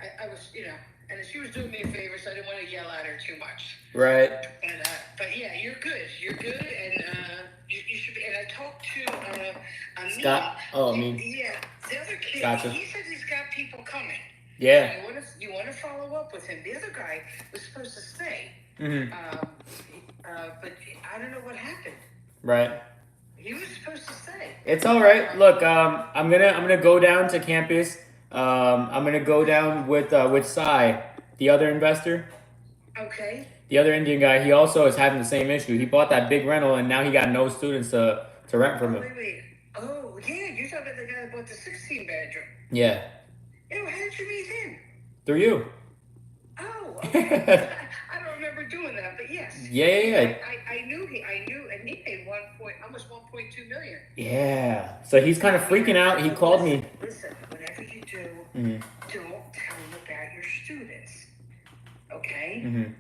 I was, and she was doing me a favor, so I didn't want to yell at her too much. Right. But yeah, you're good. You're good, and you should be. And I talked to Scott. Oh, I mean. Yeah, the other kid. Gotcha. He said he's got people coming. Yeah. You want to follow up with him. The other guy was supposed to stay. Mm-hmm. But I don't know what happened. Right. He was supposed to stay. It's all right. Look, I'm gonna go down to campus. I'm gonna go down with Sai, the other investor. Okay. The other Indian guy. He also is having the same issue. He bought that big rental, and now he got no students to rent from him. Wait. Oh, yeah. You're talking about the guy that bought the 16-bedroom. Yeah. How did you meet him? Through you. Oh, okay. I don't remember doing that, but yes. Yeah. I knew, and he paid almost 1.2 million. Yeah. So he's kind of freaking out. He called me. Listen, whatever you do, don't tell him about your students. Okay? Mm-hmm.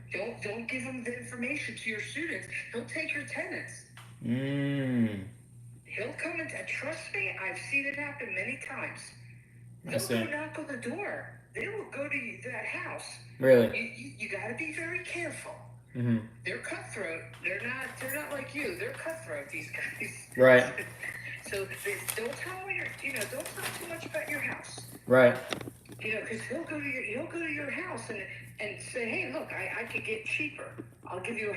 Don't give him the information to your students. He'll take your tenants. He'll come and trust me. I've seen it happen many times. They'll go knock on the door. They will go to that house. Really? You got to be very careful. Mm-hmm. They're cutthroat. They're not like you. They're cutthroat. These guys. Right. So don't tell don't talk too much about your house. Right. Because he'll go to your house and say, hey, look, I could get cheaper. I'll give you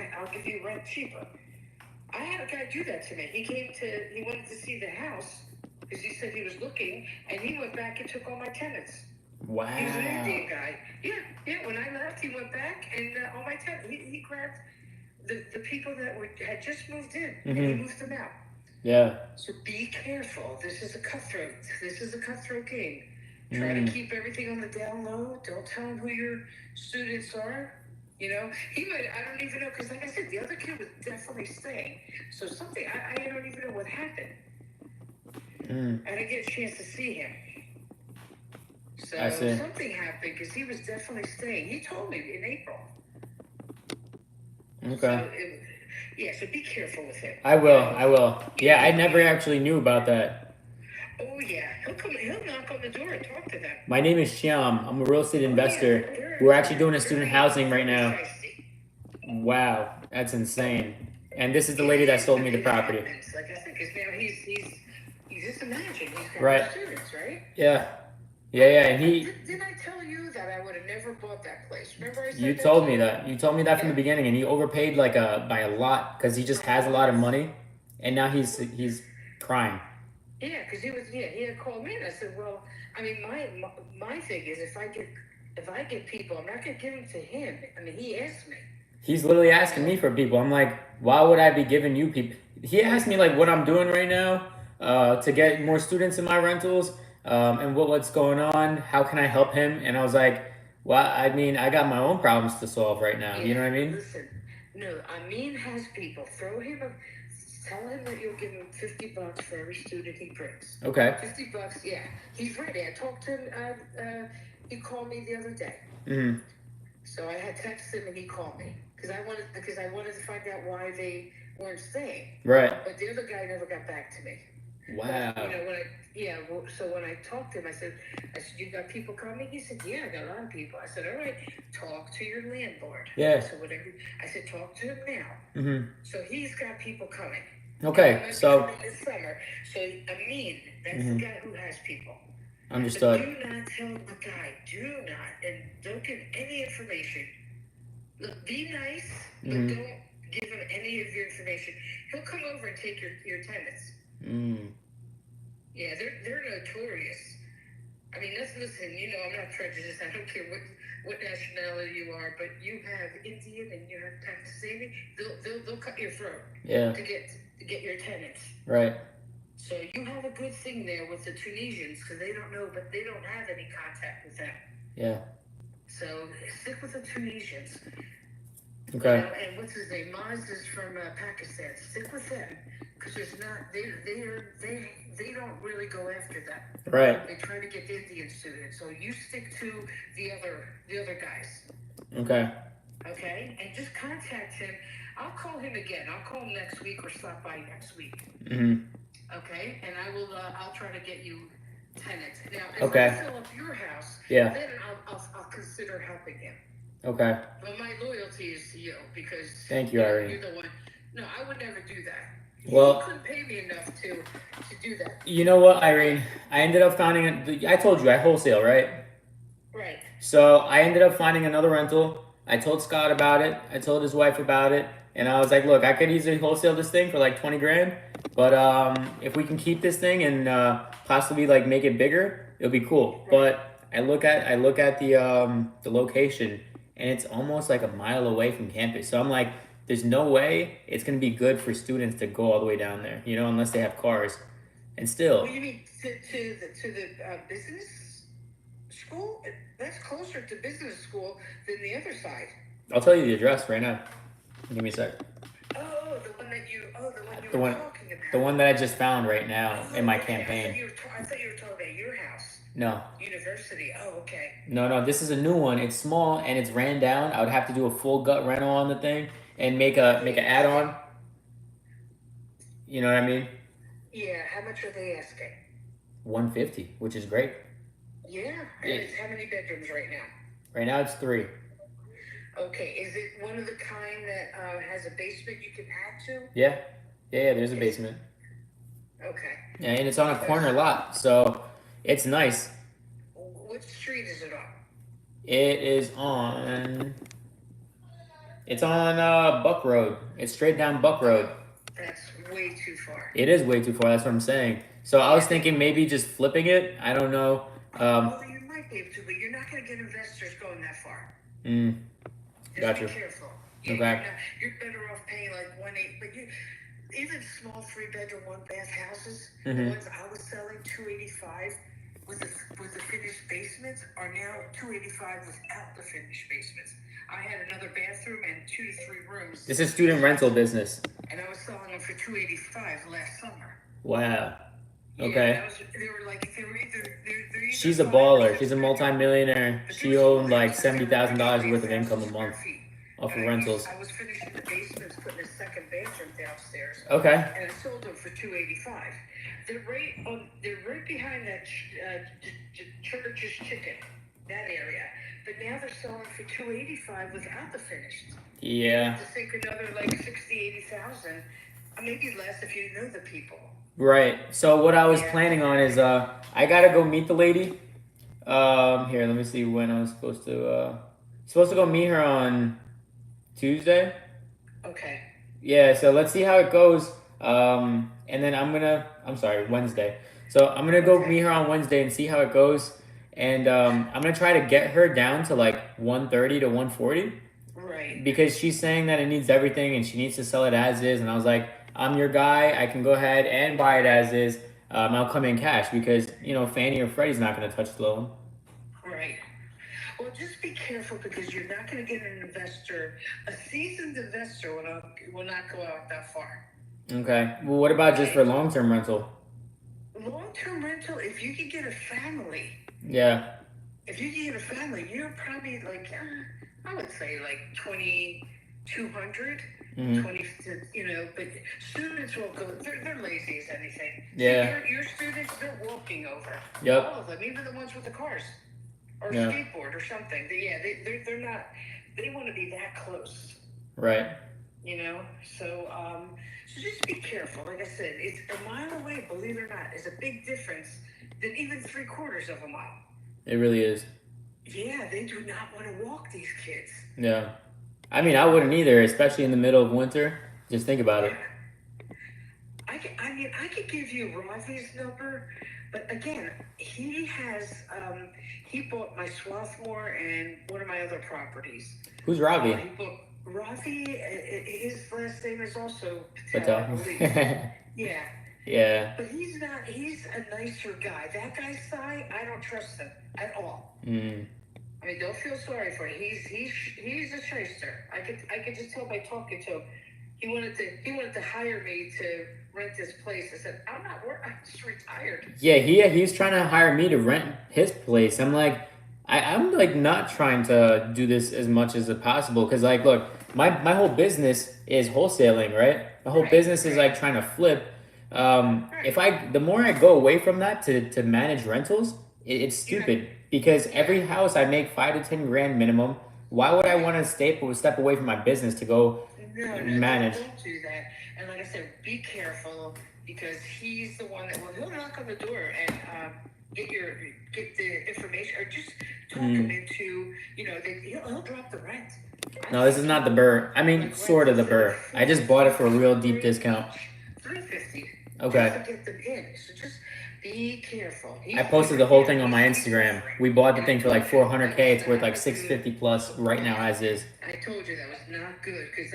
rent cheaper. I had a guy do that to me. He wanted to see the house because he said he was looking, and he went back and took all my tenants. Wow. He was an Indian guy. Yeah. When I left, he went back and all my tenants. He grabbed the people that had just moved in, and he moved them out. Yeah. So be careful. This is a cutthroat game. Try to keep everything on the down low. Don't tell him who your students are. He might. I don't even know because, like I said, the other kid was definitely staying. So something. I don't even know what happened. I didn't get a chance to see him. So something happened because he was definitely staying. He told me in April. Okay. So be careful with him. I will. Yeah, I never actually knew about that. Oh yeah, he'll knock on the door and talk to them. My name is Shyam. I'm a real estate investor. We're actually doing a student housing right now. Wow, that's insane. And this is the lady that sold me the property. Like I said, because now he's just imagine he's got right. students, right? Yeah. And he. Didn't I tell you that I would have never bought that place? Remember I said you told me that. You told me that from the beginning, and he overpaid by a lot because he just has a lot of money, and now he's crying. Yeah, because he had called me, and I said, well, I mean, my thing is if I get people, I'm not gonna give them to him. I mean, he asked me. He's literally asking me for people. I'm like, why would I be giving you people? He asked me like what I'm doing right now to get more students in my rentals. And what's going on? How can I help him? And I was like, well, I mean, I got my own problems to solve right now. You know what I mean? Listen, no, Amin has people. Tell him that you'll give him $50 for every student he brings. Okay. $50, yeah. He's ready. I talked to him. He called me the other day. Mm-hmm. So I had texted him and he called me because I wanted to find out why they weren't staying. Right. But the other guy never got back to me. Wow. But, so when I talked to him, I said, you got people coming? He said, yeah, I got a lot of people. I said, all right, talk to your landlord. Yeah. So whatever. I said, talk to him now. Mm-hmm. So he's got people coming. Okay, so. This summer. So Amin, that's the guy who has people. Understood. But do not tell the guy. Do not, and don't give any information. Look, be nice, but don't give him any of your information. He'll come over and take your tenants. Yeah, they're notorious. I mean, listen, I'm not prejudiced. I don't care what nationality you are, but you have Indian and you have Pakistani, they'll cut your throat to get your tenants. Right. So you have a good thing there with the Tunisians because they don't know, but they don't have any contact with them. Yeah. So stick with the Tunisians. Okay. And what's his name? Maz is from Pakistan. Stick with them because they don't really go after that. Right. They try to get Indian students. So you stick to the other guys. Okay. Okay, and just contact him. I'll call him again. I'll call him next week or stop by next week. Okay, and I'll try to get you tenants. Now, if I fill up your house, then I'll consider helping him. Okay. But my loyalty is to you because Thank you, Irene. you're the one. No, I would never do that. Well, He couldn't pay me enough to do that. You know what, Irene? I ended up finding. I told you I wholesale, right? Right. So I ended up finding another rental. I told Scott about it. I told his wife about it, and I was like, "Look, I could easily wholesale this thing for like 20 grand, but if we can keep this thing and possibly like make it bigger, it'll be cool." Right. But I look at the location, and it's almost like a mile away from campus. So I'm like, there's no way it's gonna be good for students to go all the way down there, unless they have cars. And still, What do you mean to the business school? That's closer to business school than the other side. I'll tell you the address right now. Give me a sec. Oh, the one you The were one, talking about. the one that I just found right now in my Okay, campaign. I thought you were talking about your house. No, University. Oh, okay. no. This is a new one. It's small and it's ran down. I would have to do a full gut rental on the thing and make an add-on. You know what I mean? Yeah. How much are they asking? 150, which is great. Yeah. And it's how many bedrooms right now? Right now it's 3. Okay. Is it one of the kind that has a basement you can add to? Yeah. There's a basement. Okay. Yeah, and it's on a corner lot, so it's nice. What street is it on? It is on. It's on Buck Road. It's straight down Buck Road. That's way too far. It is way too far. That's what I'm saying. So I was thinking maybe just flipping it. I don't know. Well, you might be able to, but you're not going to get investors going that far. Just Gotcha. be careful. Okay. You're better off paying like 1.8, but even small 3-bedroom, 1-bath houses, the ones I was selling, 285 with the finished basements are now 285 without the finished basements. I had another bathroom and 2 to 3 rooms. This is student rental business. And I was selling them for 285 last summer. Wow. Okay. Yeah, they were either She's a baller. She's a multimillionaire. She owned like $70,000 worth of income a month off of rentals. I was finishing the basements, putting a second bathroom downstairs. Okay. And I sold them for 285. They're right behind that Church's Chicken, that area. But now they're selling for 285 without the finished. Yeah. To think another like 80,000, maybe less if you know the people. Right. So what I was planning on is I gotta go meet the lady. Here, let me see when I was supposed to go meet her on Tuesday. Okay. Yeah, so let's see how it goes. And then Wednesday. So I'm gonna go meet her on Wednesday and see how it goes. And I'm gonna try to get her down to like 130 to 140. Right. Because she's saying that it needs everything and she needs to sell it as is. And I was like, I'm your guy. I can go ahead and buy it as is. I'll come in cash because, Fannie or Freddie's not going to touch the loan. Right. Well, just be careful because you're not going to get an investor. A seasoned investor will not go out that far. Okay. Well, what about just for long-term rental? Long-term rental, if you can get a family. Yeah. If you can get a family, you're probably like, I would say like 2,200. 20, but students won't go. They're lazy as anything. Yeah. So your students, they're walking over. Yep. All of them, even the ones with the cars or Yeah. skateboard or something. They're not. They want to be that close. Right. So just be careful. Like I said, it's a mile away. Believe it or not, is a big difference than even 3/4 of a mile. It really is. Yeah, they do not want to walk, these kids. Yeah. I mean, I wouldn't either, especially in the middle of winter. Just think about it. I could give you Ravi's number, but again, he bought my Swarthmore and one of my other properties. Who's Ravi? Ravi, his last name is also Patel, I believe. Yeah. Yeah. But he's a nicer guy. That guy's side, I don't trust him at all. I mean, don't feel sorry for him. He's a shyster. I could just tell by talking to him. He wanted to hire me to rent this place. I said, I'm just retired. Yeah, he's trying to hire me to rent his place. I'm like, I'm like not trying to do this as much as possible because like, look, my whole business is wholesaling, right? My whole business is like trying to flip. The more I go away from that to manage rentals, it's stupid because every house I make 5 to 10 grand minimum. Why would I want to step away from my business to go No, manage? don't do that. And like I said, be careful because he's the one that he'll knock on the door and get the information or just talk him into he'll drop the rent. No, this is not the burr. I mean, sort of the burr. I just bought it for a real deep discount. $350. Okay. Just to get them in. So just be careful. I posted the whole thing on my Instagram. We bought the thing for like 400K. It's worth like 650 plus right now as is. I told you that was not good because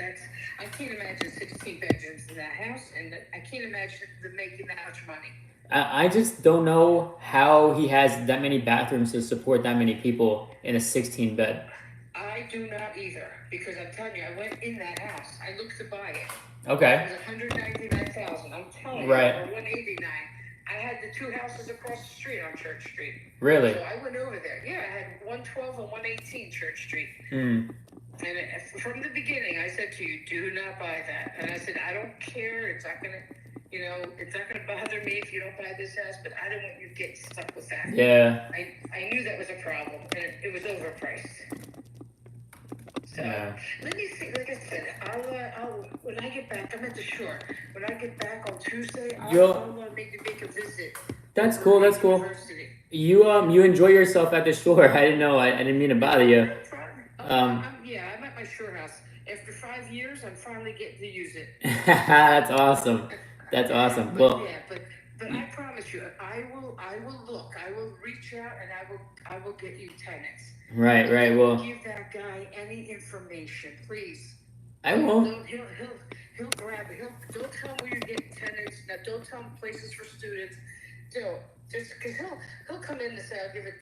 I can't imagine 16 bedrooms in that house, and I can't imagine them making that much money. I just don't know how he has that many bathrooms to support that many people in a 16 bed. I do not either because I'm telling you, I went in that house. I looked to buy it. Okay. It was $199,000. I'm telling you, right. or $189,000. I had the two houses across the street on Church Street. Really? So I went over there. Yeah, I had 112 and 118 Church Street. Mm. And from the beginning, I said to you, do not buy that. And I said, I don't care. It's not gonna, it's not gonna bother me if you don't buy this house. But I don't want you to get stuck with that. Yeah. I knew that was a problem, and it was overpriced. So let me see. Like I said, I'll when I get back. I'm at the shore. When I get back on Tuesday, I'll make a visit. That's cool. That's cool. You enjoy yourself at the shore. I didn't know. I didn't mean to bother you. I'm at my shore house. After 5 years, I'm finally getting to use it. That's awesome. That's awesome. But I promise you, I will look. I will reach out and I will get you tenants. Right. Well, give that guy any information, please. I won't. He'll grab it. Don't tell him where you're getting tenants. Now, don't tell him places for students. Just because he'll come in and say, "I'll give it.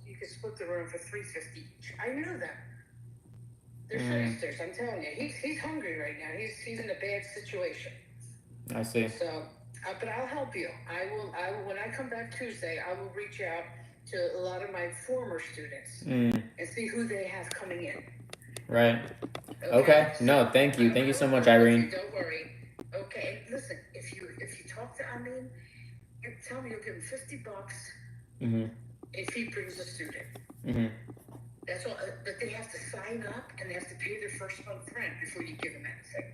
You can split the room for $350 each." I know them. They're shysters. I'm telling you, he's hungry right now. He's in a bad situation. I see. So, but I'll help you. I will. When I come back Tuesday, I will reach out to a lot of my former students and see who they have coming in. Right. Okay. No, thank you. Thank you so much, Irene. Don't worry. Okay. Listen, if you talk to Amin, tell me you'll give him $50 if he brings a student. Mm-hmm. That's all. But they have to sign up and they have to pay their first month rent before you give him anything.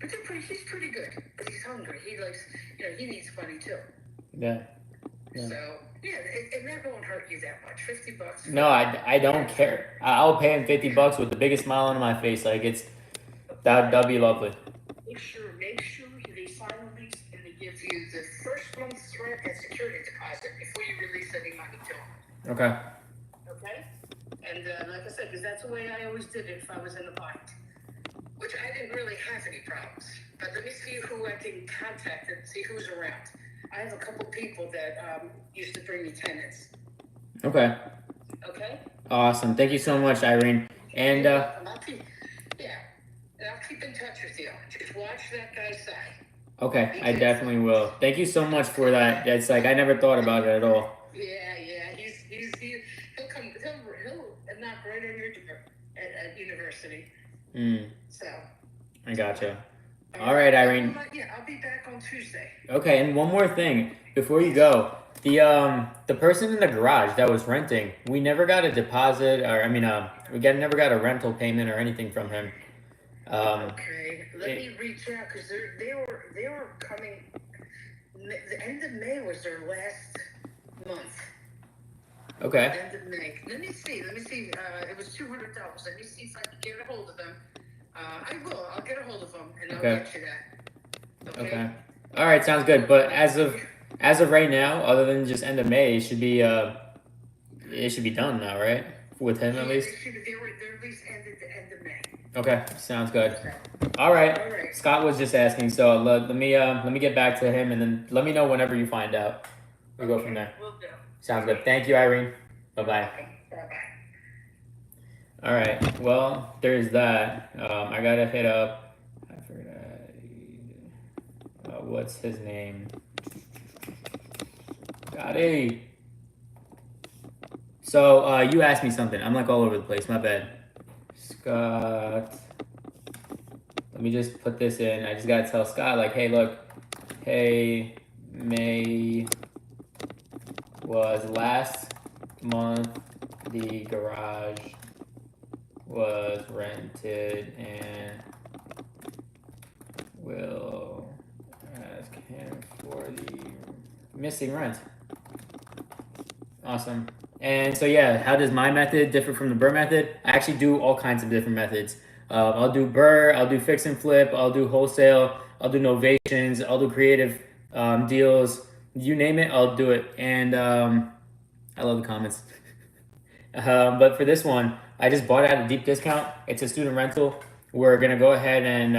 But he's pretty good. But he's hungry. He likes, he needs money too. Yeah. So and that won't hurt you that much. $50. No, I don't care. I'll pay him $50 with the biggest smile on my face. Like that'd be lovely. Make sure they sign a lease and they give you the first month's rent and security deposit before you release any money to them. Okay. Okay. And like I said, because that's the way I always did it if I was in the bind, which I didn't really have any problems. But let me see who I can contact and see who's around. I have a couple people that used to bring me tenants. Okay. Okay? Awesome. Thank you so much, Irene. And I'll keep in touch with you. Just watch that guy's side. Okay, I definitely will. Thank you so much for that. That's like I never thought about it at all. Yeah. He'll knock right on your door at university. So. I gotcha. All right, Irene. I'll be back on Tuesday. Okay, and one more thing before you go. The person in the garage that was renting, we never got a deposit, or never got a rental payment or anything from him. Okay, let me reach out because they were coming. The end of May was their last month. Okay. End of May. Let me see. It was $200. Let me see if I can get a hold of them. I will. I'll get a hold of them and I'll get you that. Okay. All right. Sounds good. But as of right now, other than just end of May, it should be done now, right? With him at least. Their lease ended the end of May. Okay. Sounds good. All right. Scott was just asking, so let me get back to him and then let me know whenever you find out. We'll go from there. Will do. Sounds good. Thank you, Irene. Bye-bye. Bye-bye. All right. Well, there's that. I gotta hit up. I forgot. What's his name? Got it. So you asked me something. I'm like all over the place. My bad. Scott. Let me just put this in. I just gotta tell Scott like, hey, look. Hey, May was last month the garage was rented and will ask him for the missing rent. Awesome. And so yeah, how does my method differ from the Burr method? I actually do all kinds of different methods. I'll do Burr, I'll do fix and flip, I'll do wholesale, I'll do novations, I'll do creative deals. You name it, I'll do it. And I love the comments. But for this one, I just bought it at a deep discount. It's a student rental. We're gonna go ahead and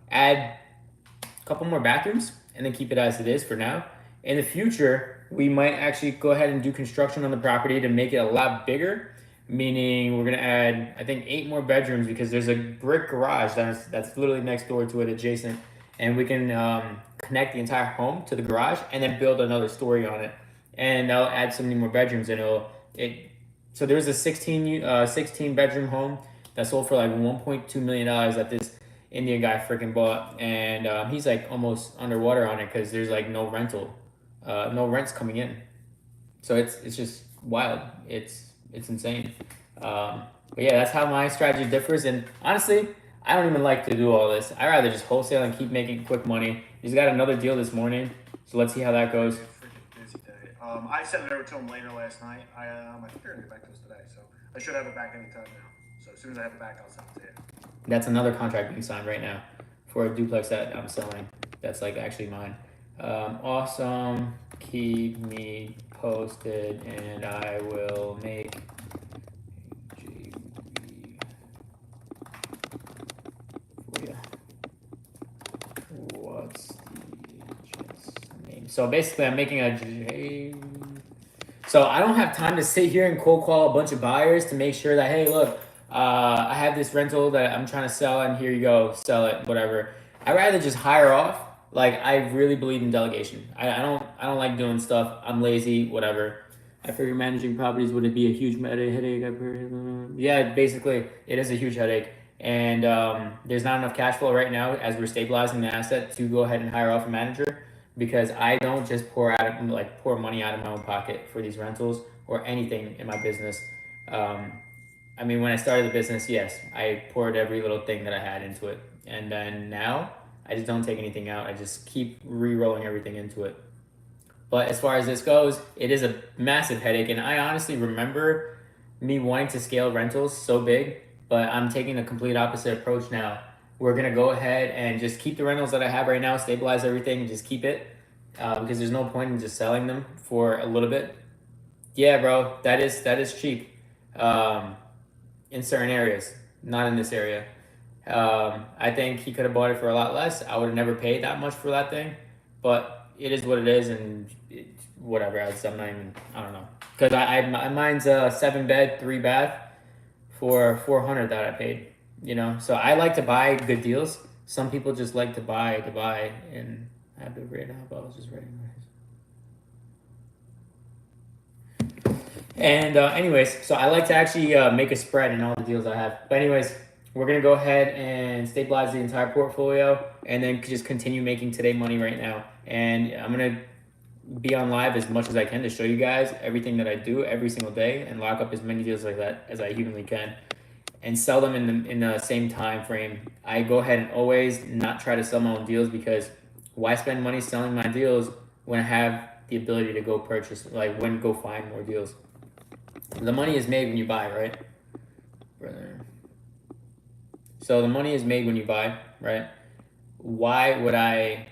add a couple more bathrooms and then keep it as it is for now. In the future, we might actually go ahead and do construction on the property to make it a lot bigger, meaning we're gonna add, I think, 8 more bedrooms because there's a brick garage that's literally next door to it, adjacent, and we can connect the entire home to the garage and then build another story on it. And I'll add so many more bedrooms, and so there's a 16 bedroom home that sold for like $1.2 million that this Indian guy freaking bought, and he's like almost underwater on it because there's like no rents coming in. So it's just wild. It's insane. But yeah, that's how my strategy differs. And honestly, I don't even like to do all this. I rather just wholesale and keep making quick money. He's got another deal this morning, so let's see how that goes. Freaking busy day. I sent it over to him later last night. I think they're gonna get back to us today, so I should have it back anytime now. So as soon as I have it back, I'll send it to you. That's another contract being signed right now for a duplex that I'm selling. That's like actually mine. Awesome. Keep me posted, and I will make JV for you. What's the name? So basically, I'm making a J. So I don't have time to sit here and cold call a bunch of buyers to make sure that, hey, look, I have this rental that I'm trying to sell, and here you go, sell it, whatever. I'd rather just hire off. Like, I really believe in delegation. I don't like doing stuff. I'm lazy, whatever. I figure managing properties would it be a huge headache? Yeah, basically, it is a huge headache. And there's not enough cash flow right now as we're stabilizing the asset to go ahead and hire off a manager, because I don't just pour money out of my own pocket for these rentals or anything in my business. I mean, when I started the business, yes, I poured every little thing that I had into it. And then now, I just don't take anything out. I just keep re-rolling everything into it. But as far as this goes, it is a massive headache. And I honestly remember me wanting to scale rentals so big, but I'm taking a complete opposite approach now. We're going to go ahead and just keep the rentals that I have right now, stabilize everything, and just keep it. Because there's no point in just selling them for a little bit. Yeah, bro, that is cheap. In certain areas, not in this area. I think he could have bought it for a lot less. I would have never paid that much for that thing, but it is what it is, and whatever. I'm not even, I don't know. Because mine's a 7-bed, 3-bath for $400 that I paid, you know? So I like to buy good deals. Some people just like to buy, and I have to rate up. I was just rating this. And anyways, so I like to actually make a spread in all the deals I have. But anyways, we're going to go ahead and stabilize the entire portfolio and then just continue making today money right now. And I'm going to be on live as much as I can to show you guys everything that I do every single day and lock up as many deals like that as I humanly can and sell them in the same time frame. I go ahead and always not try to sell my own deals, because why spend money selling my deals when I have the ability to go purchase, go find more deals. The money is made when you buy, right? So the money is made when you buy, right? Why would I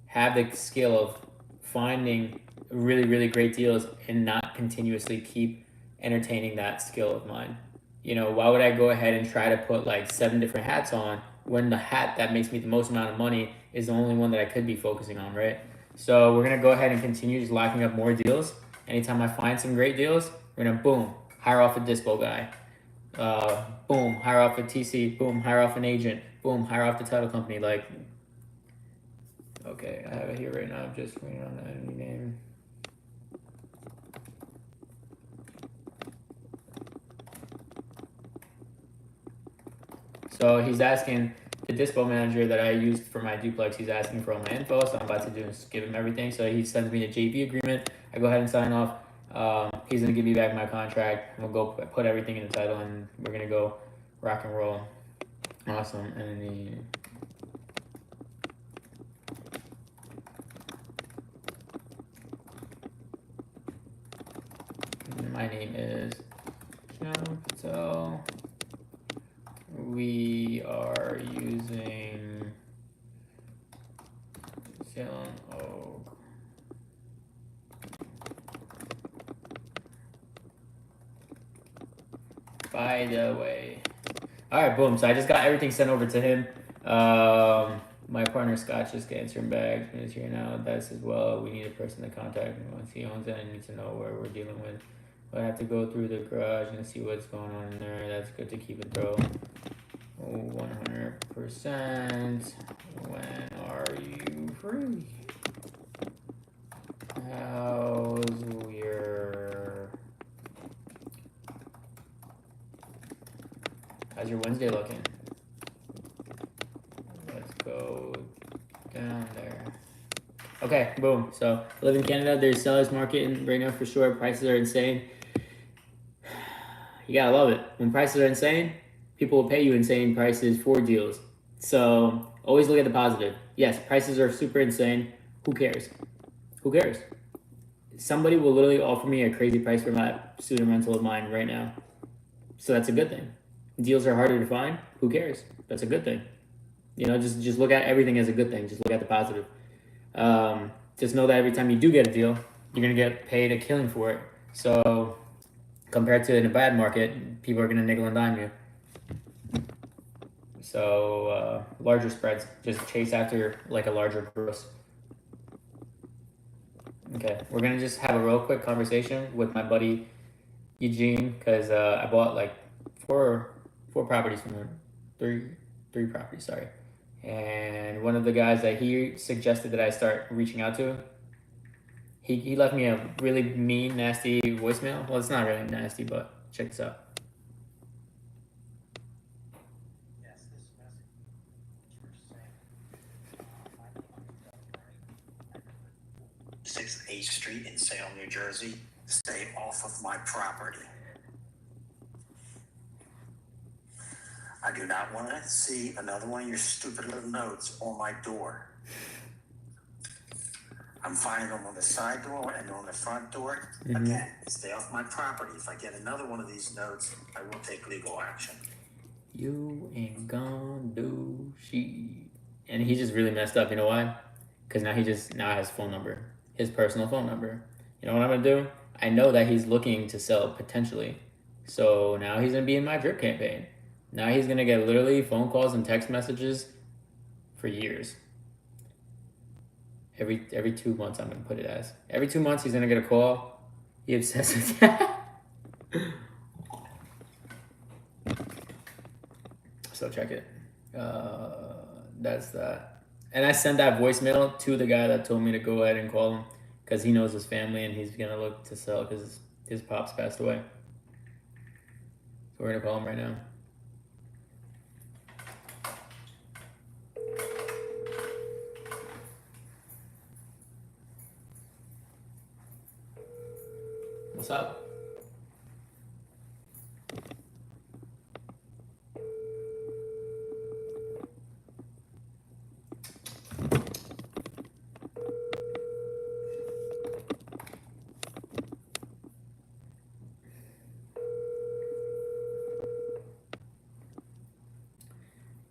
have the skill of finding really, really great deals and not continuously keep entertaining that skill of mine? You know, why would I go ahead and try to put like 7 different hats on when the hat that makes me the most amount of money is the only one that I could be focusing on, right? So we're going to go ahead and continue just locking up more deals. Anytime I find some great deals, we're going to, boom, hire off a dispo guy. Boom, hire off a TC. Boom, hire off an agent. Boom, hire off the title company. Like, okay, I have it here right now. I'm just waiting on that new name. So he's asking, the dispo manager that I used for my duplex, he's asking for all my info. So I'm about to do is give him everything. So he sends me a JV agreement. I go ahead and sign off. He's gonna give me back my contract. We'll go put everything in the title, and we're gonna go rock and roll. Awesome. And my name is Shyam Patel. We are using Salem Oak. By the way. Alright, boom. So I just got everything sent over to him. My partner Scott just answering back. He's here now. That's as well. We need a person to contact. Once he owns it, I need to know where we're dealing with. But I have to go through the garage and see what's going on in there. That's good to keep it thorough. 100%. When are you free? How's your Wednesday looking? Let's go down there. Okay, boom. So I live in Canada. There's seller's market right now for sure. Prices are insane. You gotta love it. When prices are insane, people will pay you insane prices for deals. So always look at the positive. Yes, prices are super insane. Who cares? Who cares? Somebody will literally offer me a crazy price for my student rental of mine right now. So that's a good thing. Deals are harder to find. Who cares? That's a good thing. You know, just look at everything as a good thing. Just look at the positive. Just know that every time you do get a deal, you're gonna get paid a killing for it. So compared to in a bad market, people are gonna nickel and dime you. So larger spreads, just chase after like a larger gross. Okay, we're gonna just have a real quick conversation with my buddy Eugene, because I bought like four properties from him, three properties, sorry. And one of the guys that he suggested that I start reaching out to, he left me a really mean, nasty voicemail. Well, it's not really nasty, but check this out. Yes, this message is for Sam. 6th H Street in Salem, New Jersey. Stay off of my property. I do not want to see another one of your stupid little notes on my door. I'm finding them on the side door and on the front door. Mm-hmm. Again, stay off my property. If I get another one of these notes, I will take legal action. You ain't gonna do shit. And he just really messed up. You know why? Because now now has phone number, his personal phone number. You know what I'm gonna do? I know that he's looking to sell potentially. So now he's gonna be in my drip campaign. Now he's gonna get literally phone calls and text messages for years. Every 2 months, I'm gonna put it as. Every 2 months, he's gonna get a call. He obsessed with that. So check it. That's that. And I sent that voicemail to the guy that told me to go ahead and call him, because he knows his family and he's gonna look to sell because his pops passed away. So we're gonna call him right now. What's up?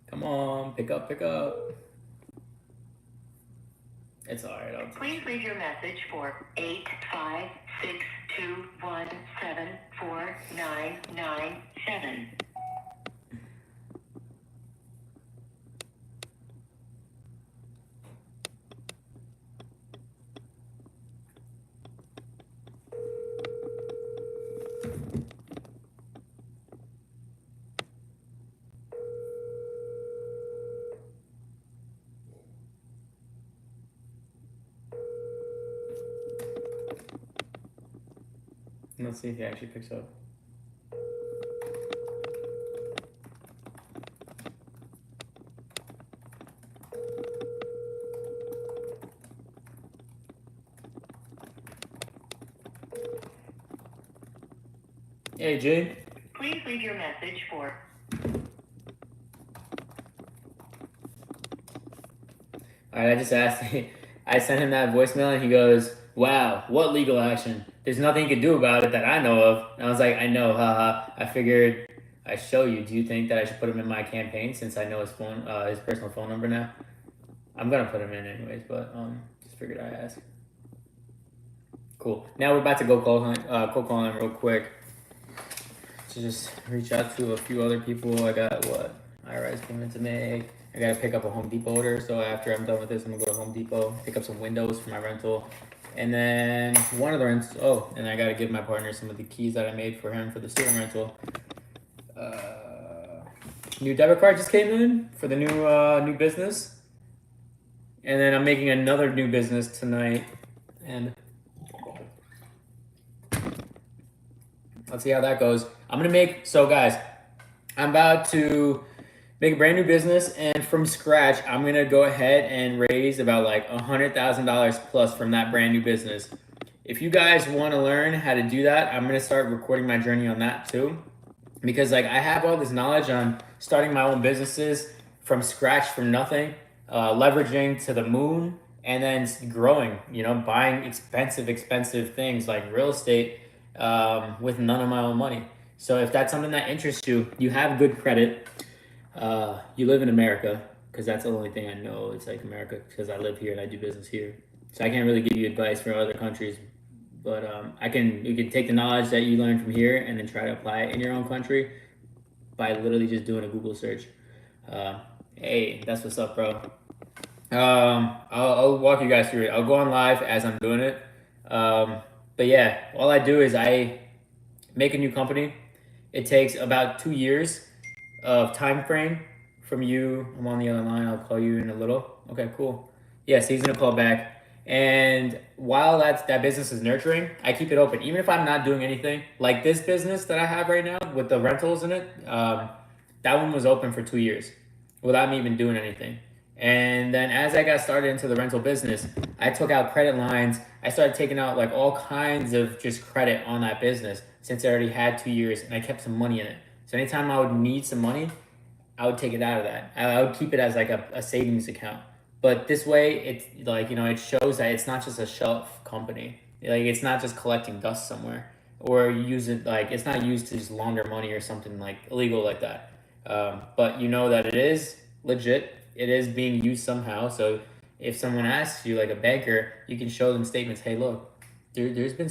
Come on, pick up. It's alright. Please leave your message for 85621749997. Let's see if he actually picks up. Hey, Jane. Please leave your message for. All right, I just asked. I sent him that voicemail, and he goes, "Wow, what legal action? There's nothing you can do about it that I know of." And I was like, "I know, haha. I figured I show you. Do you think that I should put him in my campaign since I know his his personal phone number now? I'm gonna put him in anyways, but just figured I ask." Cool. Now we're about to go cold calling real quick to just reach out to a few other people. I got what IRS payment to make. I gotta pick up a Home Depot order. So after I'm done with this, I'm gonna go to Home Depot, pick up some windows for my rental, and then one of the rents. Oh, and I gotta give my partner some of the keys that I made for him for the student rental. New debit card just came in for the new business, and then I'm making another new business tonight, and let's see how that goes. So guys, I'm about to make a brand new business, and from scratch, I'm gonna go ahead and raise about like $100,000 plus from that brand new business. If you guys want to learn how to do that, I'm gonna start recording my journey on that too, because like I have all this knowledge on starting my own businesses from scratch, from nothing, leveraging to the moon, and then growing. Buying expensive things like real estate with none of my own money. So if that's something that interests you, you have good credit. You live in America, because that's the only thing I know. It's like America, because I live here and I do business here. So I can't really give you advice from other countries, but you can take the knowledge that you learn from here and then try to apply it in your own country by literally just doing a Google search. Hey, that's what's up, bro. I'll walk you guys through it. I'll go on live as I'm doing it. But yeah, all I do is I make a new company. It takes about 2 years of time frame from you. I'm on the other line. I'll call you in a little. Okay, cool. Yes, he's gonna call back. And while that business is nurturing, I keep it open. Even if I'm not doing anything, like this business that I have right now with the rentals in it, that one was open for 2 years without me even doing anything. And then as I got started into the rental business, I took out credit lines. I started taking out like all kinds of just credit on that business since I already had 2 years, and I kept some money in it. So anytime I would need some money, I would take it out of that. I would keep it as like a savings account. But this way, it's like, it shows that it's not just a shelf company. Like, it's not just collecting dust somewhere, or use it like it's not used to just launder money or something like illegal like that. But you know that it is legit. It is being used somehow. So if someone asks you, like a banker, you can show them statements. Hey, look, there's been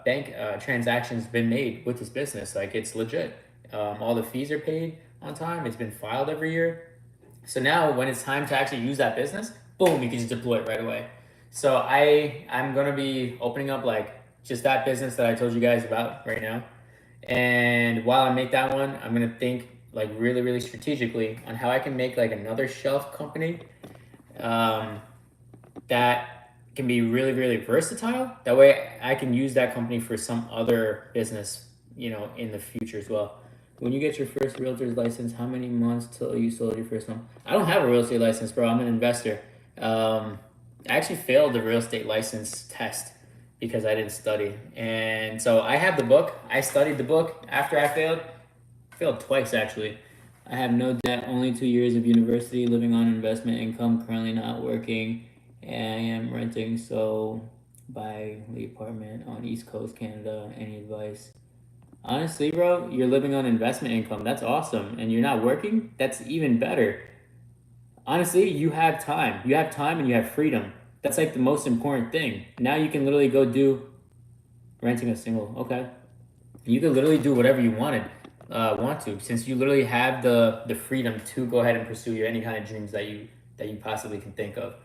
bank transactions been made with this business. Like, it's legit. All the fees are paid on time. It's been filed every year. So now when it's time to actually use that business, boom, you can just deploy it right away. So I'm going to be opening up like just that business that I told you guys about right now. And while I make that one, I'm going to think like really, really strategically on how I can make like another shelf company that can be really, really versatile. That way I can use that company for some other business, in the future as well. When you get your first realtor's license, how many months till you sold your first home? I don't have a real estate license, bro. I'm an investor. I actually failed the real estate license test because I didn't study. And so I have the book. I studied the book after I failed. Failed twice, actually. I have no debt, only 2 years of university, living on investment income, currently not working, and I am renting, so buy the apartment on East Coast, Canada. Any advice? Honestly, bro, you're living on investment income. That's awesome. And you're not working? That's even better. Honestly, you have time. You have time and you have freedom. That's like the most important thing. Now you can literally go do renting a single. Okay. You can literally do whatever you want to, since you literally have the freedom to go ahead and pursue any kind of dreams that you possibly can think of.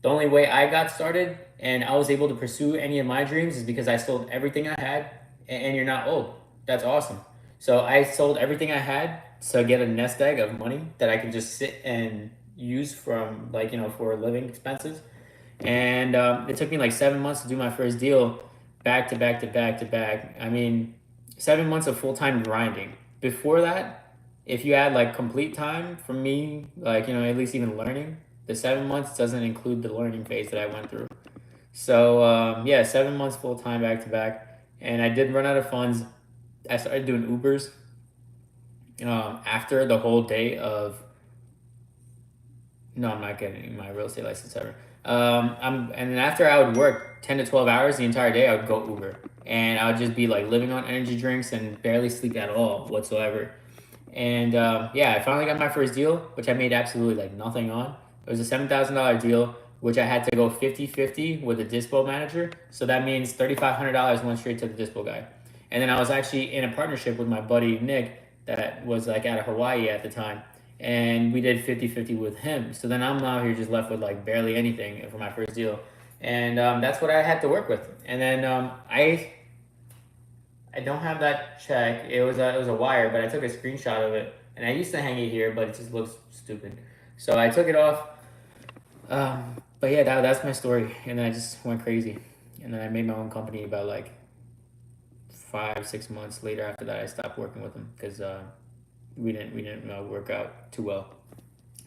The only way I got started and I was able to pursue any of my dreams is because I sold everything I had, and you're not old. That's awesome. So I sold everything I had to get a nest egg of money that I can just sit and use from for living expenses. And it took me like 7 months to do my first deal, back to back to back to back. I mean, 7 months of full-time grinding. Before that, if you add like complete time from me, at least even learning, the 7 months doesn't include the learning phase that I went through. So 7 months full-time back to back. And I did run out of funds. I started doing Ubers after the whole day of. No, I'm not getting my real estate license ever. And then after I would work 10 to 12 hours the entire day, I would go Uber. And I would just be like living on energy drinks and barely sleep at all whatsoever. And yeah, I finally got my first deal, which I made absolutely like nothing on. It was a $7,000 deal, which I had to go 50-50 with a dispo manager. So that means $3,500 went straight to the dispo guy. And then I was actually in a partnership with my buddy Nick that was like out of Hawaii at the time. And we did 50-50 with him. So then I'm out here just left with like barely anything for my first deal. And that's what I had to work with. And then I don't have that check. It was a wire, but I took a screenshot of it, and I used to hang it here, but it just looks stupid. So I took it off. But yeah, that's my story, and then I just went crazy, and then I made my own company about like 5-6 months later. After that, I stopped working with them because we didn't work out too well.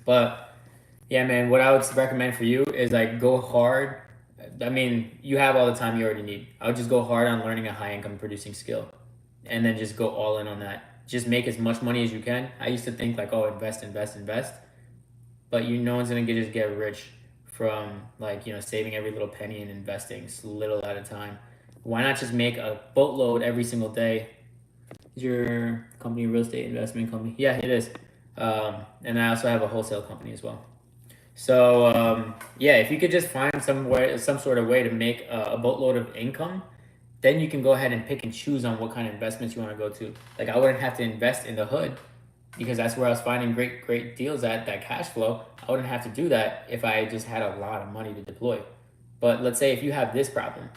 But yeah, man, what I would recommend for you is like go hard. I mean, you have all the time you already need. I would just go hard on learning a high income producing skill and then just go all in on that. Just make as much money as you can. I used to think like, oh, invest. But no one's going to just get rich from like, saving every little penny and investing little at a time. Why not just make a boatload every single day? Is your company a real estate investment company? Yeah, it is. And I also have a wholesale company as well. So yeah, if you could just find some sort of way to make a boatload of income, then you can go ahead and pick and choose on what kind of investments you want to go to. Like I wouldn't have to invest in the hood because that's where I was finding great deals at that cash flow. I wouldn't have to do that if I just had a lot of money to deploy. But let's say if you have this problem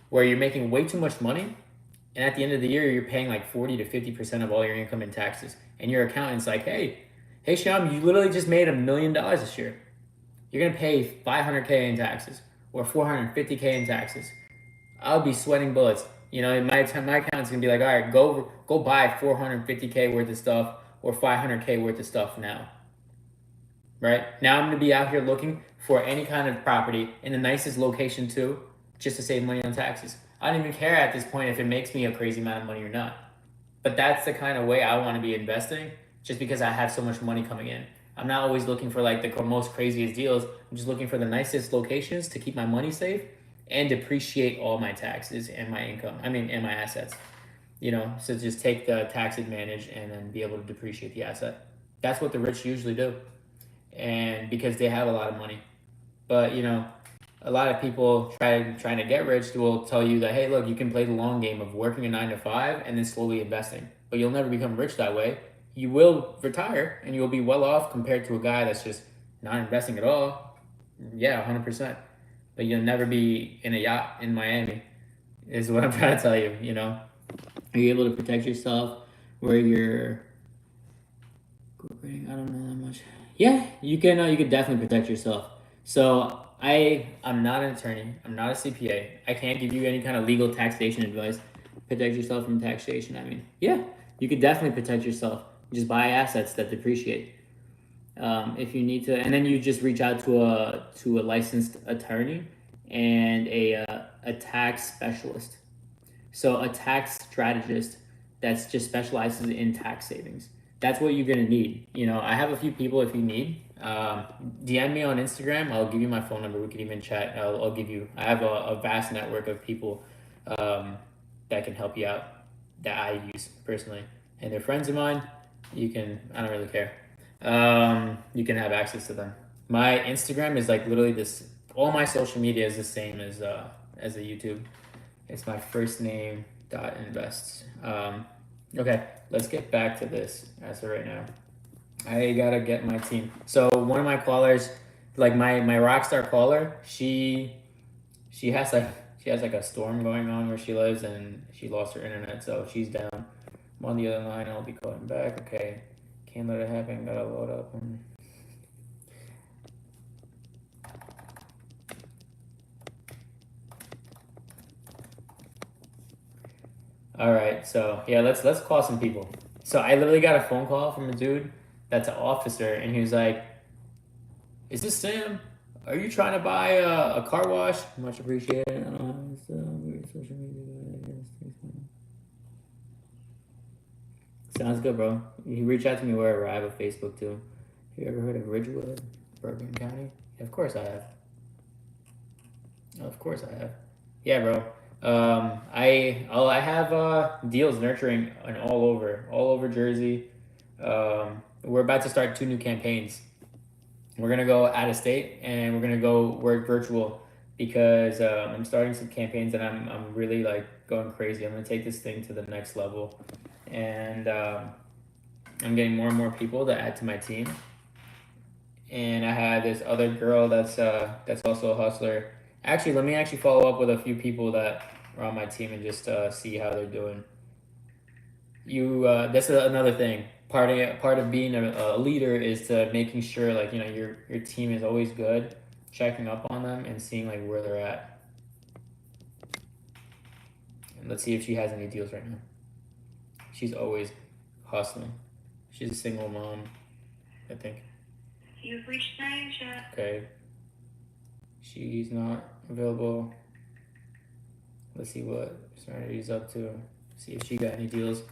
where you're making way too much money and at the end of the year you're paying like 40 to 50% of all your income in taxes, and your accountant's like, hey Shyam, you literally just made $1 million this year. You're gonna pay $500K in taxes or $450K in taxes. I'll be sweating bullets. My accountant's gonna be like, all right, go buy $450K worth of stuff or $500K worth of stuff now. Right now, I'm gonna be out here looking for any kind of property in the nicest location too, just to save money on taxes. I don't even care at this point if it makes me a crazy amount of money or not. But that's the kind of way I want to be investing, just because I have so much money coming in. I'm not always looking for like the most craziest deals. I'm just looking for the nicest locations to keep my money safe and depreciate all my taxes and my income. And my assets. So just take the tax advantage and then be able to depreciate the asset. That's what the rich usually do. And because they have a lot of money. But, a lot of people trying to get rich will tell you that, hey, look, you can play the long game of working a 9 to 5 and then slowly investing. But you'll never become rich that way. You will retire and you'll be well off compared to a guy that's just not investing at all. Yeah, 100%. But you'll never be in a yacht in Miami, is what I'm trying to tell you. Are you able to protect yourself where you're I don't know that much. Yeah, you can definitely protect yourself. So I'm not an attorney. I'm not a CPA. I can't give you any kind of legal taxation advice. Protect yourself from taxation. Yeah, you could definitely protect yourself. Just buy assets that depreciate. If you need to, and then you just reach out to a licensed attorney and a tax specialist. So a tax strategist that's just specializes in tax savings. That's what you're gonna need. I have a few people if you need. DM me on Instagram. I'll give you my phone number. We can even chat. I'll give you. I have a vast network of people that can help you out that I use personally, and they're friends of mine. I don't really care. You can have access to them. My Instagram is like literally this. All my social media is the same as a YouTube. It's my first name .invests. Okay, let's get back to this as of right now. I gotta get my team. So one of my callers, like my rockstar caller, she has like a storm going on where she lives and she lost her internet, so she's down. I'm on the other line. I'll be calling back. Okay, can't let it happen. Gotta load up. All right, so yeah, let's call some people. So I literally got a phone call from a dude that's an officer, and he was like, "Is this Sam? Are you trying to buy a car wash?" Much appreciated. I don't have weird social media. Sounds good, bro. You reach out to me wherever. I have a Facebook too. You ever heard of Ridgewood, Bergen County? Of course I have. Of course I have. Yeah, bro. I have deals nurturing and all over Jersey. We're about to start 2 new campaigns. We're gonna go out of state and we're gonna go work virtual because I'm starting some campaigns and I'm really like going crazy. I'm gonna take this thing to the next level, and I'm getting more and more people to add to my team. And I have this other girl that's also a hustler. Actually, let me actually follow up with a few people that are on my team and just see how they're doing. That's another thing. Part of being a leader is to making sure like your team is always good, checking up on them and seeing like where they're at. And let's see if she has any deals right now. She's always hustling. She's a single mom, I think. You've reached Asia. Okay. She's not available. Let's see what Serenity's up to. See if she got any deals.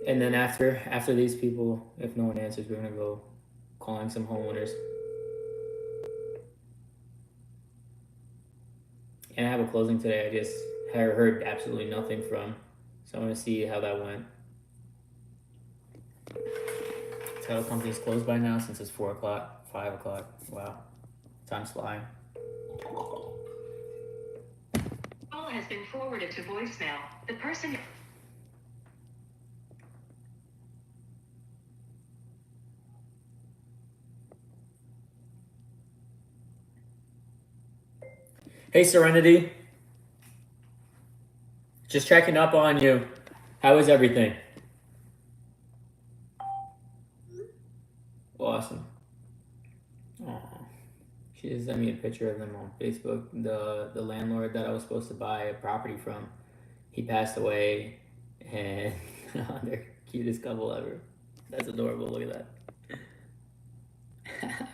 And then after these people, if no one answers, we're gonna go calling some homeowners. And I have a closing today. I just heard absolutely nothing from. So I'm gonna see how that went. Title company's closed by now since it's 4 o'clock, 5 o'clock. Wow. Time's flying. Call has been forwarded to voicemail. The person. Hey, Serenity. Just checking up on you. How is everything? Awesome. Aww. She just sent me a picture of them on Facebook. The landlord that I was supposed to buy a property from, he passed away, and they're the cutest couple ever. That's adorable. Look at that.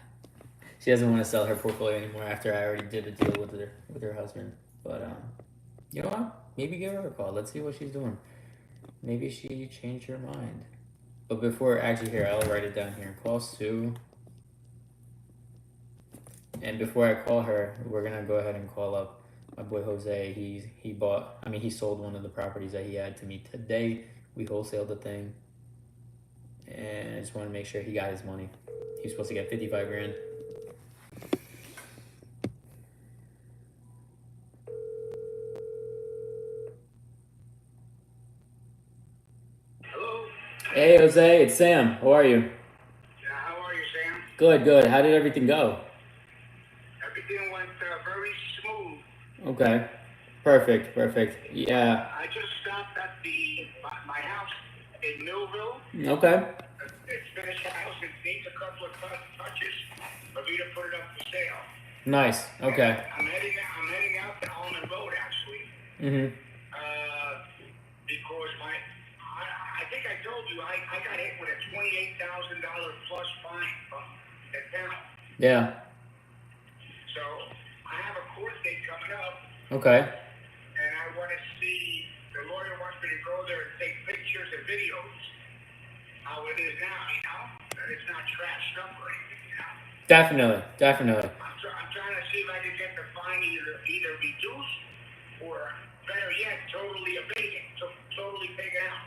She doesn't want to sell her portfolio anymore after I already did a deal with her husband. But you know what? Maybe give her a call. Let's see what she's doing. Maybe she changed her mind. But before, actually, here, I'll write it down here. Call Sue. And before I call her, we're gonna go ahead and call up my boy Jose. He sold one of the properties that he had to me today. We wholesaled the thing. And I just want to make sure he got his money. He was supposed to get 55 grand. Hello? Hey, Jose, it's Sam. How are you? Yeah, how are you, Sam? Good. How did everything go? Everything went very smooth. Okay. Perfect. Yeah. I just stopped at my house in Millville. Okay. It's finished house. It needs a couple of touches for me to put it up for sale. Nice. Okay. I'm heading out to Almond Road, actually. Mm-hmm. Because I think I told you, I got hit with a $28,000 plus fine from the town. Yeah. So I have a court date coming up. Okay. And I want to see, the lawyer wants me to go there and take pictures and videos, how it is now, that it's not trashed up or anything, Definitely. I'm trying to see if I can get the fine either reduced or, better yet, totally abated, totally taken out,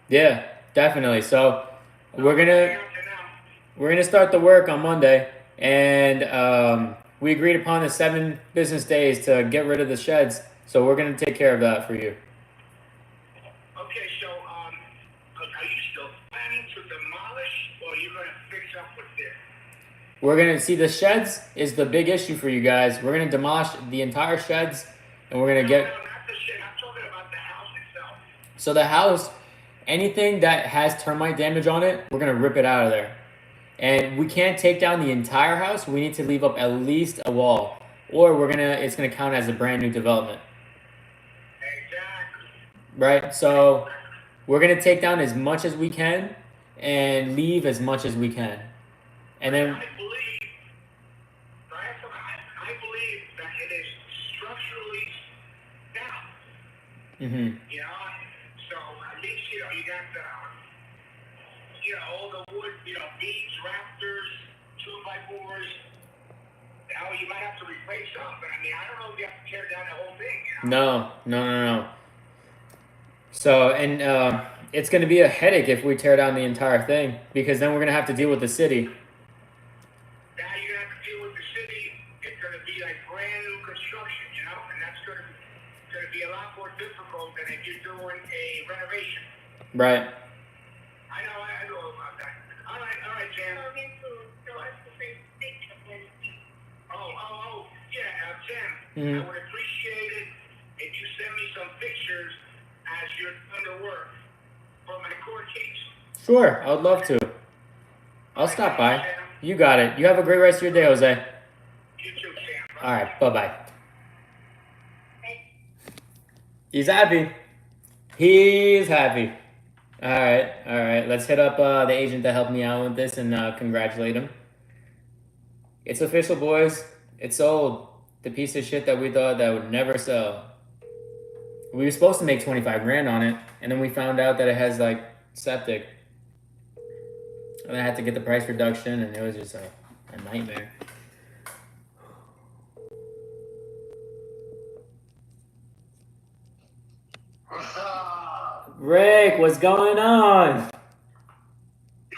Yeah, definitely. So we're gonna start the work on Monday, and we agreed upon the 7 business days to get rid of the sheds. So we're gonna take care of that for you. Okay, so, are you still planning to demolish, or are you going to fix up what's there? We're gonna see the sheds is the big issue for you guys. We're gonna demolish the entire sheds, and we're gonna get. No, not the shed. I'm talking about the house itself. So the house, anything that has termite damage on it, we're gonna rip it out of there. And we can't take down the entire house. We need to leave up at least a wall, or it's gonna count as a brand new development. Exactly. Right? So we're gonna take down as much as we can and leave as much as we can. And then I believe that it is structurally sound. mm-hmm. You know, so at least all the wood, beams, rafters, 2x4s. Now you might have to replace some, but I mean, I don't know if you have to tear down the whole thing. No. So, and it's going to be a headache if we tear down the entire thing, because then we're going to have to deal with the city. Now you're gonna have to deal with the city. It's gonna be like brand new construction, and that's gonna be a lot more difficult than if you're doing a renovation. Right. I know about that. All right, Jan. Yeah, Jan. Mhm. I would appreciate it if you send me some pictures as you're under work for my court case. Sure, I would love to. I'll stop by. You got it. You have a great rest of your day, Jose. You too, Sam. All right, bye-bye. He's happy. He's happy. All right. Let's hit up the agent that helped me out with this and congratulate him. It's official, boys. It's sold. The piece of shit that we thought that would never sell. We were supposed to make 25 grand on it, and then we found out that it has like septic. And I had to get the price reduction, and it was just a nightmare. Rick, what's going on?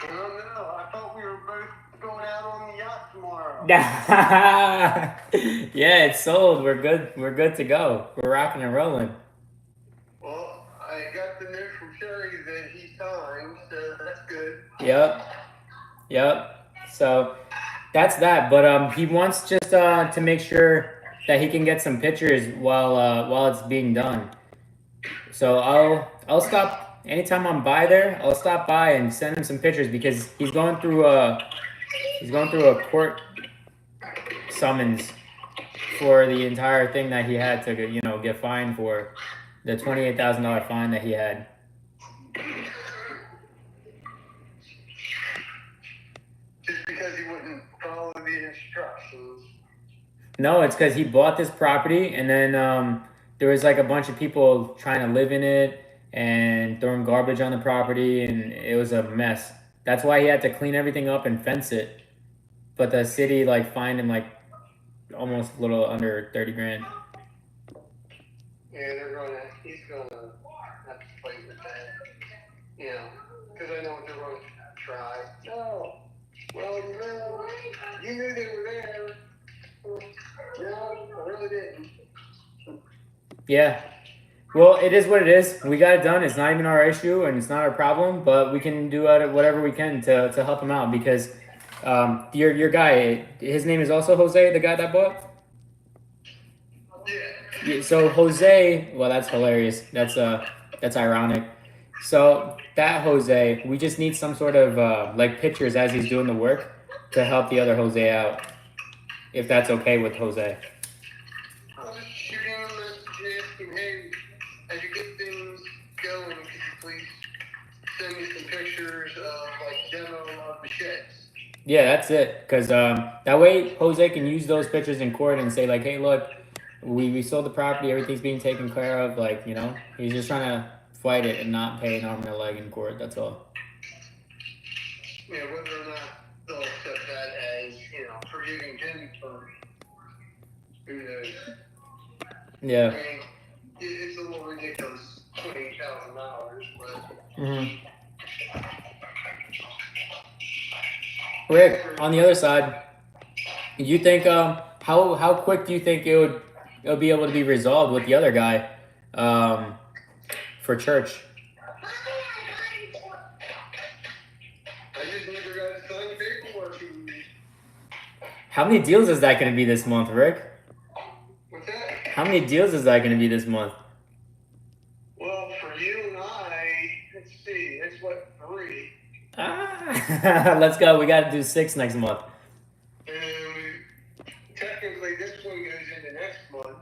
I don't know. I thought we were both going out on the yacht tomorrow. Yeah, it's sold. We're good. We're good to go. We're rocking and rolling. Well, I got the note from Sherry that he signed, so that's good. Yep. So that's that. But he wants just to make sure that he can get some pictures while it's being done. So I'll stop anytime I'm by there. I'll stop by and send him some pictures because he's going through a court summons for the entire thing that he had to get fined for, the $28,000 fine that he had. Just because he wouldn't follow the instructions. No, it's because he bought this property and then there was like a bunch of people trying to live in it and throwing garbage on the property, and it was a mess. That's why he had to clean everything up and fence it. But the city fined him almost a little under 30 grand. Yeah, he's gonna have to fight with that. Because I know what they're going to try. No. Well, you knew they were there. No, I really didn't. Yeah. Well, it is what it is. We got it done. It's not even our issue and it's not our problem, but we can do whatever we can to help him out because your guy, his name is also Jose, the guy that bought? Yeah. So Jose, well, that's hilarious. That's ironic. So that Jose, we just need some sort of pictures as he's doing the work to help the other Jose out, if that's okay with Jose. Shoot him a message asking, hey, as you get things going, could you please send me some pictures of demo of the sheds? Yeah, that's it. Because that way Jose can use those pictures in court and say hey, look, we sold the property, everything's being taken care of. He's just trying to fight it and not pay an arm and a leg in court. That's all. Yeah, whether or not they'll accept that as, forgiving him for who knows. Yeah. I mean, it's a little ridiculous, $28,000, but. Mm-hmm. Rick, on the other side, you think how quick do you think it'll be able to be resolved with the other guy for church? I just never got to sign paperwork. How many deals is that going to be this month, Rick? What's that? How many deals is that going to be this month? Well, for you and I, let's see, that's what, 3. Let's go. We got to do 6 next month. And technically, this one goes into next month.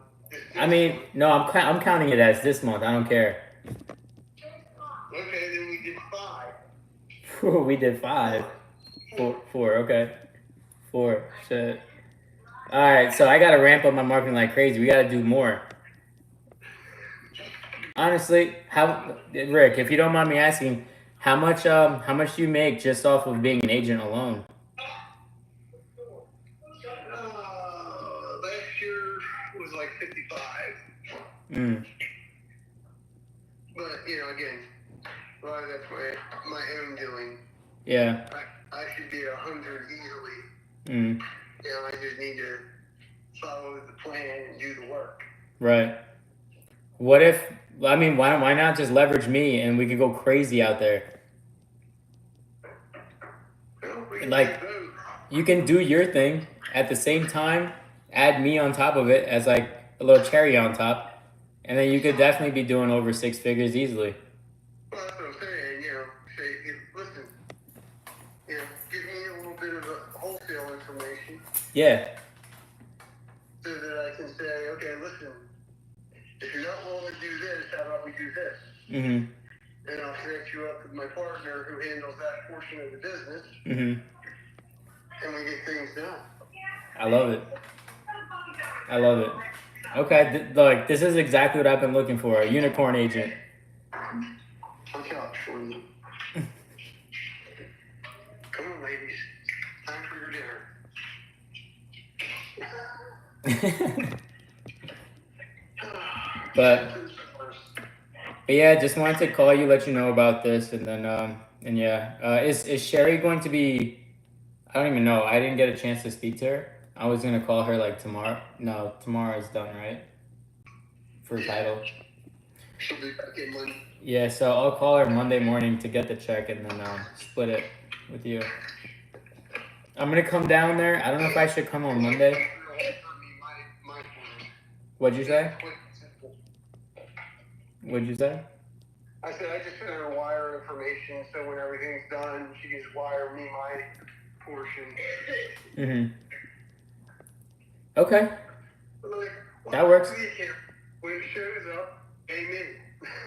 I mean, no, I'm counting it as this month. I don't care. Okay, then we did 5. Whew, we did 5. 4. Okay. 4. Shit. All right, so I gotta ramp up my marketing like crazy. We gotta do more. Honestly, Rick, if you don't mind me asking, How much do you make just off of being an agent alone? Last year was like 55. Mm. But, again, a lot of that's my own doing. Yeah. I should be 100 easily. Mm. I just need to follow the plan and do the work. Right. What if, why not just leverage me and we could go crazy out there? Well, we can Like, do both. you can do your thing at the same time, add me on top of it as like a little cherry on top, and then you could definitely be doing over 6 figures easily. Well, that's what I'm saying, listen, give me a little bit of wholesale information Yeah. so that I can say, okay, listen, if you're not willing to do this, how about we do this? Mm-hmm. And I'll connect you up with my partner who handles that portion of the business, Mm-hmm. and we get things done. I love it. I love it. Okay, like this is exactly what I've been looking for, a unicorn agent. Look out for you. Come on, ladies. Time for your dinner. But yeah, just wanted to call you, let you know about this, and then and yeah, is Sherry going to be? I don't even know. I didn't get a chance to speak to her. I was gonna call her like tomorrow. No, tomorrow is done, right? For title. She'll be back in Monday. Yeah, so I'll call her Monday morning to get the check and then split it with you. I'm gonna come down there. I don't know if I should come on Monday. What'd you say? What'd you say? I said I just sent her wire information, so when everything's done, she can just wire me my portion. Mm-hmm. Okay. Like, That works. When it shows up, amen.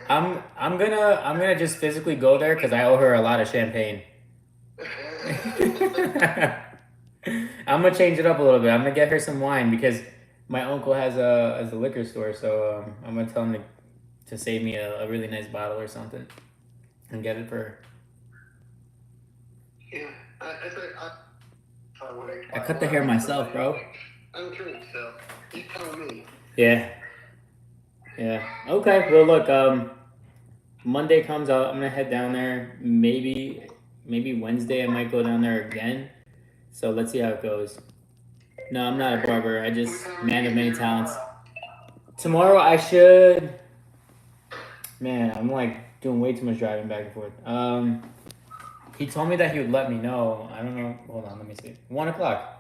I'm gonna just physically go there because I owe her a lot of champagne. I'm gonna change it up a little bit. I'm gonna get her some wine because my uncle has a liquor store, so I'm gonna tell him to save me a really nice bottle or something and get it for her. Yeah, I cut the hair myself, bro. I don't drink, so you tell me. Yeah. Yeah. Okay. Well, look. Monday comes out. I'm gonna head down there. Maybe Wednesday I might go down there again. So let's see how it goes. No, I'm not a barber. I just man of many talents. Tomorrow I should. Man, I'm like doing way too much driving back and forth. He told me that he would let me know. I don't know. Hold on, let me see. 1 o'clock.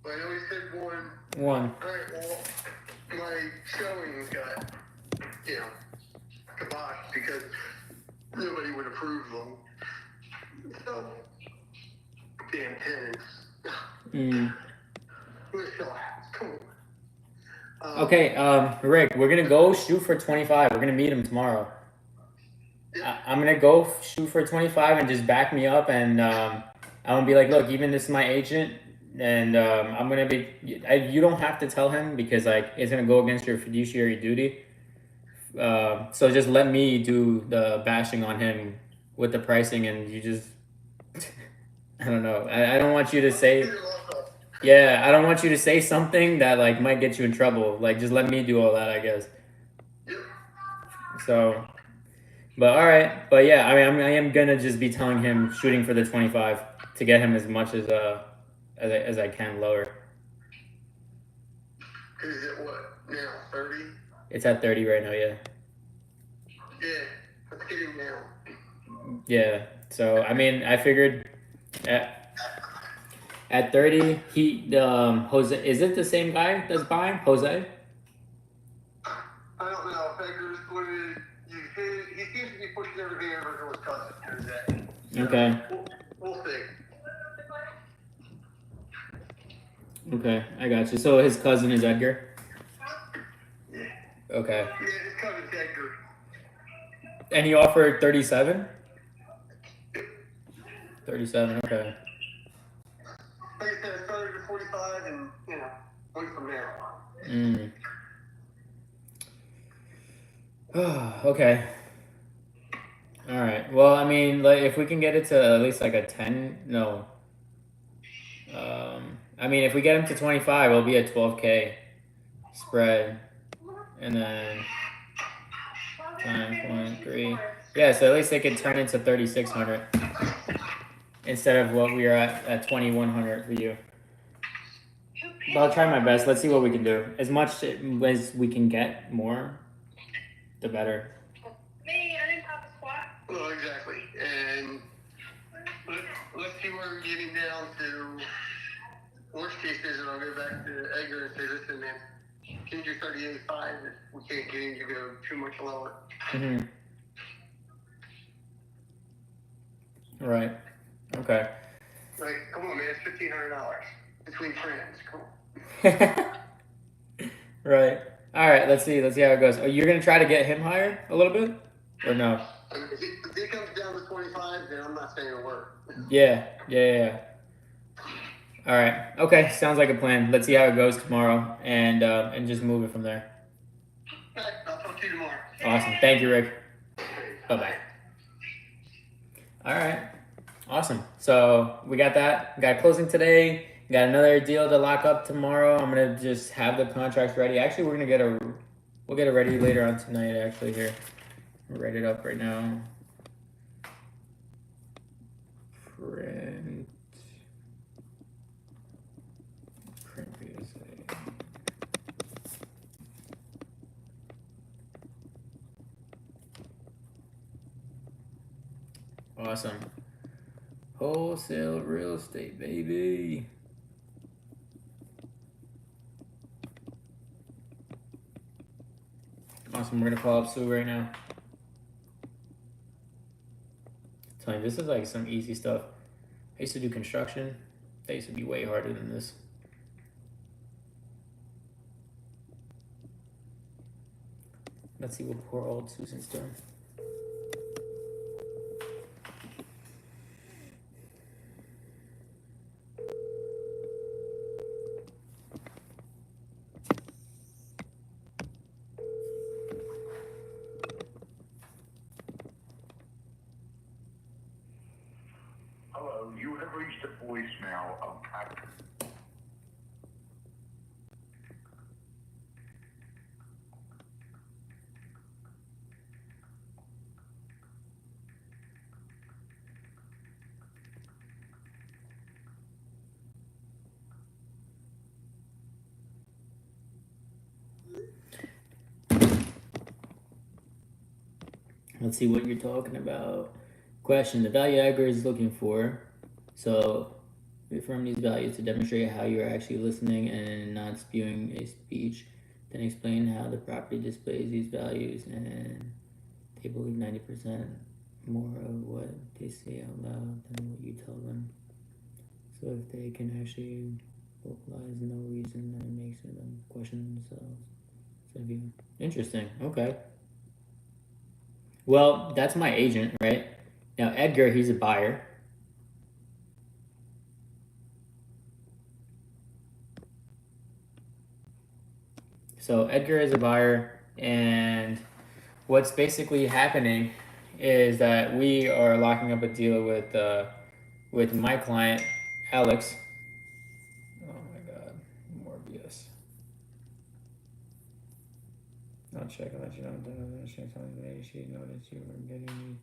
I know he said 1. 1. Alright, well, my showings got, kiboshed because nobody would approve them. So, damn tenants. Let's go. Come on. Okay, Rick, we're gonna go shoot for 25. We're gonna meet him tomorrow. I'm gonna go shoot for 25 and just back me up, and I'm gonna be like, look, even this is my agent, and I'm gonna be. You don't have to tell him because like it's gonna go against your fiduciary duty. So just let me do the bashing on him with the pricing, and you just. I don't know. I don't want you to say. Yeah, I don't want you to say something that like might get you in trouble. Like, just let me do all that, I guess. So, but all right, but yeah, I am gonna just be telling him shooting for the 25 to get him as much as I can lower. Is it what now? 30? It's at 30 right now, yeah. Yeah, let's get him now. Yeah. So I figured at 30, Jose, is it the same guy that's buying? Jose? I don't know. Beggars, he seems to be pushing everything over to his cousin, Jose. Okay. We'll see. Okay, I got you. So his cousin is Edgar? Yeah. Okay. Yeah, his cousin's Edgar. And he offered 37? 37, okay. Like I said, it started at 45 and, went from there. Okay. All right. Well, I mean, like if we can get it to at least like a 10, no. I mean, if we get him to 25, it'll be a 12K spread, and then times 1.3. Yeah, so at least they could turn into 3,600 instead of what we are at 2,100 for you. But I'll try my best. Let's see what we can do. As much as we can get more, the better. Me, I didn't have a squat. Well, exactly. And let's see where we're getting down to. Worst case is, and I'll go back to Edgar and say, listen, man, can you do 38.5 if we can't get him to go too much lower? Mm-hmm. Right. Okay. Like, come on, man, it's $1,500 between friends. Come on. Right. All right. Let's see. Let's see how it goes. Oh, you're gonna try to get him higher a little bit, or no? I mean, if he comes down to 25, then I'm not saying a word. Yeah. All right. Okay. Sounds like a plan. Let's see how it goes tomorrow, and just move it from there. All right, I'll talk to you tomorrow. Awesome. Thank you, Rick. Bye. All right. Awesome. So we got that. We got closing today. We got another deal to lock up tomorrow. I'm gonna just have the contracts ready. Actually, we'll get it ready later on tonight. Actually, here, I'll write it up right now. Print PSA. Awesome. Wholesale real estate, baby. Awesome. We're gonna call up Sue right now. Tell you, this is like some easy stuff. I used to do construction. That used to be way harder than this. Let's see what poor old Susan's doing. Hello, you have reached a voicemail of Let's see what you're talking about. Question: the value Edgar is looking for. So, affirm these values to demonstrate how you are actually listening and not spewing a speech. Then explain how the property displays these values, and they believe 90% more of what they say out loud than what you tell them. So if they can actually vocalize no reason, then it makes them question themselves. So if you interesting, okay. Well, that's my agent, right? Now Edgar, he's a buyer. So Edgar is a buyer, and what's basically happening is that we are locking up a deal with my client, Alex. Oh my God, more BS. I'll check. I'll let you know. Check something today. She noticed you were getting me.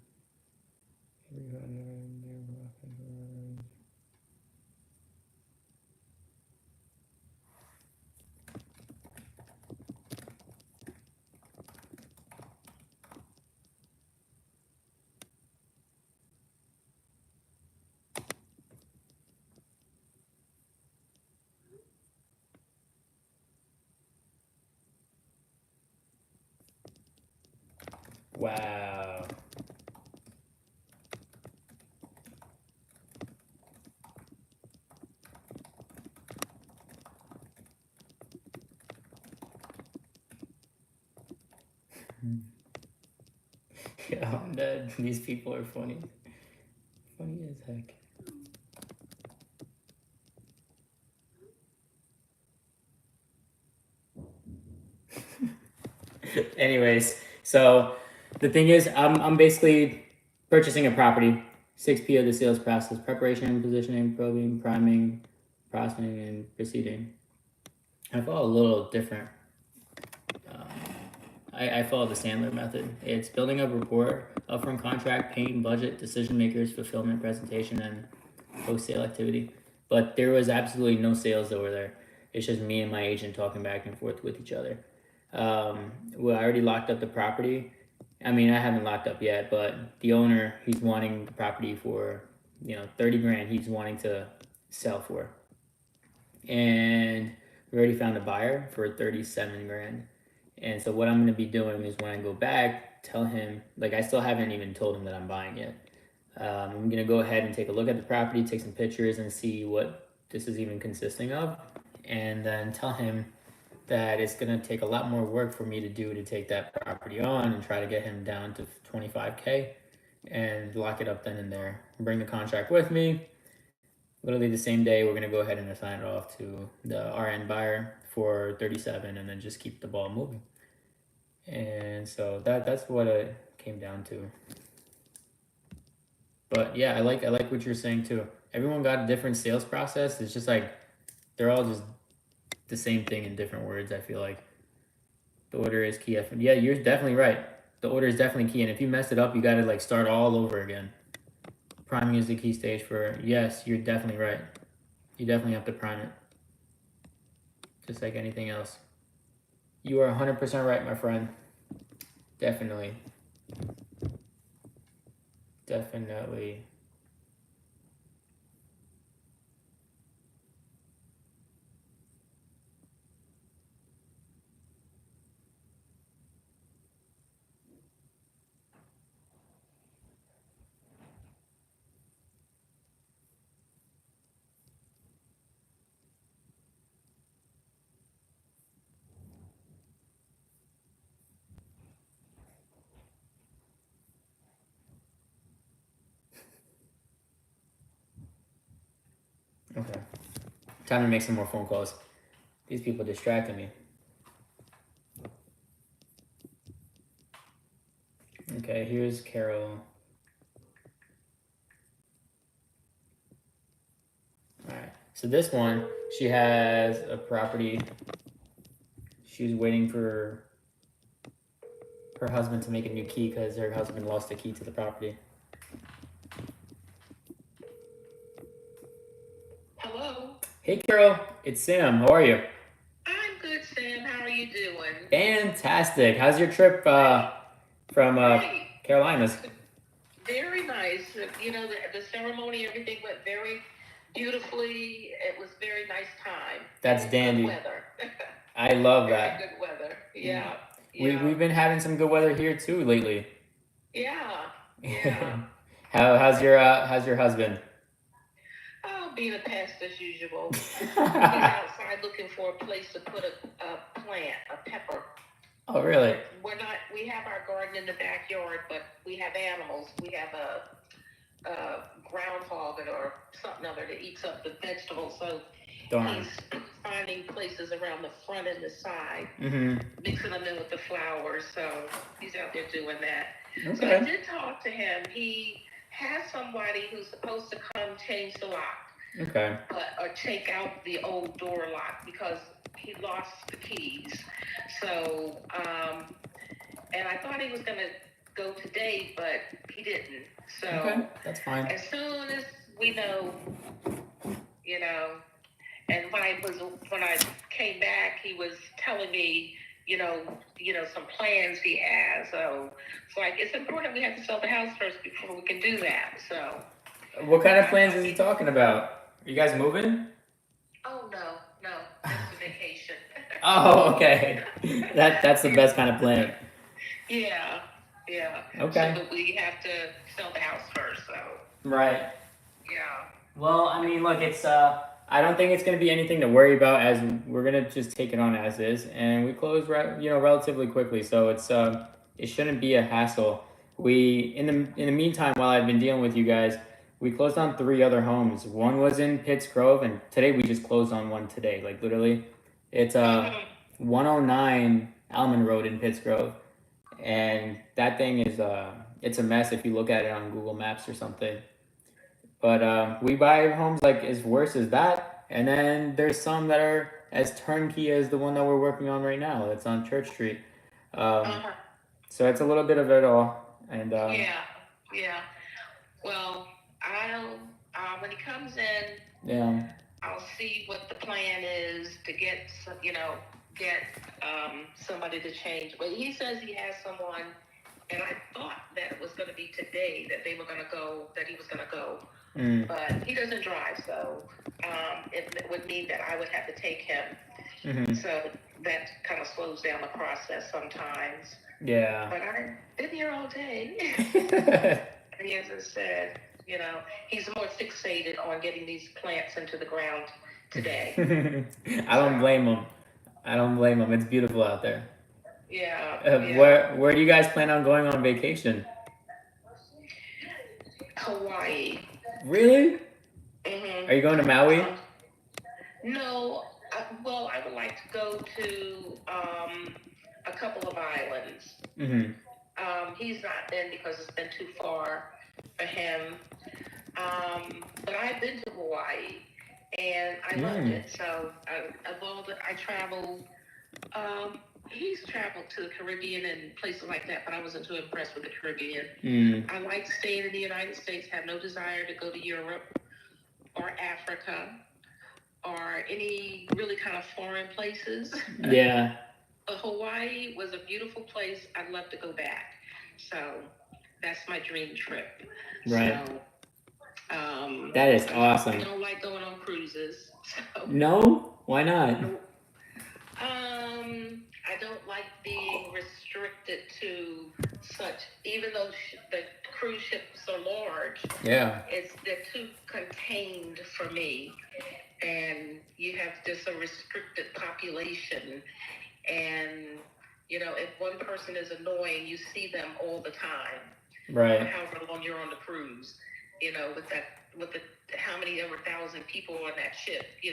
Wow. Yeah, I'm dead. These people are funny. Funny as heck. Anyways, so the thing is, I'm basically purchasing a property. 6P of the sales process: preparation, positioning, probing, priming, processing, and proceeding. I follow a little different. I follow the Sandler method. It's building up rapport, upfront contract, paint, budget, decision makers, fulfillment, presentation, and post-sale activity. But there was absolutely no sales over there. It's just me and my agent talking back and forth with each other. Well, I already locked up the property. I mean, I haven't locked up yet, but the owner, he's wanting the property for, 30 grand. He's wanting to sell for. And we already found a buyer for 37 grand. And so what I'm going to be doing is when I go back, tell him, like, I still haven't even told him that I'm buying it. I'm going to go ahead and take a look at the property, take some pictures, and see what this is even consisting of. And then tell him that it's going to take a lot more work for me to do to take that property on and try to get him down to 25K and lock it up then and there. Bring the contract with me. Literally the same day, we're going to go ahead and assign it off to the RN buyer for 37 and then just keep the ball moving. And so that's what it came down to. But yeah, I like what you're saying too. Everyone got a different sales process. It's just like they're all just the same thing in different words. I feel like the order is key. Yeah, you're definitely right. The order is definitely key, and if you mess it up, you got to like start all over again. Priming is the key stage for. Yes, you're definitely right. You definitely have to prime it, just like anything else. You are 100% right, my friend. Definitely. Definitely. Okay. Time to make some more phone calls. These people distracting me. Okay, here's Carol. Alright, so this one, she has a property. She's waiting for her husband to make a new key because her husband lost the key to the property. Hello. Hey Carol, it's Sam. How are you? I'm good, Sam. How are you doing? Fantastic. How's your trip from Great. Carolinas? Very nice. The ceremony, everything went very beautifully. It was very nice time. That's dandy. Good weather. I love that. Very good weather. Yeah. We've been having some good weather here too lately. Yeah. Yeah. How's your husband? Oh, being a pest as usual. He's outside looking for a place to put a plant, a pepper. Oh, really? We have our garden in the backyard, but we have animals. We have a groundhog or something other that eats up the vegetables. So Darn. he's finding places around the front and the side, mixing them in with the flowers. So he's out there doing that. Okay. So I did talk to him. He has somebody who's supposed to come change the lock. Okay. Or take out the old door lock because he lost the keys. So, and I thought he was going to go today, but he didn't. So, okay, that's fine. As soon as we know, and when I came back, he was telling me, some plans he has. So it's like, it's important we have to sell the house first before we can do that. So. What kind of plans is he talking about? Are you guys moving? Oh, no, just a vacation. Oh, okay. That's the best kind of plan. Yeah. Okay. So we have to sell the house first, so. Right. Yeah. Well, I mean, look, it's I don't think it's going to be anything to worry about, as we're going to just take it on as is, and we close relatively quickly, so it's it shouldn't be a hassle. We in the meantime, while I've been dealing with you guys, we closed on 3 other homes. One was in Pitts Grove, and today we just closed on one today. Like literally, it's 109 Almond Road in Pitts Grove, and that thing is it's a mess if you look at it on Google Maps or something. But we buy homes like as worse as that, and then there's some that are as turnkey as the one that we're working on right now. That's on Church Street. Uh-huh. So it's a little bit of it all. And Yeah. Well, I'll when he comes in, yeah. I'll see what the plan is to get somebody to change. But he says he has someone, and I thought that it was going to be today that they were going to go, that he was going to go. But he doesn't drive, so it would mean that I would have to take him. Mm-hmm. So that kind of slows down the process sometimes. Yeah. But I've been here all day. And as I said, he's more fixated on getting these plants into the ground today. I don't blame him. It's beautiful out there. Yeah. Where do you guys plan on going on vacation? Hawaii. Really? Mm-hmm. Are you going to Maui? No. I would like to go to a couple of islands. Mm-hmm. He's not been because it's been too far for him. But I've been to Hawaii and I loved it. So I traveled. He's traveled to the Caribbean and places like that, but I wasn't too impressed with the Caribbean. I like staying in the United States, have no desire to go to Europe or Africa or any really kind of foreign places. Yeah. But Hawaii was a beautiful place. I'd love to go back. So that's my dream trip. Right. So, that is awesome. I don't like going on cruises. So. No? Why not? I don't like being restricted to such, even though the cruise ships are large. Yeah. They're too contained for me. And you have just a restricted population. And, if one person is annoying, you see them all the time. Right. However long you're on the cruise, with the how many over 1,000 people on that ship, the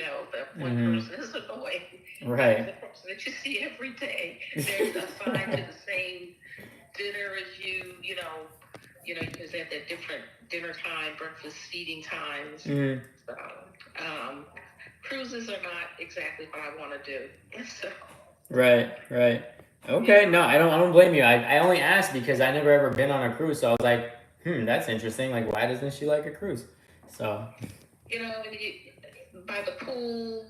one person is annoying. Right. The person that you see every day, they're assigned to the same dinner as you, because they have their different dinner time, breakfast, feeding times. So, cruises are not exactly what I want to do. So. Right. Okay, no, I don't blame you. I only asked because I never ever been on a cruise, so I was like, that's interesting. Like, why doesn't she like a cruise? So. By the pool,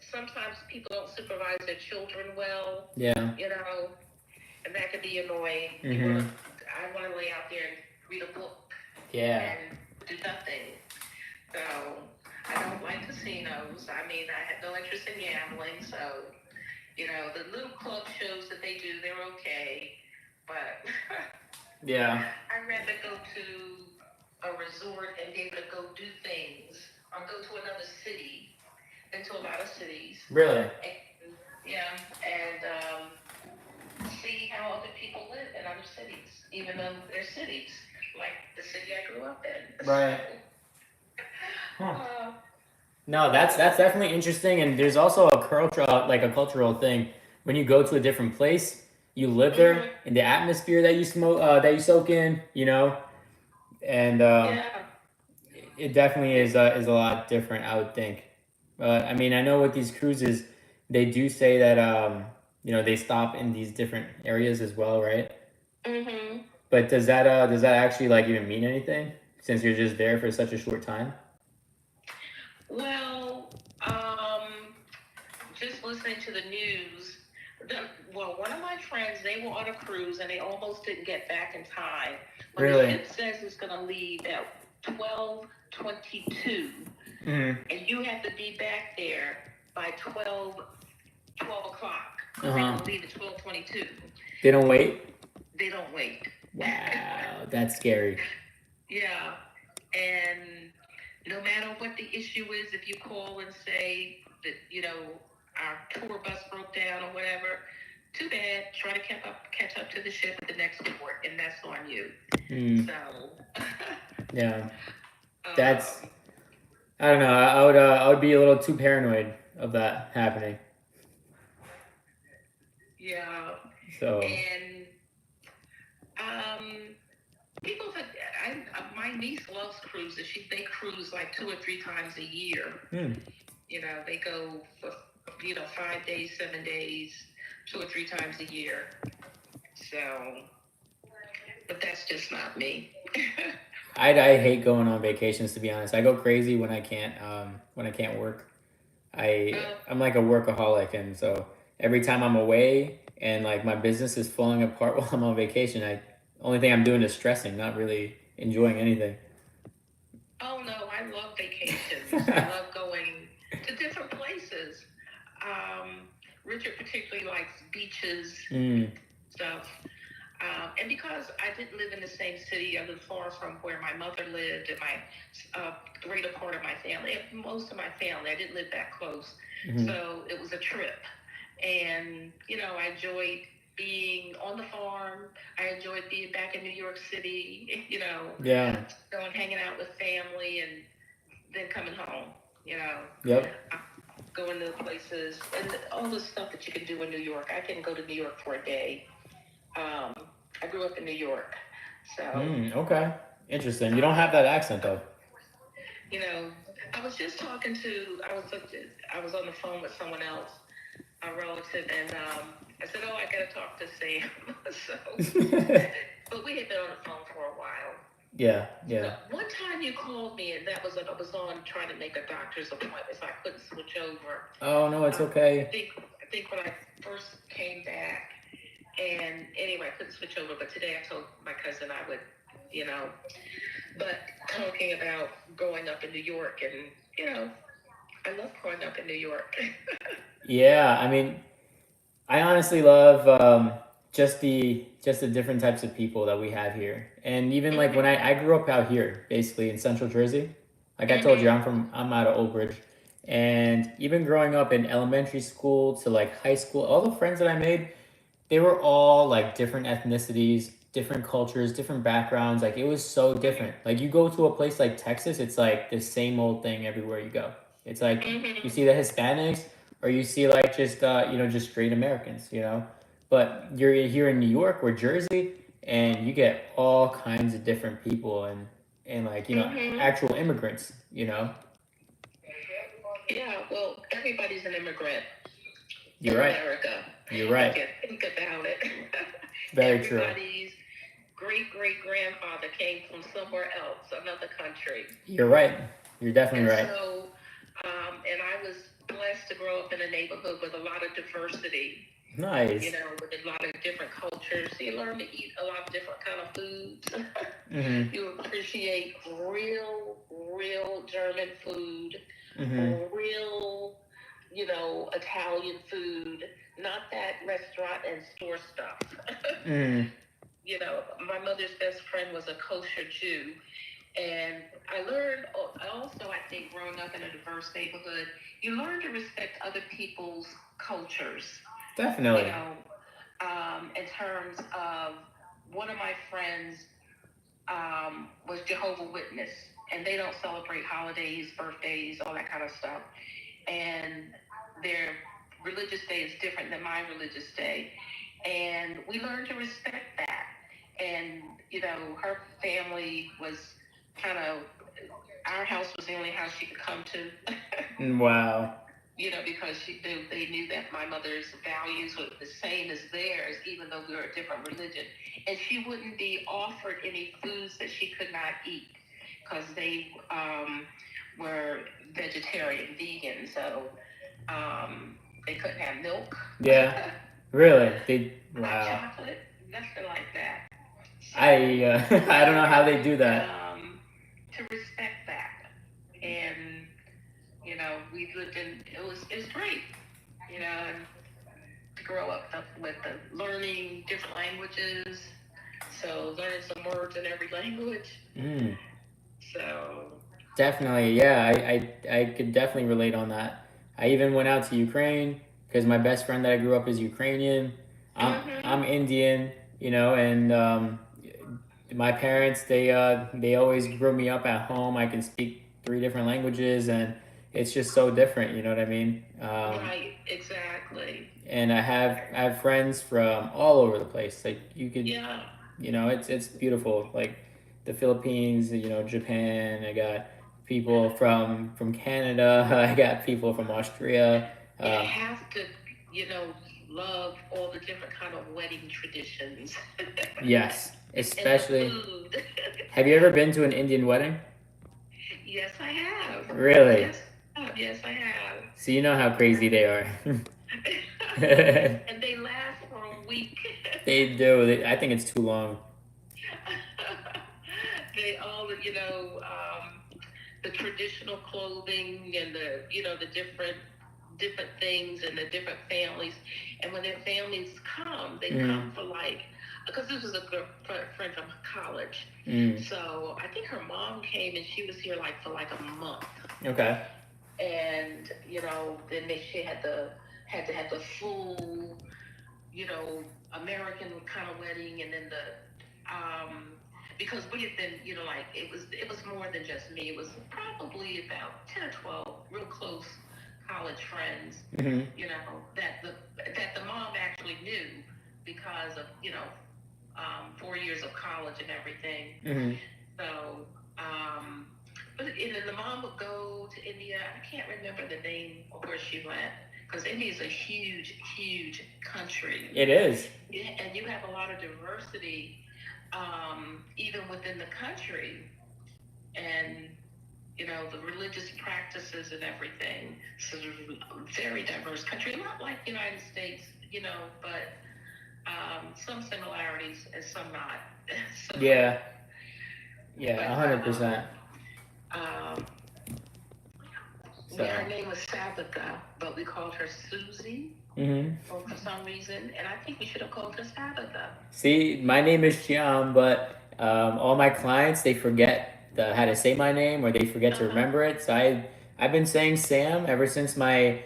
sometimes people don't supervise their children well. Yeah. And that could be annoying. I want to lay out there and read a book. Yeah. And do nothing. So. I don't like casinos. I have no interest in gambling. So, the little club shows that they do, they're okay. But yeah, I'd rather go to a resort and be able to go do things or go to another city than to a lot of cities. Really? And see how other people live in other cities, even though they're cities, like the city I grew up in. Right. No, that's definitely interesting, and there's also a cultural thing. When you go to a different place, you live there, and the atmosphere that you soak in, and it definitely is a lot different, I would think. I know with these cruises, they do say that they stop in these different areas as well, right? Mm-hmm. But does that actually even mean anything since you're just there for such a short time? Well, just listening to the news, one of my friends, they were on a cruise and they almost didn't get back in time. But really? The ship says it's going to leave at 12:22, and you have to be back there by 12 o'clock. They're going to leave at 12:22. They don't wait? They don't wait. Wow, that's scary. Yeah, and no matter what the issue is, if you call and say that, our tour bus broke down or whatever, too bad. Try to catch up to the ship at the next port, and that's on you. So. Yeah. That's. I don't know. I would be a little too paranoid of that happening. Yeah. So. And my niece loves cruises. They cruise like 2 or 3 times a year. You know, they go for 5 days, 7 days, 2 or 3 times a year. So, but that's just not me. I hate going on vacations, to be honest. I go crazy when I can't work. I'm like a workaholic, and so every time I'm away and like my business is falling apart while I'm on vacation, only thing I'm doing is stressing, not really enjoying anything. Oh no, I love vacations. I love going to different places. Richard particularly likes beaches, stuff. And because I didn't live in the same city, I lived far from where my mother lived and my greater part of my family, most of my family. I didn't live that close. So it was a trip. And, I enjoyed being on the farm. I enjoyed being back in New York City, Yeah. going hanging out with family and then coming home, Yep. going to places and all the stuff that you can do in New York. I can go to New York for a day. I grew up in New York, so. Okay. Interesting. You don't have that accent, though. I was just talking to, I was on the phone with someone else, a relative, and I said, I got to talk to Sam. But we had been on the phone for a while. Yeah. So one time you called me, and that was I was on trying to make a doctor's appointment, so I couldn't switch over. Oh, no, it's okay. I think when I first came back, and anyway, I couldn't switch over, but today I told my cousin I would, but talking about growing up in New York, and, I love growing up in New York. Yeah, I mean, I honestly love just the different types of people that we have here, and even like when I grew up out here, basically in Central Jersey. Like I told you, I'm out of Old Bridge, and even growing up in elementary school to like high school, all the friends that I made, they were all like different ethnicities, different cultures, different backgrounds. Like it was so different. Like you go to a place like Texas, it's like the same old thing everywhere you go. It's like you see the Hispanics or you see like just just straight Americans, But you're here in New York or Jersey and you get all kinds of different people and like, actual immigrants, Yeah, well, everybody's an immigrant. You're right. America. You're right. You can think about it. Very true. Everybody's great-great-grandfather came from somewhere else, another country. You're right. You're definitely right. So, and I was blessed to grow up in a neighborhood with a lot of diversity. Nice. With a lot of different cultures. So you learn to eat a lot of different kind of foods. You appreciate real German food, real, Italian food, not that restaurant and store stuff. My mother's best friend was a kosher Jew. And I learned also, I think, growing up in a diverse neighborhood, you learn to respect other people's cultures. Definitely. In terms of one of my friends was Jehovah's Witness, and they don't celebrate holidays, birthdays, all that kind of stuff. And their religious day is different than my religious day. And we learned to respect that. And, her family was our house was the only house she could come to. Wow. Because they knew that my mother's values were the same as theirs, even though we were a different religion. And she wouldn't be offered any foods that she could not eat because they were vegetarian, vegan, so they couldn't have milk. Yeah, really? Wow. Chocolate, nothing like that. So, I don't know how they do that. To respect that, and we lived in it was great, and to grow up with the learning different languages, so learning some words in every language. So definitely, yeah, I could definitely relate on that. I even went out to Ukraine because my best friend that I grew up is Ukrainian. I'm Indian, and my parents they always grew me up at home. I can speak 3 different languages, and it's just so different. You know what I mean? Right, exactly. And I have friends from all over the place. Like you could, Yeah. it's beautiful. Like the Philippines, Japan. I got people from Canada. I got people from Austria. You have to, love all the different kind of wedding traditions. Yes, especially. And the food. Have you ever been to an Indian wedding? Yes, I have. Really? Yes, I have. So you know how crazy they are. And they last for a week. They do. I think it's too long. They all, the traditional clothing and the different things and the different families. And when their families come, they come for because this was a girl friend from college. So I think her mom came and she was here for a month. Okay. And then she had to have the full, American kind of wedding, and then because we had been, it was more than just me. It was probably about 10 or 12 real close college friends, that the mom actually knew because of 4 years of college and everything. So, and then the mom would go to India. I can't remember the name of where she went, because India is a huge, huge country. It is. Yeah, and you have a lot of diversity, even within the country, and the religious practices and everything. So it's a very diverse country, not like the United States, but some similarities and some not. So, yeah, 100%. Her name was Sabitha, but we called her Susie for some reason, and I think we should have called her Sabitha. See, my name is Shyam, but all my clients, they forget how to say my name, or they forget to remember it. So I've been saying Sam ever since my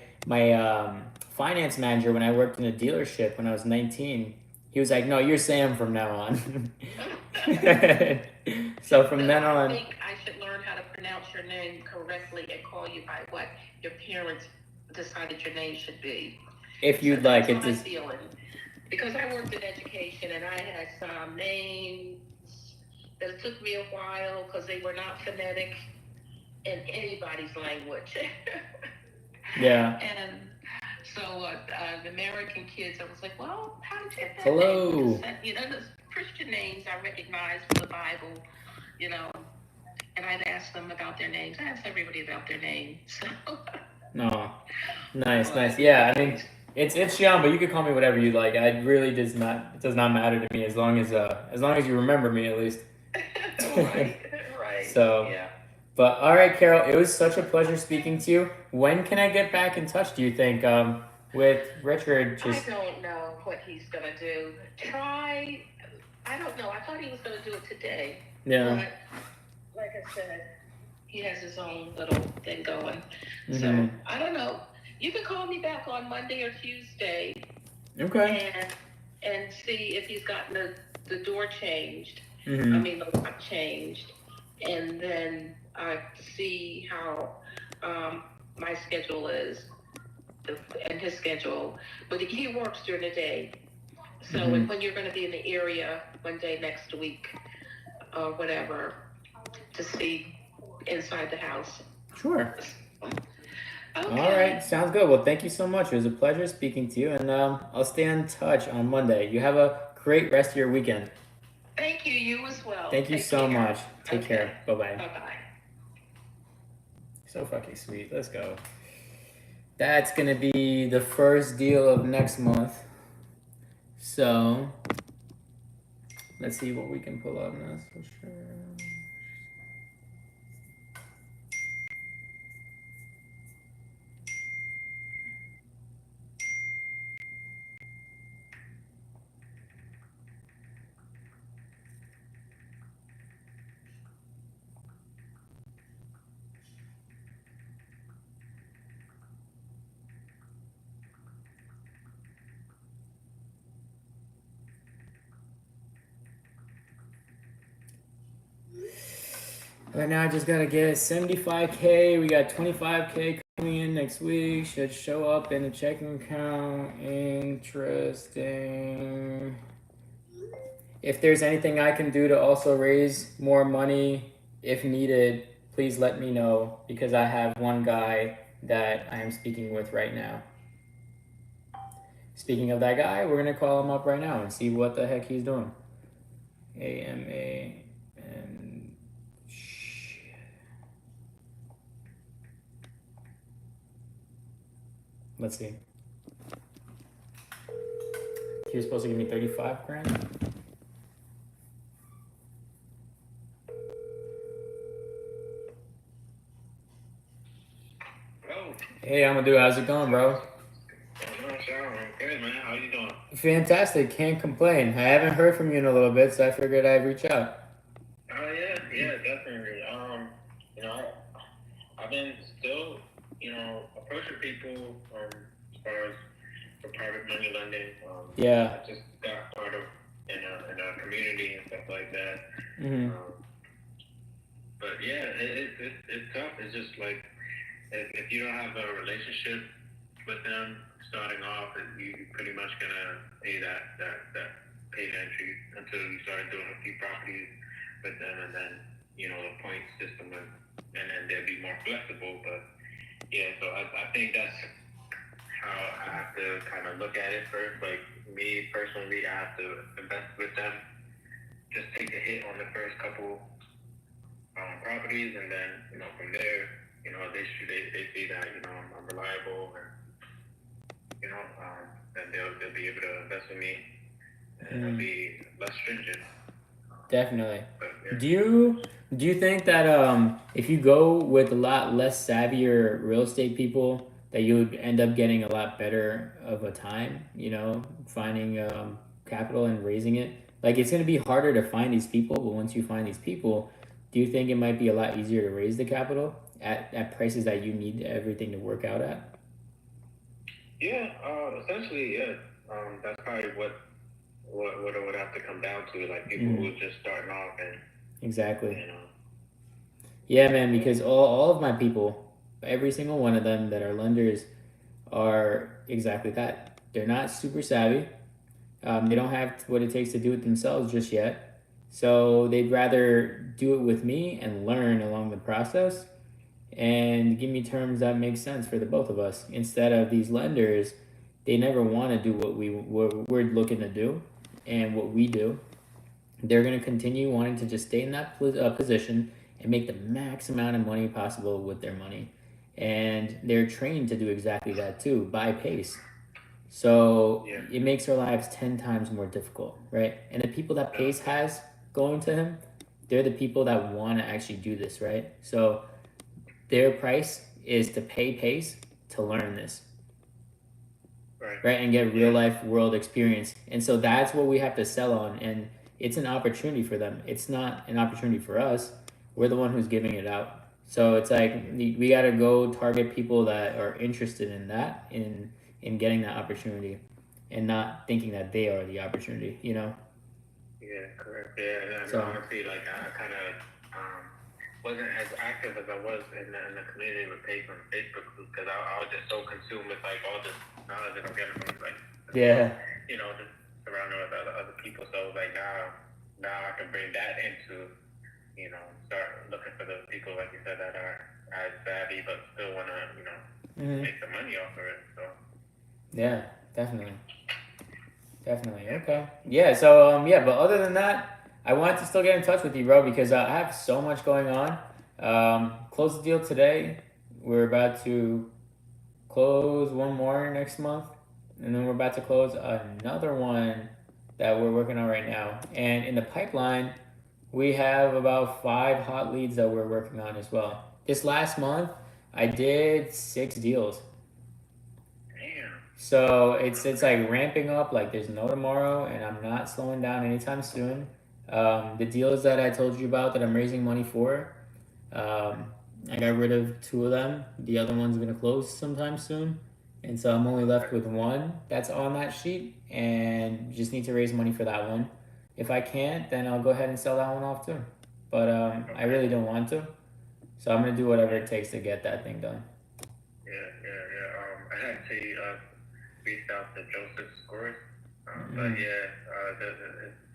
finance manager, when I worked in a dealership when I was 19. He was like, "No, you're Sam from now on." So from then on, I think I should learn how to pronounce your name correctly and call you by what your parents decided your name should be. If you'd like it to. Because I worked in education and I had some names that it took me a while because they were not phonetic in anybody's language. Yeah. And so the American kids, I was like, well, how did you get that Hello. name? The Christian names I recognize from the Bible, and I'd ask them about their names. I asked everybody about their names. So. No. Nice. Yeah, I mean, it's Shyam, but you can call me whatever you like. It does not matter to me as long as you remember me at least. Right. So, yeah. But all right, Carol, it was such a pleasure speaking to you. When can I get back in touch, do you think, with Richard? I don't know what he's going to do. I don't know. I thought he was going to do it today. Yeah. But, like I said, he has his own little thing going. So, I don't know. You can call me back on Monday or Tuesday. Okay. And see if he's gotten the door changed. I mean, the lock changed. And then see how my schedule is and his schedule. But he works during the day. So when you're going to be in the area one day next week or whatever to see inside the house. Sure. Okay. All right. Sounds good. Well, thank you so much. It was a pleasure speaking to you. And I'll stay in touch on Monday. You have a great rest of your weekend. Thank you. You as well. Thank you so much. Take care. Bye-bye. Bye-bye. So fucking sweet. Let's go. That's going to be the first deal of next month. So, let's see what we can pull up now. So sure. Right now, I just gotta get 75K. We got 25K coming in next week. Should show up in the checking account. Interesting. if there's anything I can do to also raise more money if needed, please let me know, because I have one guy that I am speaking with right now. Speaking of that guy, we're gonna call him up right now and see what the heck he's doing. AMA and let's see. He was supposed to give me 35 grand. Hello. Hey, Amadou, how's it going, bro? Good, man. How you doing? Fantastic, can't complain. I haven't heard from you in a little bit, so I figured I'd reach out. Yeah, definitely. I've been still, approaching people as far as for private money lending. Yeah. I just got part of in a community and stuff like that. Mm-hmm. But yeah, it's tough. It's just like if you don't have a relationship with them starting off, you pretty much gonna pay that paid entry until you start doing a few properties with them, and then the point system, and then they'll be more flexible. But yeah, so I think that's how I have to kind of look at it first. Like me personally, I have to invest with them, just take the hit on the first couple properties, and then from there, they see that I'm reliable, and then they'll be able to invest in me, and it'll be less stringent. Definitely. But, yeah. Do you think that if you go with a lot less savvier real estate people, that you would end up getting a lot better of a time, finding capital and raising it? Like, it's going to be harder to find these people, but once you find these people, do you think it might be a lot easier to raise the capital at prices that you need everything to work out at? Yeah, essentially, yeah. That's probably what it would have to come down to, like people who are just starting off and exactly. Yeah, man, because all of my people, every single one of them that are lenders, are exactly that. They're not super savvy. They don't have what it takes to do it themselves just yet. So they'd rather do it with me and learn along the process and give me terms that make sense for the both of us. Instead of these lenders, they never want to do what we're looking to do and what we do. They're going to continue wanting to just stay in that position and make the max amount of money possible with their money. And they're trained to do exactly that too, by pace. So it makes our lives 10 times more difficult, right? And the people that Pace has going to him, they're the people that want to actually do this, right? So their price is to pay Pace to learn this, right? And get real life world experience. And so that's what we have to sell on. And it's an opportunity for them. It's not an opportunity for us. We're the one who's giving it out. So it's like we got to go target people that are interested in that, in getting that opportunity, and not thinking that they are the opportunity, Yeah, correct. Yeah, and so, honestly, like I kind of wasn't as active as I was in the community with Pace on Facebook, because I was just so consumed with like all this knowledge that I'm getting from like just surrounding with other people. So like now I can bring that into start looking for those people, like you said, that are as savvy but still want to make some money off of it. So yeah, definitely. Okay. Yeah. So but other than that, I wanted to still get in touch with you, bro, because I have so much going on. Close the deal today. We're about to close one more next month, and then we're about to close another one that we're working on right now. And in the pipeline, we have about 5 hot leads that we're working on as well. This last month, I did 6 deals. So it's like ramping up like there's no tomorrow, and I'm not slowing down anytime soon. The deals that I told you about that I'm raising money for, I got rid of 2 of them. The other one's gonna close sometime soon, and so I'm only left with 1 that's on that sheet, and just need to raise money for that one. If I can't, then I'll go ahead and sell that one off too. But I really don't want to, so I'm gonna do whatever it takes to get that thing done. I had to reach out to Joseph Scores, but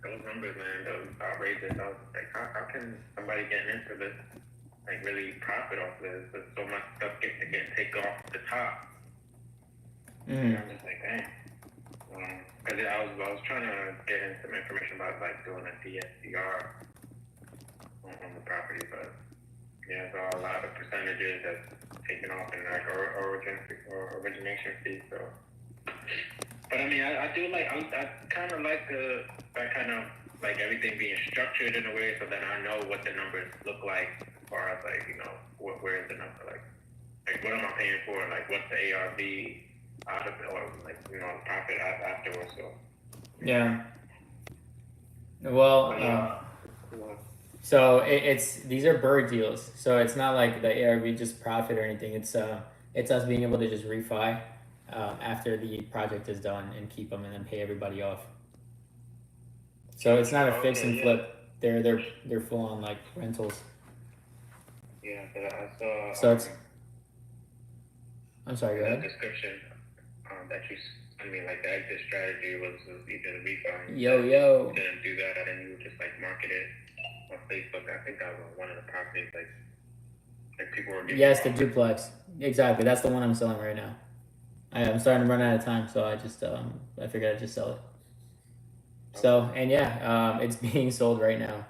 those numbers, man, those outrageous. I was like, how can somebody get into this, like, really profit off this? There's so much stuff getting taken off the top. And I'm just like, dang. Because I was trying to get in some information about, like, doing a DSCR on the property, but yeah, so a lot of percentages that's taken off in, like, origination fees, so. But I mean, I do like, I kind of like that kind of, like, everything being structured in a way so that I know what the numbers look like as far as, like, you know, where is the number, like what am I paying for, like, what's the ARV out of it, or, like, you know, profit afterwards, so. Yeah. Well, so it's these are bird deals, so it's not like the ARV just profit or anything. It's us being able to just refi after the project is done and keep them and then pay everybody off. So it's not a fix and flip. They're full on like rentals. Yeah, I saw. So it's. I'm sorry. Go The ahead. description that you sent me, like the exit strategy was either refi. Yo. Didn't do that, and you would just like market it on Facebook. I think that was one of the properties like people were getting. Yes, the duplex. Exactly. That's the one I'm selling right now. I'm starting to run out of time, so I just I figured I'd just sell it. So and yeah, it's being sold right now.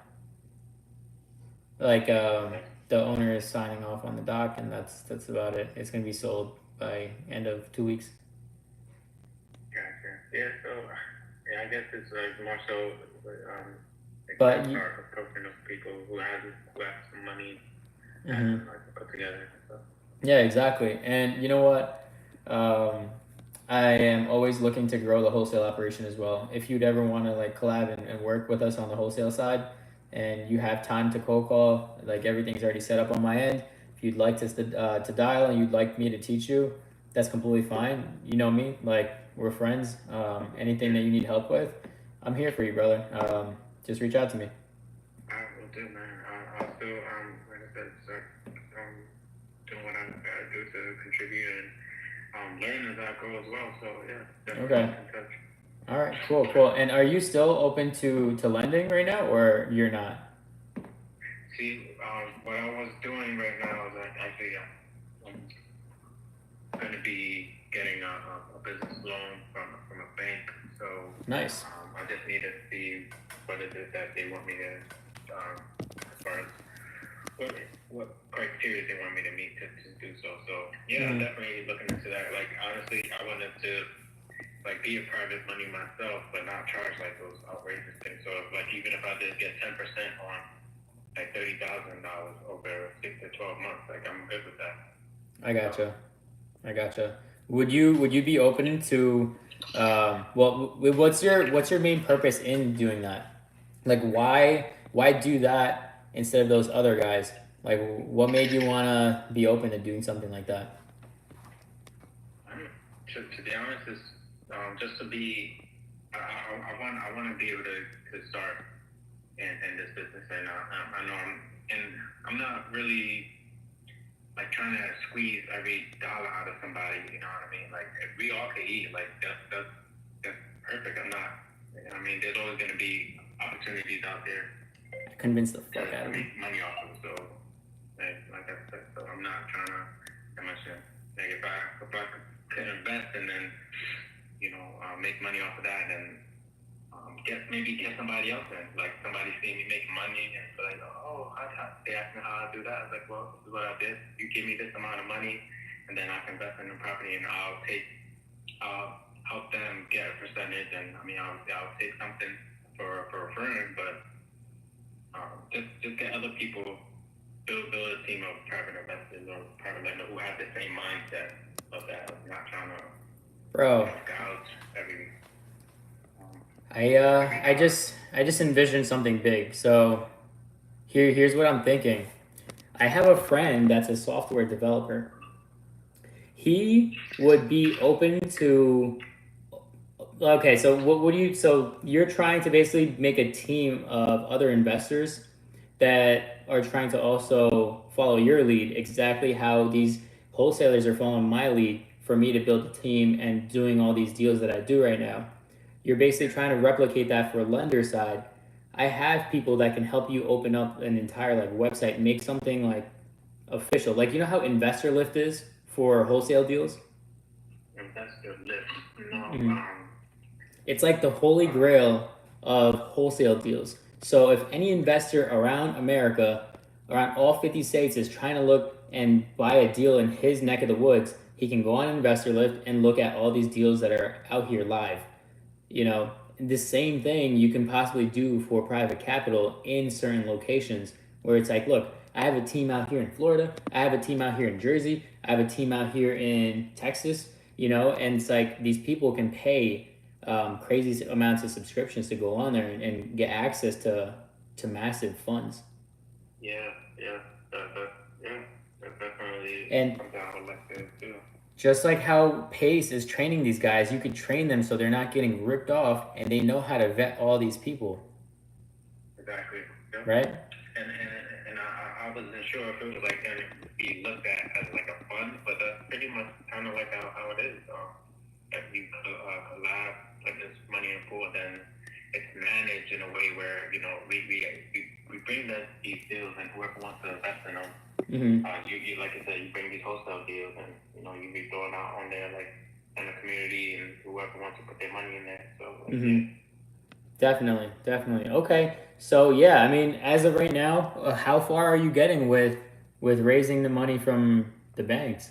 Like the owner is signing off on the doc, and that's about it. It's gonna be sold by end of 2 weeks. Gotcha. Yeah. So yeah, I guess it's more so. But approaching those people who have some money and like put together and stuff. Yeah, exactly. And you know what? I am always looking to grow the wholesale operation as well. If you'd ever want to like collab and work with us on the wholesale side, and you have time to cold call, like everything's already set up on my end. If you'd like to dial and you'd like me to teach you, that's completely fine. You know me, like we're friends. Anything that you need help with, I'm here for you, brother. Just reach out to me. I will do, man. I'll still, like I said, start doing what I gotta do to contribute and learn as I go as well. So yeah, definitely Okay. in touch. All right, cool. And are you still open to lending right now, or you're not? See, what I was doing right now is actually I'm going to be getting a business loan from a bank. So Nice. I just need to see what it is that they want me to, as far as what criteria they want me to meet to do so. So yeah, I'm definitely looking into that. Like honestly, I wanted to like be a private money myself, but not charge like those outrageous things. So like even if I did get 10% on like $30,000 over 6 to 12 months, like I'm good with that. I gotcha. Would you be open to well, what's your main purpose in doing that? Like why do that instead of those other guys? Like what made you want to be open to doing something like that? To be honest, is just to be I want to be able to start in this business, and I know I'm not really like trying to squeeze every dollar out of somebody. You know what I mean? Like if we all can eat, like that's perfect. I'm not. I mean, there's always going to be opportunities out there. Convince the fuck out of me. Make money off of. So like I said, so I'm not trying to. How much? Like if I could invest and then make money off of that and get somebody else in. Like somebody see me making money and be like, oh, they asked me how I do that. I was like, well, this is what I did. You give me this amount of money, and then I can invest in the property, and I'll help them get a percentage. And I mean, I'll take something for referring, but just get other people, build a team of private investors or private lenders who have the same mindset of that, not trying to gouge every. I just envisioned something big. So here's what I'm thinking. I have a friend that's a software developer. He would be open to. Okay, so what do you? So you're trying to basically make a team of other investors that are trying to also follow your lead, exactly how these wholesalers are following my lead for me to build a team and doing all these deals that I do right now. you're basically trying to replicate that for a lender side. I have people that can help you open up an entire like website, make something like official. Like you know how Investor Lift is for wholesale deals? Investor lift. No. It's like the holy grail of wholesale deals. So if any investor around America, around all 50 states is trying to look and buy a deal in his neck of the woods, he can go on Investor Lift and look at all these deals that are out here live. You know, the same thing you can possibly do for private capital in certain locations where it's like, look, I have a team out here in Florida, I have a team out here in Jersey, I have a team out here in Texas, you know, and it's like these people can pay crazy amounts of subscriptions to go on there and get access to massive funds. Yeah, that definitely And comes out like that too. just like how Pace is training these guys, you could train them so they're not getting ripped off and they know how to vet all these people. Exactly. Yeah. Right? And I wasn't sure if it was like going to be looked at as like a fund, but that's pretty much kind of like how it is. If you collab like this money in pool, then it's managed in a way where we bring these deals and whoever wants to invest in them. You like I said, you bring these wholesale deals and you be throwing out on there like in the community and whoever wants to put their money in there. So Definitely. Okay. So yeah, I mean, as of right now, how far are you getting with raising the money from the banks?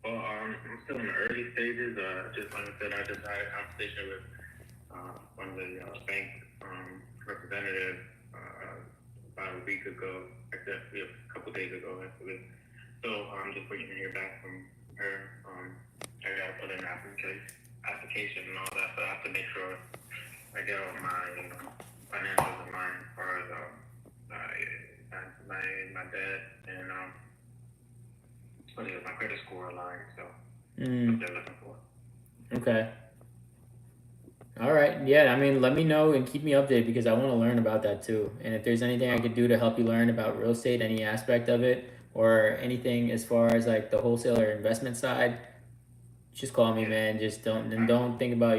Well, I'm still in the early stages. Just like I said, I just had a conversation with one of the bank representatives about a week ago, actually a couple days ago, actually. So I'm just waiting to hear back from her. I got to put in an application and all that, but I have to make sure I get all my financials in line as far as my debt and my credit score aligned. So what they're looking for. Okay. All right. Yeah. I mean, let me know and keep me updated because I want to learn about that too. And if there's anything I could do to help you learn about real estate, any aspect of it, or anything as far as like the wholesale or investment side, just call me, man. Just don't think about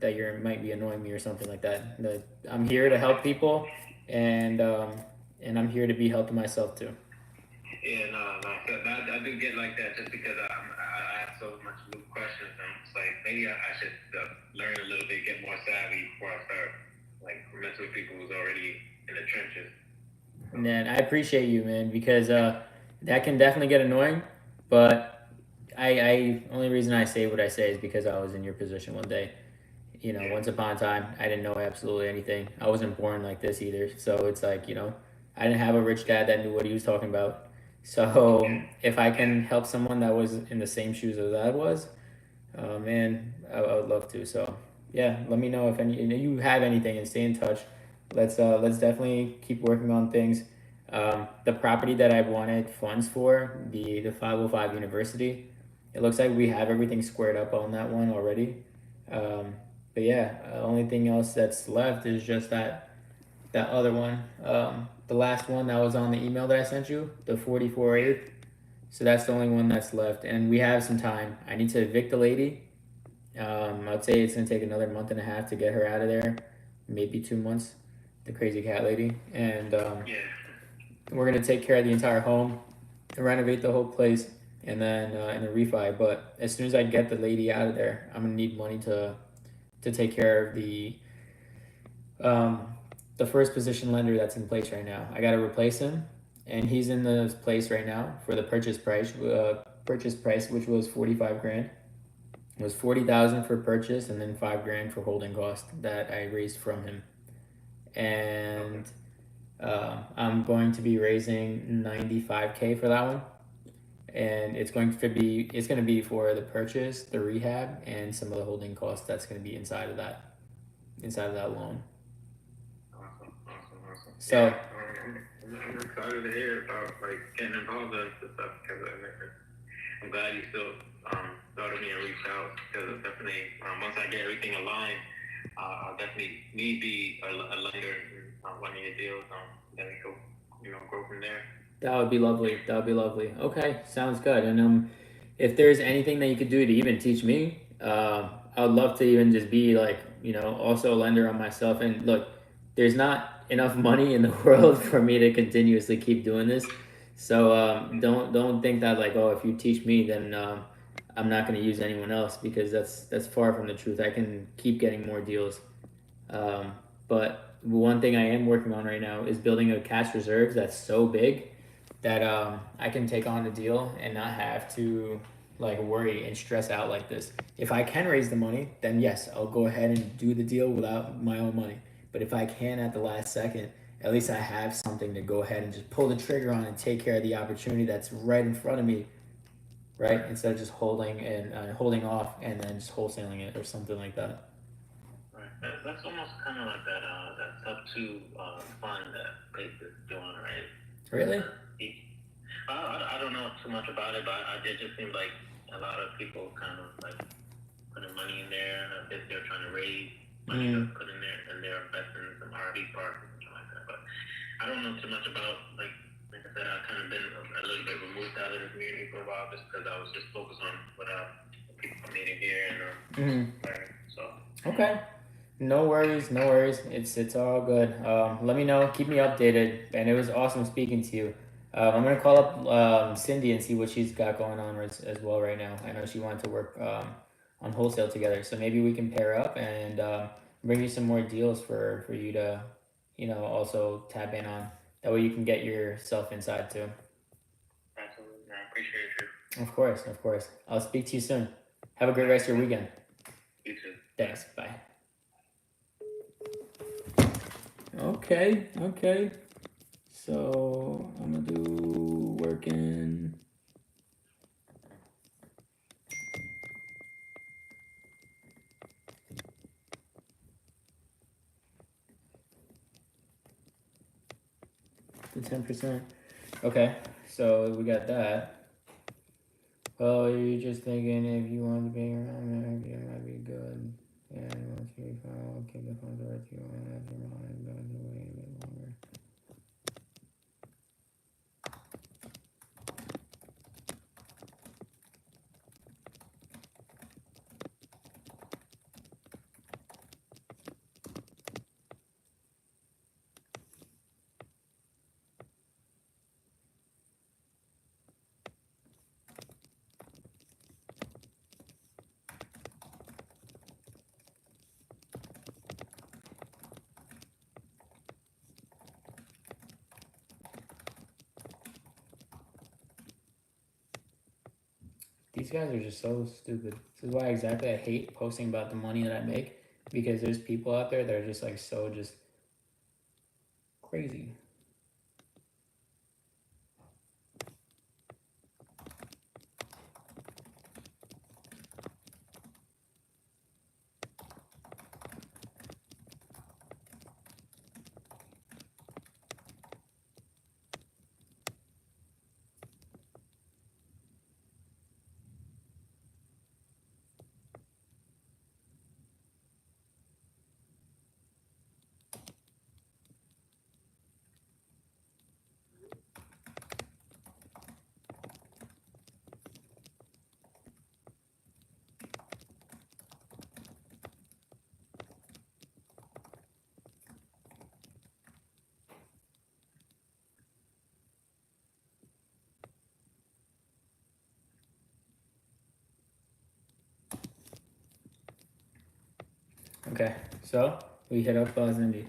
that you might be annoying me or something like that. I'm here to help people, and I'm here to be helping myself too. Yeah, I do get like that just because I have so much new questions. And it's like maybe I should learn a little bit, get more savvy before I start like messing with people who's already in the trenches. Man, I appreciate you, man, because that can definitely get annoying. But I only reason I say what I say is because I was in your position one day. You know, once upon a time, I didn't know absolutely anything. I wasn't born like this either. So it's like, I didn't have a rich dad that knew what he was talking about. So if I can help someone that was in the same shoes as I was, man, I would love to. So yeah, let me know if you have anything and stay in touch. Let's definitely keep working on things. The property that I wanted funds for, the 505 University, it looks like we have everything squared up on that one already. But yeah, only thing else that's left is just that other one. The last one that was on the email that I sent you, the 44/8. So that's the only one that's left, and we have some time. I need to evict the lady. I'd say it's gonna take another month and a half to get her out of there, maybe 2 months. The crazy cat lady, and we're gonna take care of the entire home, renovate the whole place, and then in the refi. But as soon as I get the lady out of there, I'm gonna need money to take care of the first position lender that's in place right now. I gotta replace him, and he's in the place right now for the purchase price, which was 45 grand. It was 40,000 for purchase, and then 5 grand for holding cost that I raised from him. And I'm going to be raising 95K for that one, and it's going to be for the purchase, the rehab, and some of the holding costs that's going to be inside of that loan. Awesome. So yeah, I'm excited to hear about like getting involved in this stuff because I'm glad you still thought of me and reached out because definitely once I get everything aligned, I'll definitely be a lender in one of your deals. Then we go from there. that would be lovely. Okay, sounds good. And if there's anything that you could do to even teach me, I would love to even just be like, also a lender on myself. And look, there's not enough money in the world for me to continuously keep doing this. So don't think that like, oh, if you teach me, then I'm not going to use anyone else, because that's far from the truth. I can keep getting more deals. Um, but one thing I am working on right now is building a cash reserve that's so big that I can take on a deal and not have to like worry and stress out like this. If I can raise the money, then yes, I'll go ahead and do the deal without my own money. But if I can at the last second, at least I have something to go ahead and just pull the trigger on and take care of the opportunity that's right in front of me, right? Instead of just holding off and then just wholesaling it or something like that. Right. That's almost kind of like that sub two fund that Pace is doing, right? Really? I don't know too much about it, but it just seems like a lot of people kind of like putting money in there. If they're trying to raise money to put in there, and they're investing in some RV parks and something like that. But I don't know too much about like I said, I've kind of been a little bit removed out of the community for a while just because I was just focused on what people I'm meeting here and learning. So okay. No worries, no worries. It's all good. Let me know. Keep me updated. And it was awesome speaking to you. I'm gonna call up Cindy and see what she's got going on as well right now. I know she wanted to work on wholesale together, so maybe we can pair up and bring you some more deals for you to, also tap in on. That way you can get yourself inside too. absolutely, I appreciate you. Of course, of course. I'll speak to you soon. Have a great rest of your weekend. You too. Thanks. Bye. Okay. So I'm gonna do working. The 10%. Okay, so we got that. Well, you're just thinking if you want to be around there, it might be good. And once you file, keep the funds worth you and have your mind done to wait a bit longer. These guys are just so stupid. This is why exactly I hate posting about the money that I make, because there's people out there that are just like so just crazy. Okay, so we hit up Zindy.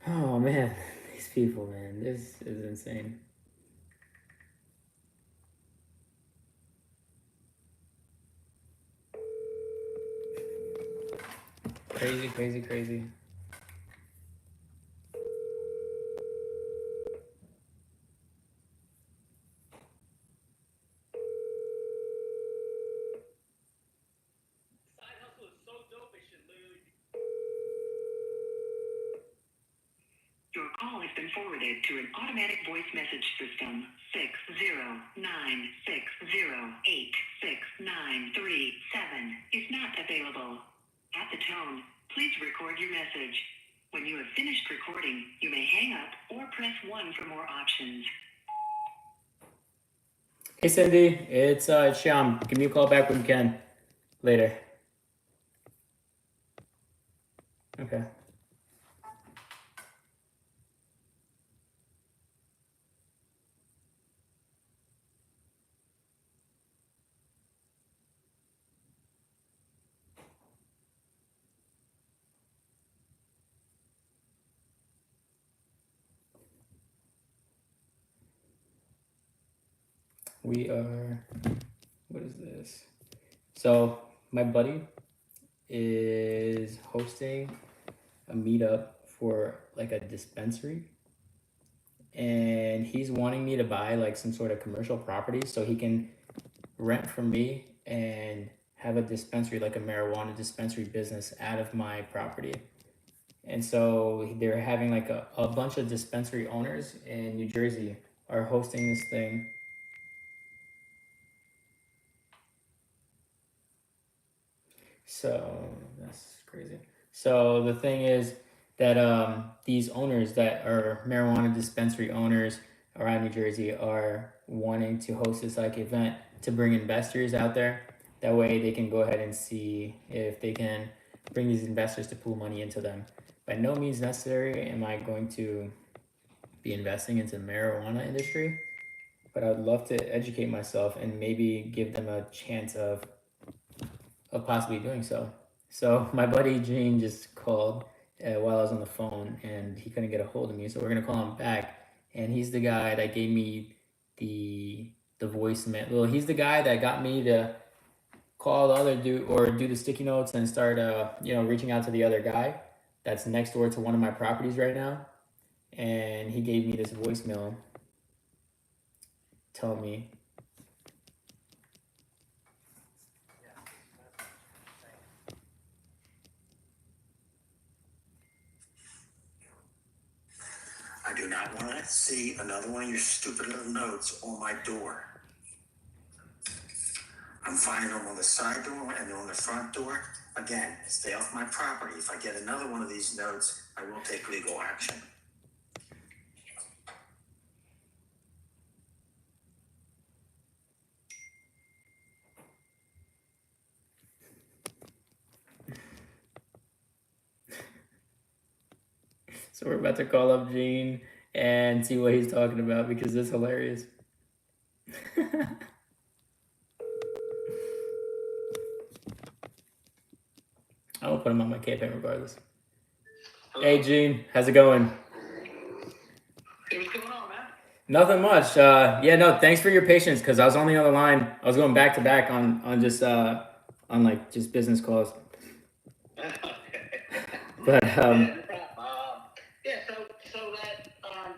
Oh man, these people, man, this is insane. Crazy. Your call has been forwarded to an automatic voice message system. 60960866937 is not available. At the tone, please record your message. When you have finished recording, you may hang up or press 1 for more options. Hey Cindy, it's Shyam. Give me a call back when you can. Later. Okay. We are, what is this? So my buddy is hosting a meetup for like a dispensary, and he's wanting me to buy like some sort of commercial property so he can rent from me and have a dispensary, like a marijuana dispensary business out of my property. And so they're having like a bunch of dispensary owners in New Jersey are hosting this thing. So that's crazy. So the thing is that these owners that are marijuana dispensary owners around New Jersey are wanting to host this like event to bring investors out there. That way they can go ahead and see if they can bring these investors to pool money into them. By no means necessary am I going to be investing into the marijuana industry, but I'd love to educate myself and maybe give them a chance of possibly doing so. So my buddy Gene just called while I was on the phone, and he couldn't get a hold of me. So we're gonna call him back, and he's the guy that gave me the voicemail. Well, he's the guy that got me to call the other dude or do the sticky notes and start reaching out to the other guy that's next door to one of my properties right now. And he gave me this voicemail telling me. I do not want to see another one of your stupid little notes on my door. I'm finding them on the side door and on the front door. Again, stay off my property. If I get another one of these notes, I will take legal action. So we're about to call up Gene and see what he's talking about because it's hilarious. I will put him on my campaign regardless. Hey Gene, how's it going? Hey, what's going on, man? Nothing much. Thanks for your patience because I was on the other line. I was going back to back on just business calls. But Yeah, no problem. So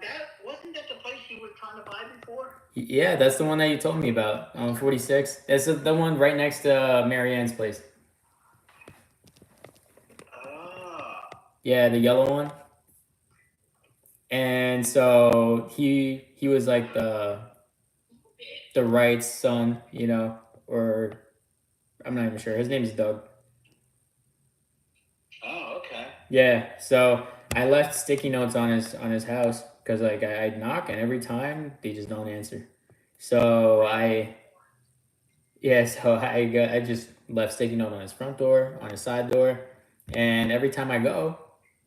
that wasn't that the place you were trying to buy before? yeah, that's the one that you told me about on 46. It's the one right next to Marianne's place. Ah. Yeah, the yellow one. And so he was like the Wright's son, or I'm not even sure. His name is Doug. Oh, okay. Yeah, so I left sticky notes on his house because like I'd knock and every time they just don't answer. So I just left sticky note on his front door, on his side door, and every time I go,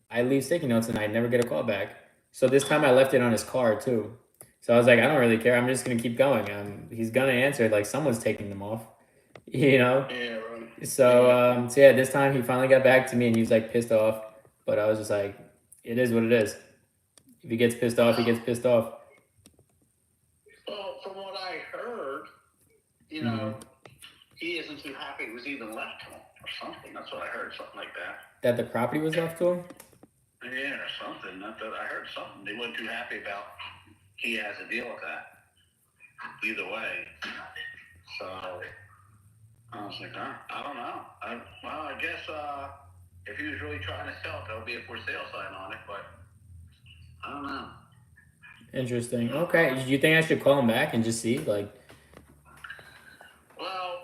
I leave sticky notes and I never get a call back. So this time I left it on his car too. So I was like, I don't really care. I'm just gonna keep going. He's gonna answer. Like someone's taking them off, Yeah, right. So this time he finally got back to me and he was like pissed off. But I was just like, it is what it is. If he gets pissed off, he gets pissed off. Well, from what I heard, he isn't too happy it was even left to him or something. That's what I heard, something like that. That the property was left to him? Yeah, or something. Not that I heard something. They weren't too happy about he has to deal with that. Either way. So I was like, I don't know. I guess if he was really trying to sell it, there'll be a for sale sign on it, but I don't know. Interesting. Okay. Do you think I should call him back and just see? Like, well,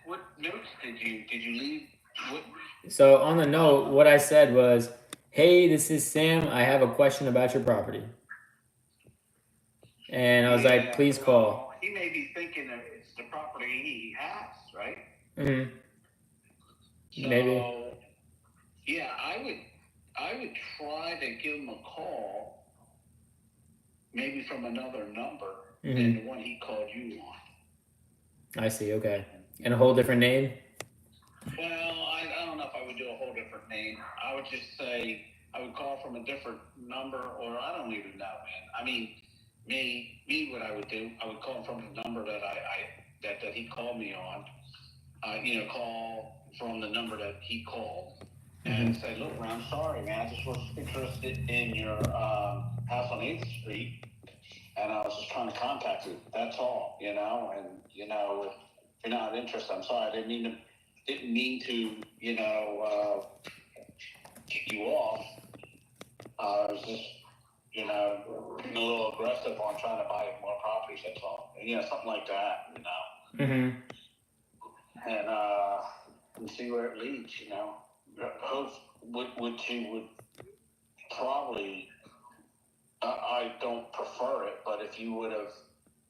what notes did you leave? So on the note, what I said was, "Hey, this is Sam. I have a question about your property." And I was like, "Please call." He may be thinking that it's the property he has, right? Mm-hmm. So, Maybe. yeah, I would try to give him a call, maybe from another number than the one he called you on. I see. Okay. And a whole different name. Well, I don't know if I would do a whole different name. I would just say I would call from a different number, or I don't even know, man. I mean, me, what I would do, I would call from the number that that he called me on. Call from the number that he called and say, look, man, I'm sorry, man. I just was interested in your house on 8th Street, and I was just trying to contact you. That's all, And if you're not interested, I'm sorry. I didn't mean to kick you off. I was just, being a little aggressive on trying to buy more properties. That's all. And, something like that. Mm-hmm. And see where it leads. Which he would probably. I don't prefer it, but if you would have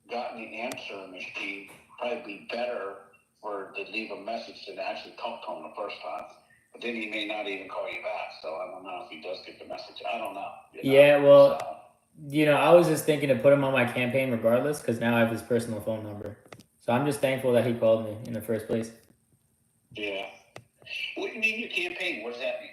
gotten the answer machine, probably be better for to leave a message than actually talk to him the first time. But then he may not even call you back, so I don't know if he does get the message. I don't know. Yeah, well, I was just thinking to put him on my campaign regardless, because now I have his personal phone number. So I'm just thankful that he called me in the first place. Yeah. What do you mean your campaign? What does that mean?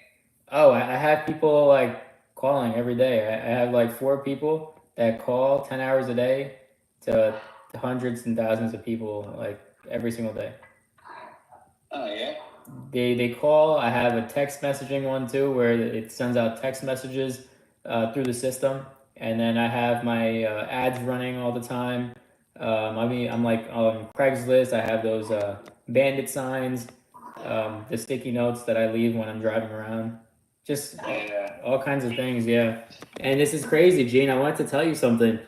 Oh, I have people like calling every day. I have like 4 people that call 10 hours a day to hundreds and thousands of people like every single day. Oh, yeah? They call. I have a text messaging one too, where it sends out text messages through the system, and then I have my ads running all the time. I'm like on Craigslist. I have those bandit signs, the sticky notes that I leave when I'm driving around. Just all kinds of things, yeah. And this is crazy, Gene. I wanted to tell you something.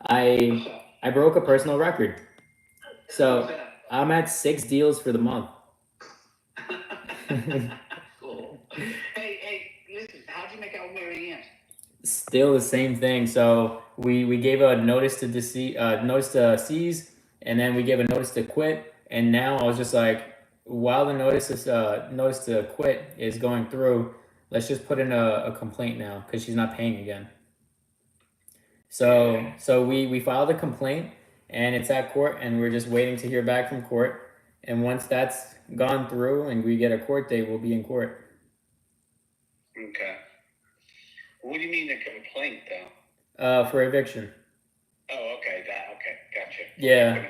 I broke a personal record. So I'm at 6 deals for the month. Cool. Hey, listen, how'd you make out with Mary Ann? Still the same thing. So we gave a notice to seize, and then we gave a notice to quit. And now I was just like, while the notice to quit is going through, let's just put in a complaint now because she's not paying again. So we filed a complaint, and it's at court, and we're just waiting to hear back from court. And once that's gone through and we get a court date, we'll be in court. Okay. What do you mean the complaint, though? For eviction. Oh, okay. Gotcha. Yeah.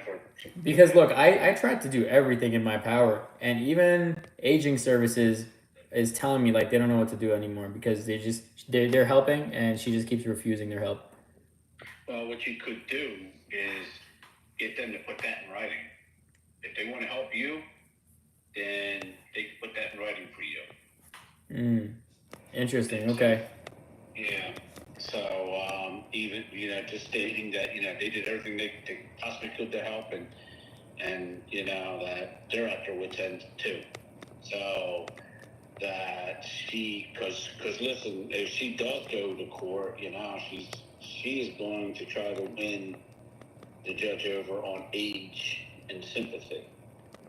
Because look, I tried to do everything in my power, and even aging services is telling me like they don't know what to do anymore because they're helping, and she just keeps refusing their help. Well, what you could do is get them to put that in writing. If they want to help you, then they can put that in writing for you. Interesting. Okay. Yeah. So even just stating that they did everything they possibly could to help, and that they're at their wits' end too. So that because listen, if she does go to court, she is going to try to win the judge over on age and sympathy.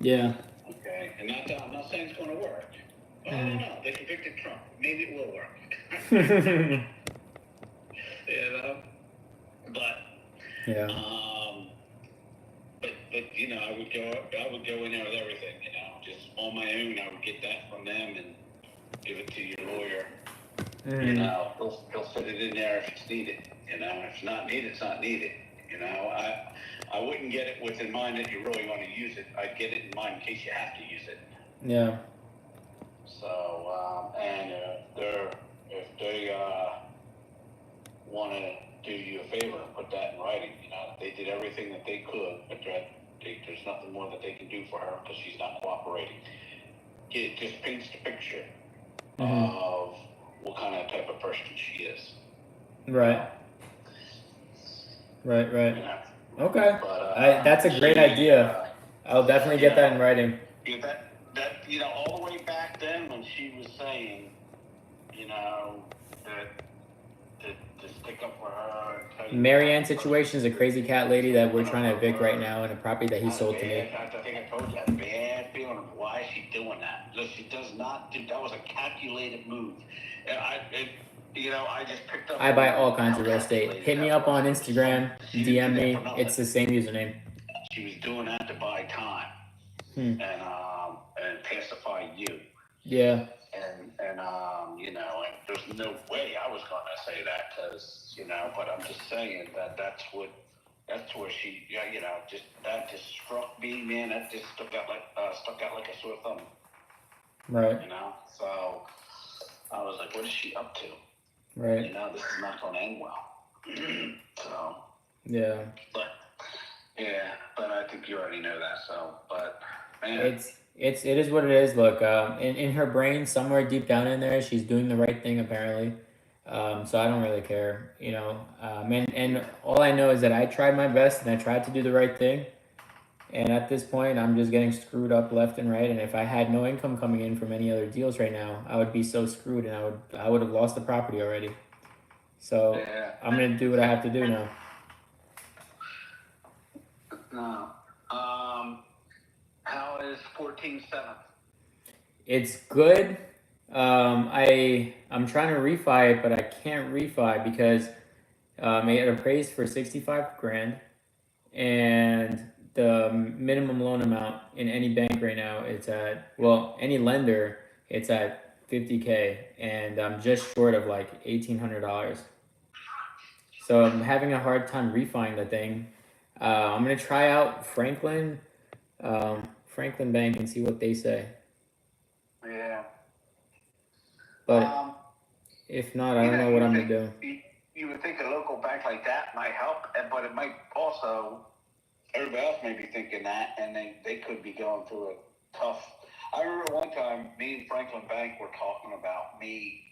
Yeah. Okay. And I'm not saying it's going to work. I don't know. They convicted Trump. Maybe it will work. But yeah. But I would go in there with everything. Just on my own. I would get that from them and give it to your lawyer. He'll fit it in there if it's needed. If it's not needed, it's not needed. I wouldn't get it with in mind that you really want to use it. I'd get it in mind in case you have to use it. Yeah. So, and if they want to do you a favor and put that in writing, they did everything that they could, but there's nothing more that they can do for her because she's not cooperating. It just paints the picture of what kind of type of person she is. Right. Right. Yeah. Okay. But, that's a great idea. I'll definitely get that in writing. Yeah, that all the way back then when she was saying, that to stick up for her. And tell you Mary Ann situation is a crazy cat lady that we're trying to evict right now in a property that he sold to me. I think I told you, I had a bad feeling of why is she doing that. because she does not do. That was a calculated move. And I just picked up. I buy all kinds how of real estate. calculated Hit me that up on was. Instagram, She didn't DM do that me. for nothing. It's the same username. She was doing that to buy time Hmm. and pacify you. Yeah. And and there's no way I was going to say that because but I'm just saying that's where she just struck me, man. That just stuck out like a sore thumb. Right. So I was like, what is she up to? Right. This is not going to end well. So Yeah. But I think you already know that. So, but man, it is what it is. Look, in her brain, somewhere deep down in there, she's doing the right thing apparently. So I don't really care, and all I know is that I tried my best and I tried to do the right thing. And at this point, I'm just getting screwed up left and right. And if I had no income coming in from any other deals right now, I would be so screwed, and I would have lost the property already. So I'm gonna do what I have to do now. no. How is 14/7? It's good. I'm trying to refi it, but I can't refi because it appraised for 65 grand, and the minimum loan amount in any bank right now any lender, it's at 50K, and I'm just short of like $1,800. So I'm having a hard time refining the thing. I'm gonna try out Franklin Bank and see what they say. Yeah. But if not, I don't know what I'm gonna do. You would think a local bank like that might help, but it might also, everybody else may be thinking that, and they could be going through a tough. I remember one time, me and Franklin Bank were talking about me,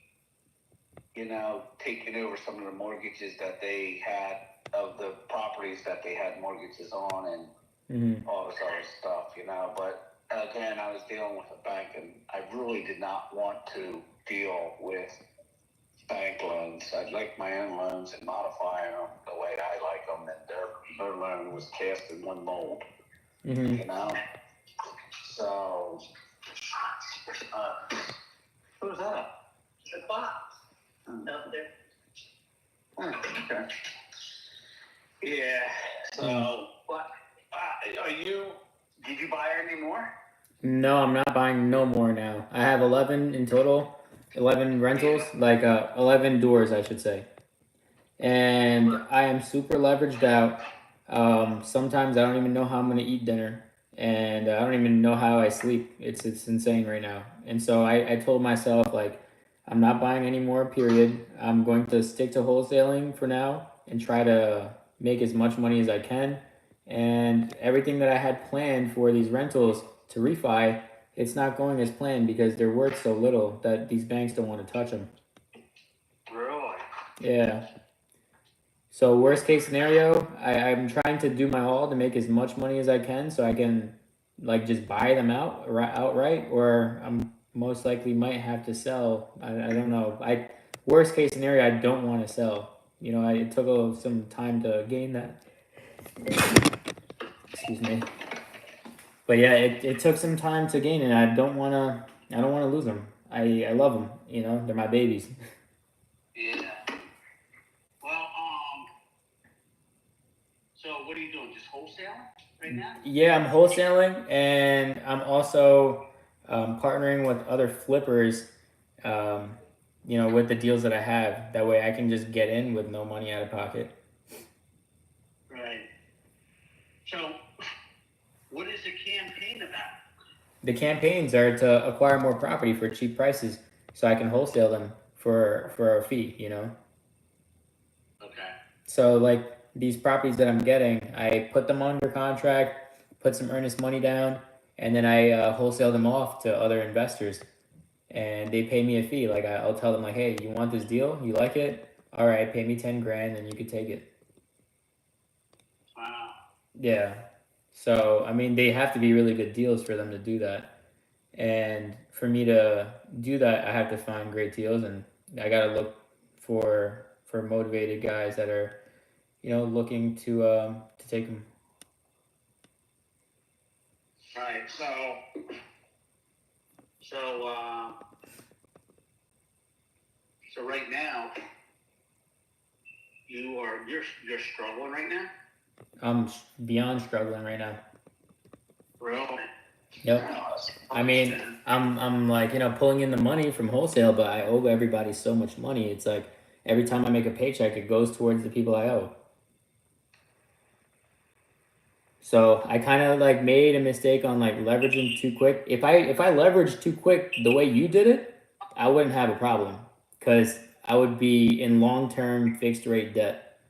taking over some of the mortgages that they had, of the properties that they had mortgages on, and all this other stuff, But again, I was dealing with a bank, and I really did not want to deal with bank loans. I'd like my own loans and modify them the way I like them, and their loan was cast in one mold, So, who's that? The box out there. Okay. Yeah. So, what? Did you buy any more? No, I'm not buying no more now. I have 11 in total, 11 rentals, 11 doors, I should say. And I am super leveraged out. Sometimes I don't even know how I'm going to eat dinner, and I don't even know how I sleep. It's insane right now. And so I told myself, I'm not buying any more, period. I'm going to stick to wholesaling for now and try to make as much money as I can. And everything that I had planned for these rentals to refi, it's not going as planned because they're worth so little that these banks don't want to touch them. Really? Yeah. So worst case scenario, I'm trying to do my all to make as much money as I can so I can just buy them outright, or I'm most likely might have to sell. I don't know. Worst case scenario, I don't want to sell. It took some time to gain that. Excuse me. But yeah, it took some time to gain it. I don't want to lose them. I love them. They're my babies. Yeah. Well, so what are you doing? Just wholesaling right now? Yeah, I'm wholesaling, and I'm also partnering with other flippers, with the deals that I have. That way I can just get in with no money out of pocket. Right. So, what is the campaign about? The campaigns are to acquire more property for cheap prices so I can wholesale them for a fee, Okay. So these properties that I'm getting, I put them under contract, put some earnest money down, and then I wholesale them off to other investors. And they pay me a fee. I'll tell them hey, you want this deal? You like it? All right, pay me 10 grand and you can take it. Wow. Yeah. So, they have to be really good deals for them to do that. And for me to do that, I have to find great deals, and I got to look for motivated guys that are, looking to take them. Right. So right now, you're struggling right now. I'm beyond struggling right now. Really? Yep. I mean, I'm like, pulling in the money from wholesale, but I owe everybody so much money. It's like every time I make a paycheck, it goes towards the people I owe. So I kind of like made a mistake on like leveraging too quick. If I leveraged too quick the way you did it, I wouldn't have a problem because I would be in long-term fixed rate debt.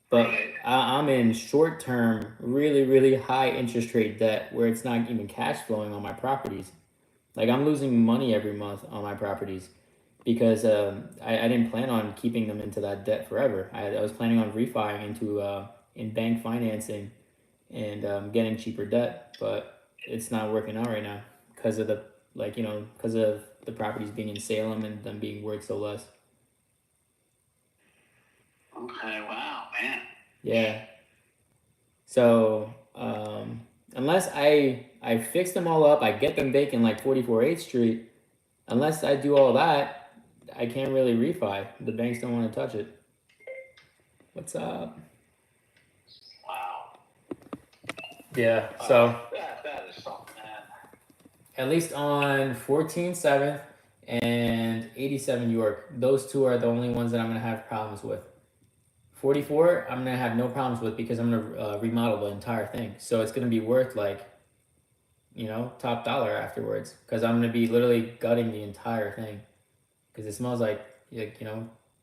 But I'm in short-term, really, really high interest rate debt where it's not even cash flowing on my properties. Like I'm losing money every month on my properties because I didn't plan on keeping them into that debt forever. I was planning on refining into in bank financing and getting cheaper debt, but it's not working out right now because of because of the properties being in Salem and them being worth so less. Okay, wow, man. Yeah. So unless I fix them all up, I get them vacant like 44 8th Street. Unless I do all that, I can't really refi. The banks don't want to touch it. What's up? Wow. Yeah. So that is something, man. at least on 14 7th and 87 York, those two are the only ones that I'm gonna have problems with. 44, I'm gonna have no problems with because I'm gonna remodel the entire thing. So it's gonna be worth like, top dollar afterwards because I'm gonna be literally gutting the entire thing because it smells like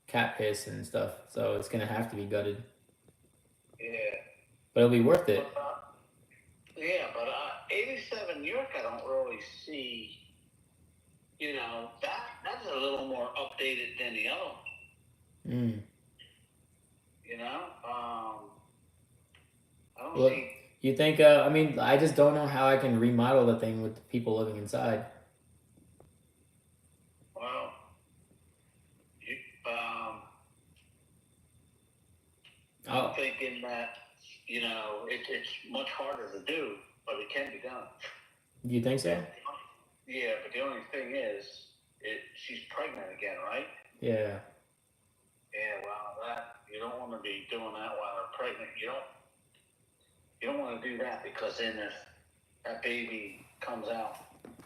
cat piss and stuff. So it's gonna have to be gutted, Yeah. but it'll be worth it. But 87 York, I don't really see. That's a little more updated than the other one. I don't Well, see. you think? I just don't know how I can remodel the thing with the people living inside. Well, I'm thinking that it's much harder to do, but it can be done. You think so? Yeah, but the only thing is, she's pregnant again, right? Yeah. Yeah, well, that you don't want to be doing that while they're pregnant. You don't want to do that because then if that baby comes out,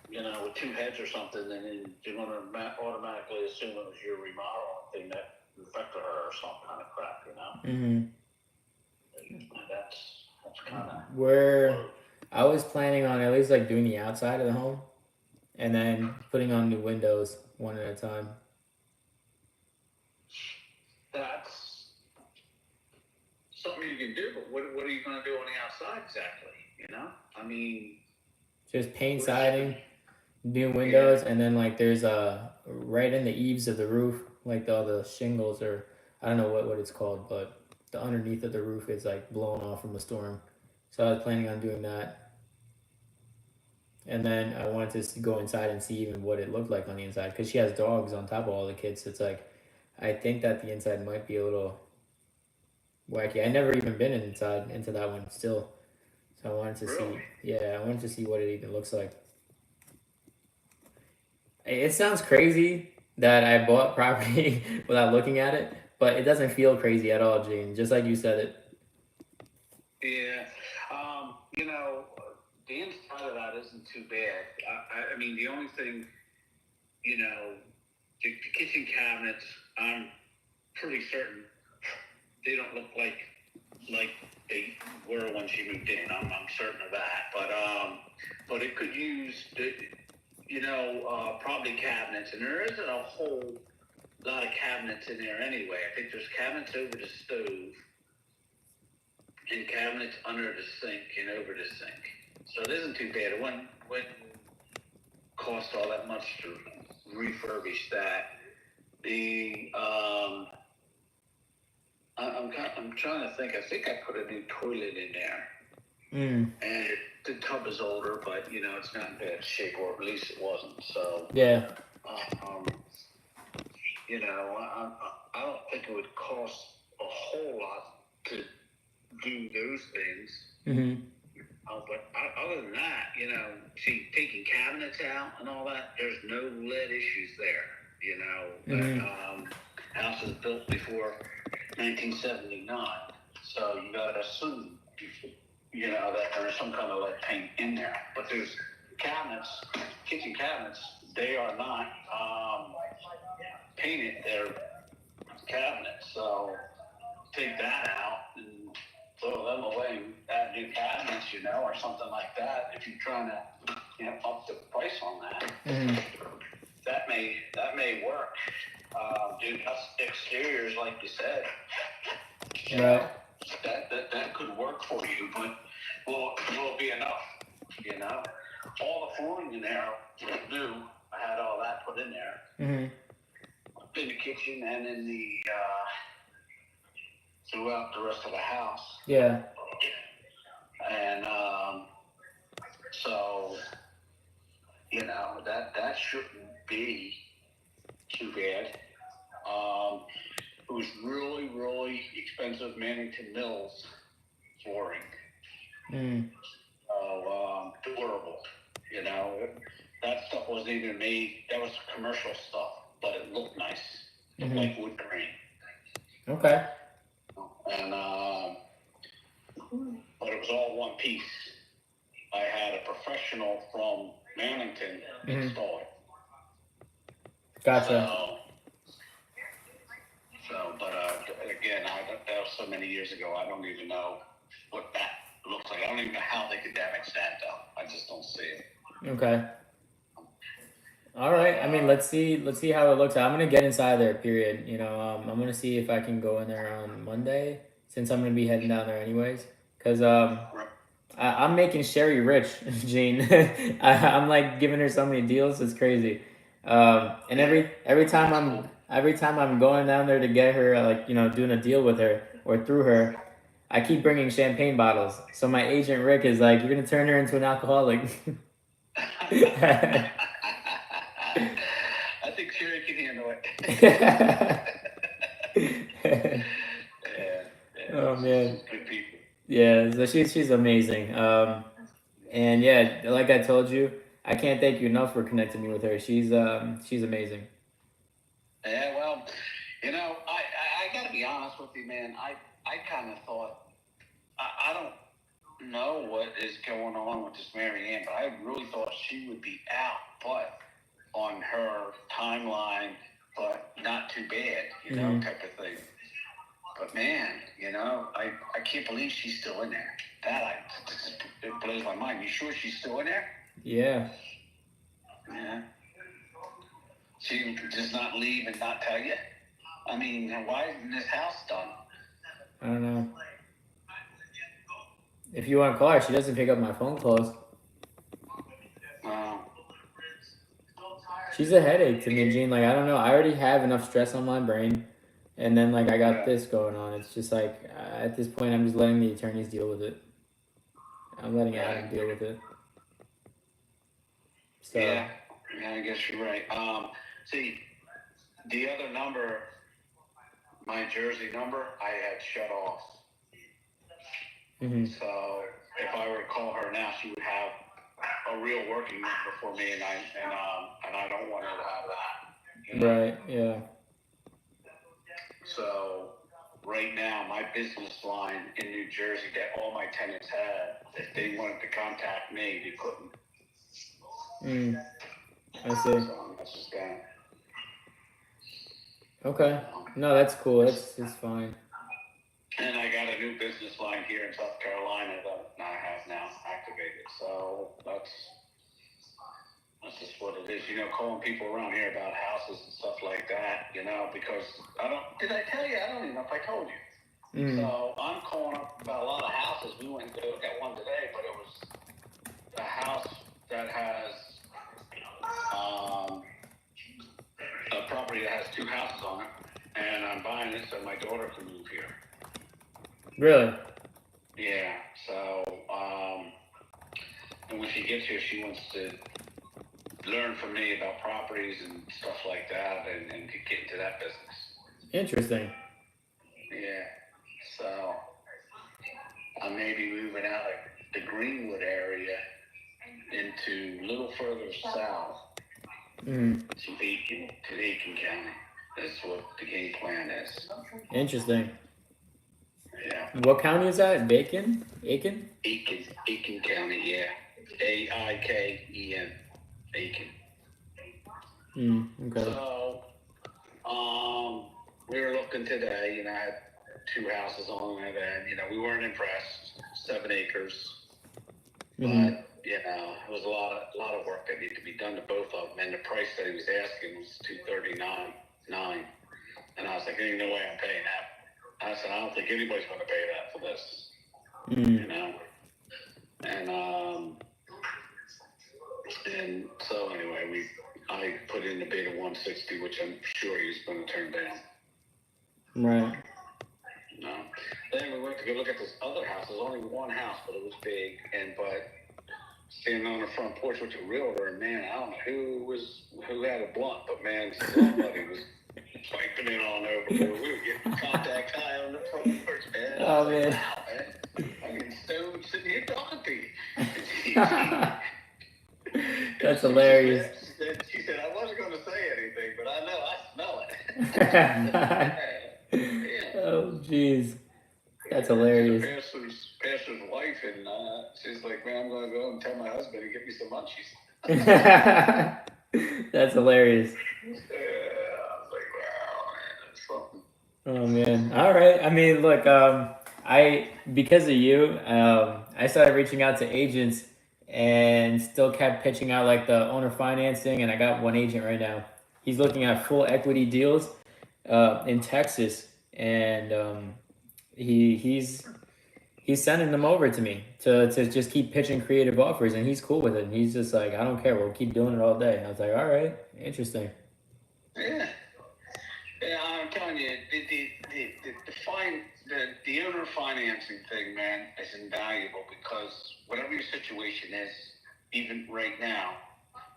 with two heads or something, then you're going to automatically assume it was your remodel thing that affected her or some kind of crap, That's kind of. I was planning on at least like doing the outside of the home, and then putting on new windows one at a time. That's something you can do, but what are you going to do on the outside exactly? Just paint siding, new windows, and then like there's right in the eaves of the roof, like all the shingles or I don't know what it's called, but the underneath of the roof is like blown off from a storm. So I was planning on doing that. And then I wanted to go inside and see even what it looked like on the inside because she has dogs on top of all the kids. So it's like, I think that the inside might be a little wacky. I never even been inside into that one still. So I wanted to see. Yeah, I wanted to see what it even looks like. It sounds crazy that I bought property without looking at it, but it doesn't feel crazy at all, Gene. Just like you said it. Yeah, the inside of that isn't too bad. I mean, the only thing, the kitchen cabinets, I'm pretty certain they don't look like they were when she moved in. I'm certain of that. But it could use probably cabinets, and there isn't a whole lot of cabinets in there anyway. I think there's cabinets over the stove and cabinets under the sink and over the sink. So it isn't too bad. It wouldn't cost all that much to refurbish that. I'm trying to think. I think I put a new toilet in there. And the tub is older, but it's not in bad shape, or at least it wasn't. So yeah. I don't think it would cost a whole lot to do those things. But other than that, you know, see, taking cabinets out and all that, there's no lead issues there. You know, but house was built before 1979, so you gotta assume, you know, that there's some kind of lead paint in there. But there's cabinets, kitchen cabinets, they are not painted. They're cabinets, so take that out and throw them away, add new cabinets, you know, or something like that. If you're trying to, you know, up the price on that, that may work. Dude, that's exteriors, like you said. You know, that could work for you, but will it be enough? You know, all the flooring in there was new. I had all that put in there. In the kitchen and in the throughout the rest of the house. Yeah. And so, you know, that shouldn't be too bad. It was really, really expensive Mannington Mills flooring. So durable, you know. That stuff wasn't even made. That was commercial stuff, but it looked nice, looked like wood grain. Okay. And but it was all one piece. I had a professional from Mannington install it. Gotcha. But again, that was so many years ago. I don't even know what that looks like. I don't even know how they could damage that though. I just don't see it. Okay. All right. I mean, let's see how it looks. I'm gonna get inside there. Period. You know, I'm gonna see if I can go in there on Monday, since I'm gonna be heading down there anyways. Cause I'm making Sherry rich, Gene. I'm like giving her so many deals. It's crazy. And every time I'm going down there to get her, like, you know, doing a deal with her or through her, I keep bringing champagne bottles. So my agent Rick is like, "You're gonna turn her into an alcoholic." I think Sherry can handle it. Oh man. She's good people. Yeah, so she's amazing. And yeah, like I told you, I can't thank you enough for connecting me with her. She's amazing. Yeah, well, you know, I got to be honest with you, man. I kind of thought, I don't know what is going on with this Mary Ann, but I really thought she would be out, but on her timeline, but not too bad, you know, type of thing. But man, you know, I can't believe she's still in there. It blows my mind. You sure she's still in there? Yeah. Yeah. She does not leave and not tell you? I mean, why isn't this house done? I don't know. If you want to call her, she doesn't pick up my phone calls. She's a headache to me, Gene. Like, I don't know. I already have enough stress on my brain. And then, like, I got this going on. It's just like, at this point, I'm just letting the attorneys deal with it. I'm letting Adam deal with it. So. Yeah, I guess you're right. See, the other number, my Jersey number, I had shut off. So if I were to call her now, she would have a real working number for me, and I don't want her to have that. You know? Right. Yeah. So right now, my business line in New Jersey that all my tenants had, if they wanted to contact me, they couldn't. I see. So that's just that. Okay. No, that's cool. It's fine. And I got a new business line here in South Carolina that I have now activated. So that's just what it is. You know, calling people around here about houses and stuff like that, you know, because did I tell you? I don't even know if I told you. So I'm calling up about a lot of houses. We went to look at one today, but it was a house that has a property that has two houses on it. And I'm buying it so my daughter can move here. Really? Yeah, so, and when she gets here, she wants to learn from me about properties and stuff like that and get into that business. Interesting. Yeah, so I may be moving out of the green Greenwood area into a little further south Mm. to Aiken County. That's what the game plan is. Interesting. Yeah. What county is that? Bacon? Aiken? Aiken County, yeah. Aiken. Aiken. Okay. So, we were looking today, I had 2 houses on it, and, we weren't impressed. 7 acres. But, it was a lot of work that needed to be done to both of them, and the price that he was asking was $239.9. And I was like, ain't no way I'm paying that. I said, I don't think anybody's going to pay that for this. And so anyway, I put in the bid of 160, which I'm sure he's going to turn down. Right. No. Then we went to go look at this other house. There's only one house, but it was big. But standing on the front porch with the realtor, and man, I don't know who had a blunt, but man, somebody was swiping it on over. We were getting contact high on the front porch, man. Oh, man. Wow, man. I mean, Stone sitting here talking to you. That's hilarious. She said, I wasn't going to say anything, but I know, I smell it. Oh, jeez. That's hilarious. Pastor's wife, and she's like, man, I'm going to go and tell my husband to get me some munchies. That's hilarious. I was like, wow, man, that's something. Oh, man. All right. I mean, look, because of you, I started reaching out to agents and still kept pitching out like the owner financing, and I got one agent right now. He's looking at full equity deals in Texas, and he's sending them over to me to just keep pitching creative offers, and he's cool with it. And he's just like, I don't care, we'll keep doing it all day. And I was like, all right, interesting. Yeah, I'm telling you, the owner financing thing, man, is invaluable, because whatever your situation is, even right now,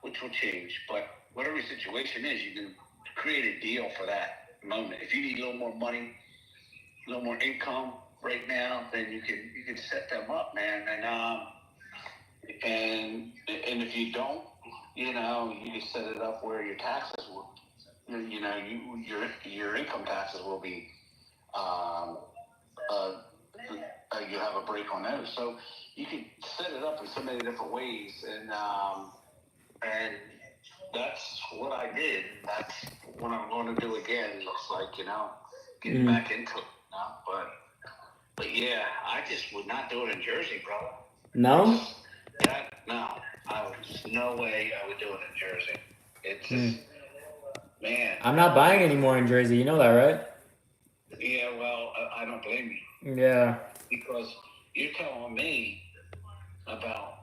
which will change, but whatever your situation is, you can create a deal for that moment. If you need a little more money, a little more income right now, then you can set them up, man. And if you don't, you can set it up where your taxes will, your income taxes will be, you have a break on those. So you can set it up in so many different ways, and that's what I did. That's what I'm going to do again. Looks like, getting back into it now. But yeah, I just would not do it in Jersey, bro. No? No. There's no way I would do it in Jersey. It's just, man. I'm not buying anymore in Jersey. You know that, right? Yeah, well, I don't blame you. Yeah. Because you're telling me about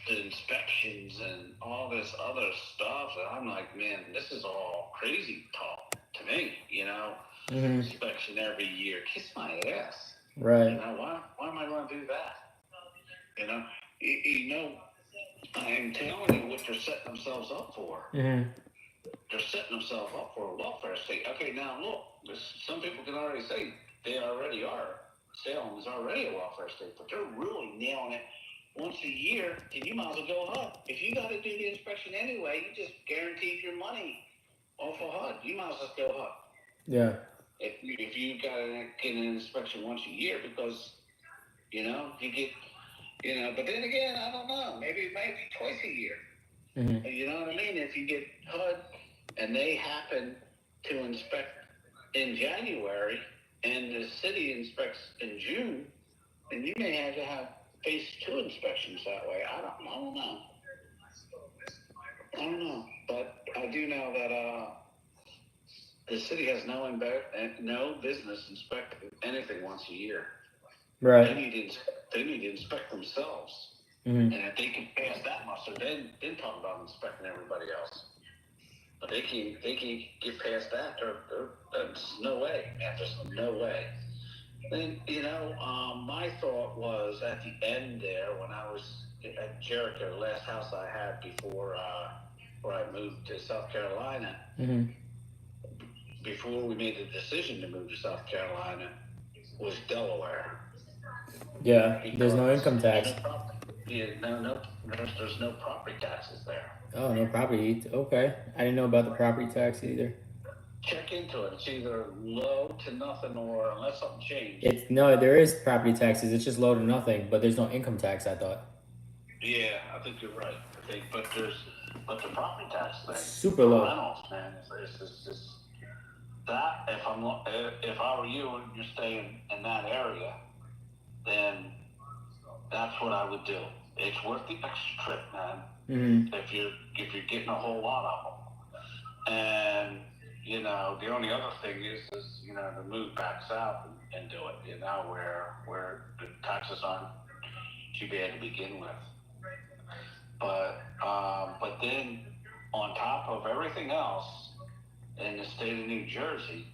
the inspections and all this other stuff, and I'm like, man, this is all crazy talk to me, Inspection every year. Kiss my ass. Right. Why am I going to do that? I'm telling you what they're setting themselves up for. Mm-hmm. They're setting themselves up for a welfare state. Okay, now look, some people can already say they already are. Salem is already a welfare state, but they're really nailing it once a year, and you might as well go HUD. If you got to do the inspection anyway, you just guaranteed your money off of HUD. You might as well go HUD. Yeah. If you got to get an inspection once a year, because, you get, but then again, I don't know. Maybe it might be twice a year. Mm-hmm. You know what I mean? If you get HUD and they happen to inspect in January and the city inspects in June, then you may have to have phase 2 inspections that way. I don't know. But I do know that the city has no business inspecting anything once a year. Right. They need to inspect themselves. Mm-hmm. And if they can pass that muster, then talk about inspecting everybody else. But they can get past that. There's no way, man. There's no way. Then, my thought was at the end there, when I was at Jericho, the last house I had before I moved to South Carolina, Mm-hmm. before we made the decision to move to South Carolina, was Delaware. Yeah, there's no income tax. Yeah, no, there's no property taxes there. Oh, no property. Okay, I didn't know about the property tax either. Check into it. It's either low to nothing, or unless something changed. It's no, there is property taxes. It's just low to nothing, but there's no income tax. I thought. Yeah, I think you're right. But the property tax thing, Super for low. rentals, man, it's just that. If I were you and you're staying in that area, then that's what I would do. It's worth the extra trip, man. Mm-hmm. If you're getting a whole lot of them, and you know, the only other thing is you know, to move back south and do it. You know, where the taxes aren't too bad to begin with. But then on top of everything else in the state of New Jersey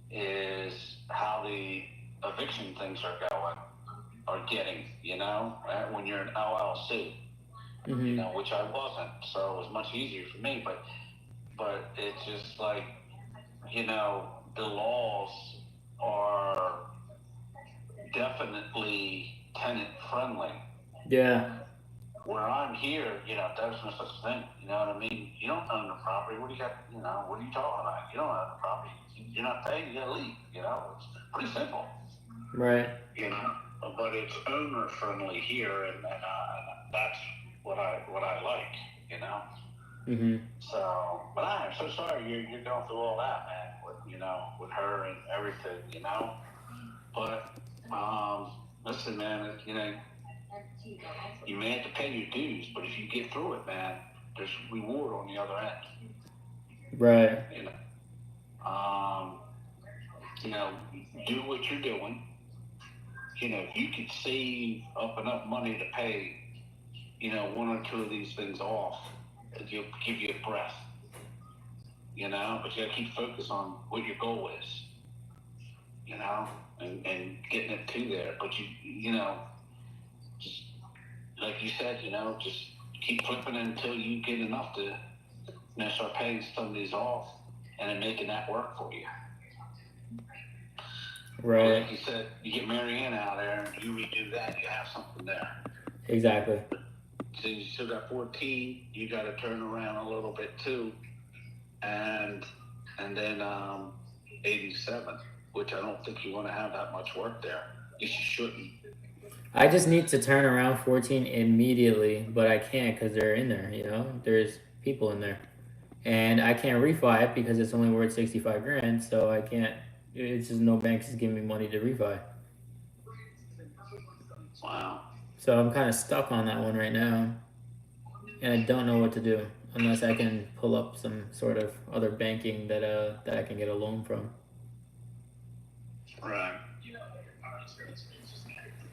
is how the eviction things are getting, you know, when you're an LLC, Mm-hmm. you know, which I wasn't, so it was much easier for me, but it's just like, you know, the laws are definitely tenant friendly. Yeah. Where I'm here, you know, there's no such thing. You know what I mean? You don't own the property. What do you got? You know, what are you talking about? You don't own the property. You're not paying. You gotta leave. You know, it's pretty simple. Right. You know, but it's owner friendly here, and that's what I like. You know. Mm-hmm. So, but I am so sorry you're going through all that, man. With her and everything. You know. But listen, man. You know. You may have to pay your dues, but if you get through it, man, there's reward on the other end. Right. You know, do what you're doing. You know, if you could save up enough money to pay, you know, one or two of these things off, it'll give you a breath. You know, but you gotta keep focused on what your goal is. You know, and getting it to there. But you know, just like you said, you know, just keep flipping until you get enough to, you know, start paying some of these off and then making that work for you. Right. Like you said, you get Marianne out there and you redo that, you have something there. Exactly. So you still got 14, you got to turn around a little bit too. And then 87, which I don't think you want to have that much work there. You shouldn't. I just need to turn around 14 immediately, but I can't because they're in there, you know? There's people in there. And I can't refi it because it's only worth 65 grand, so I can't, it's just no banks is giving me money to refi. Wow. So I'm kind of stuck on that one right now. And I don't know what to do unless I can pull up some sort of other banking that I can get a loan from. Right.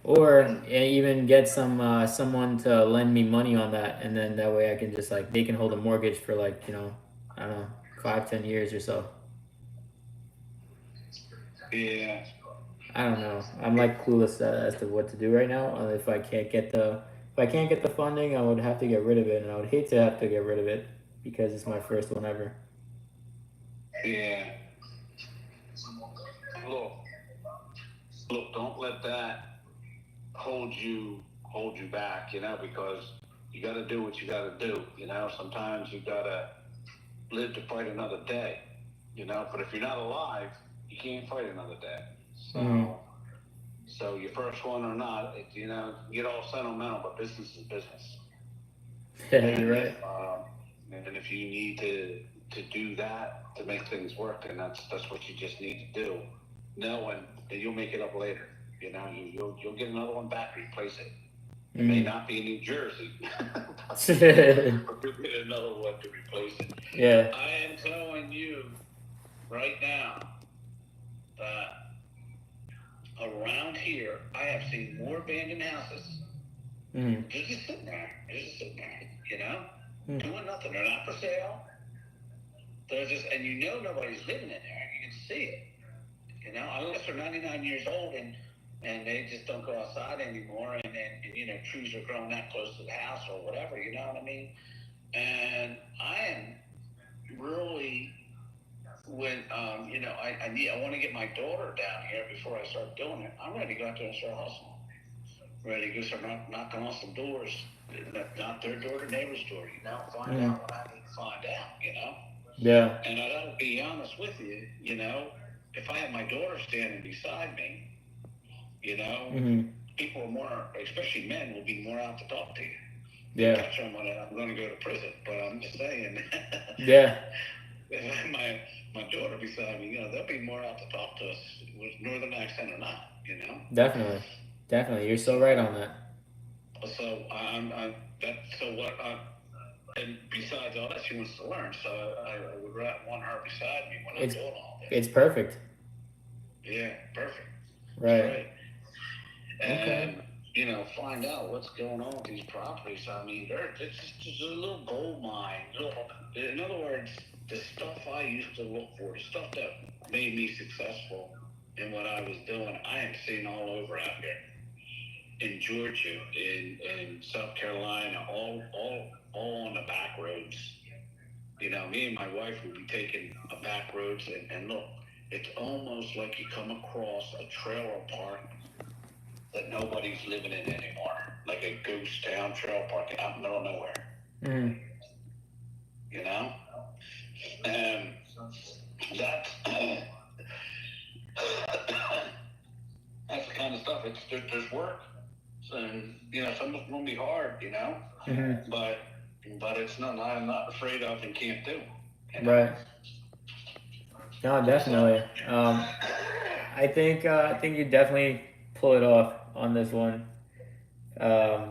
Or even get someone to lend me money on that, and then that way I can just like they can hold a mortgage for like, you know, I don't know, 5-10 years or so. Yeah. I don't know. I'm like clueless as to what to do right now. If I can't get the funding, I would have to get rid of it, and I would hate to have to get rid of it because it's my first one ever. Yeah. Look, don't let that hold you back, you know, because you got to do what you got to do, you know. Sometimes you got to live to fight another day, you know. But if you're not alive, you can't fight another day. So your first one or not, you know, get all sentimental, but business is business. Yeah, you're right. And if you need to do that to make things work, then that's what you just need to do, knowing that you'll make it up later. You know, you'll get another one back, replace it. It may not be in New Jersey, but you'll get another one to replace it. Yeah. I am telling you right now that around here, I have seen more abandoned houses. Mm. They're just sitting there, you know, doing nothing. They're not for sale. They're just, and you know nobody's living in there. You can see it. You know, unless they're 99 years old and they just don't go outside anymore, and you know, trees are growing that close to the house or whatever, you know what I mean? And I am really, when you know, I want to get my daughter down here before I start doing it. I'm ready to go out there and start hustling. ready to start knocking on some doors. Not their door, the neighbor's door. Find out what I need to find out. Yeah. And I gotta be honest with you. If I have my daughter standing beside me, people are more, especially men, will be more out to talk to you. Yeah. Catch them when I'm going to go to prison, but I'm just saying. Yeah. If I have my daughter beside me, they'll be more out to talk to us with northern accent or not. Definitely. You're so right on that. So and besides all that, she wants to learn. So I would want her beside me when I'm doing all this. It's perfect. Yeah, perfect. Right. And find out what's going on with these properties. I mean, it's just a little gold mine. In other words, the stuff I used to look for, the stuff that made me successful in what I was doing, I am seeing all over out here. In Georgia, in South Carolina, all on the back roads. Me and my wife will be taking a back roads and look, it's almost like you come across a trailer park that nobody's living in anymore, like a ghost town trailer park out in the middle of nowhere. And that's the kind of stuff. There's work, and some of it's gonna be hard, but it's nothing I'm not afraid of and can't do. Right. No, definitely. I think you definitely pull it off on this one.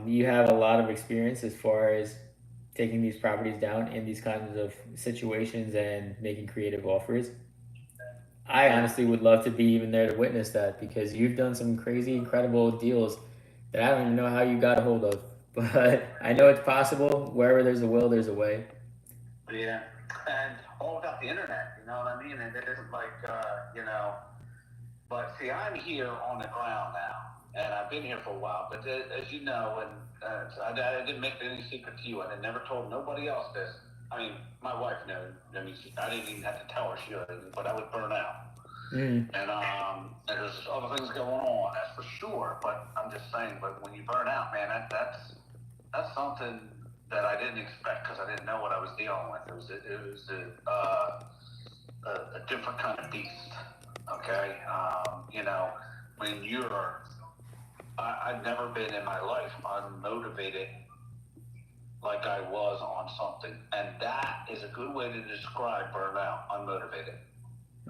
You have a lot of experience as far as taking these properties down in these kinds of situations and making creative offers. I honestly would love to be even there to witness that because you've done some crazy, incredible deals that I don't even know how you got a hold of. But I know it's possible. Wherever there's a will, there's a way. Yeah, and all about the internet, you know what I mean? And it isn't like, but see, I'm here on the ground now, and I've been here for a while, but as you know, and I didn't make any secret to you, and I never told nobody else this. I mean, my wife knew. I mean, I didn't even have to tell her she would, but I would burn out. And there's other things going on, that's for sure, but I'm just saying, but when you burn out, man, that's something that I didn't expect because I didn't know what I was dealing with. It was a different kind of beast. Okay, when I've never been in my life unmotivated like I was on something, and that is a good way to describe burnout, unmotivated.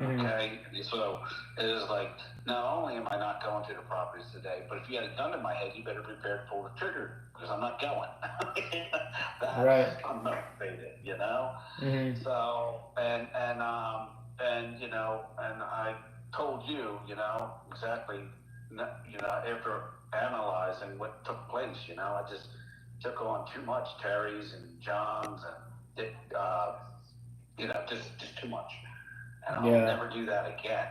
Okay, so it is like, not only am I not going to the properties today, but if you had a gun in my head, you better be prepared to pull the trigger because I'm not going. That's unmotivated, So, and I told you, exactly, after analyzing what took place, I just took on too much Terry's and John's and just too much. And I'll never do that again,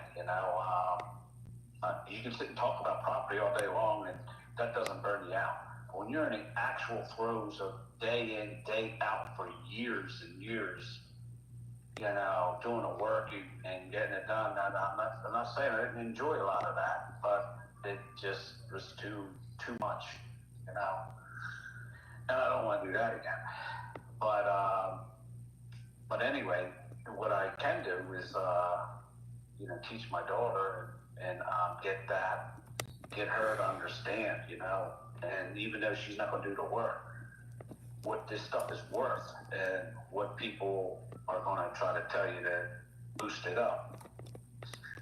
you can sit and talk about property all day long and that doesn't burn you out. But when you're in the actual throes of day in, day out for years and years, doing the work and getting it done, I'm not saying I didn't enjoy a lot of that, but it just was too much, and I don't want to do that again. But anyway, what I can do is, teach my daughter and get her to understand, and even though she's not going to do the work, what this stuff is worth and what people are going to try to tell you to boost it up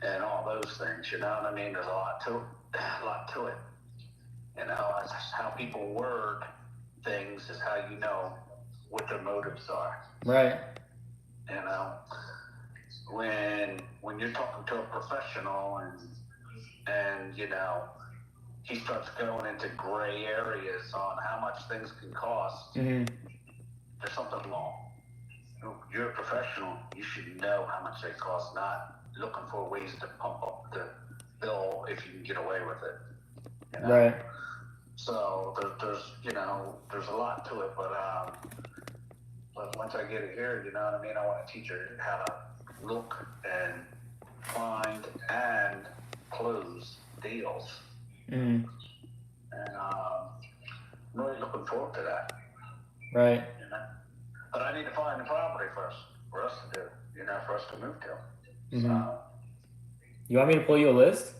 and all those things, you know what I mean? There's a lot to it. It's how people word things is how you know what their motives are. Right. When you're talking to a professional and he starts going into gray areas on how much things can cost, there's something wrong. You're a professional, you should know how much they cost, not looking for ways to pump up the bill if you can get away with it. Right. So there's a lot to it, but once I get it here, you know what I mean, I want to teach her how to look and find and close deals. And and I'm really looking forward to that. Right. You know, but I need to find the property first for us to do. You know, for us to move to. Mm-hmm. So, You want me to pull you a list?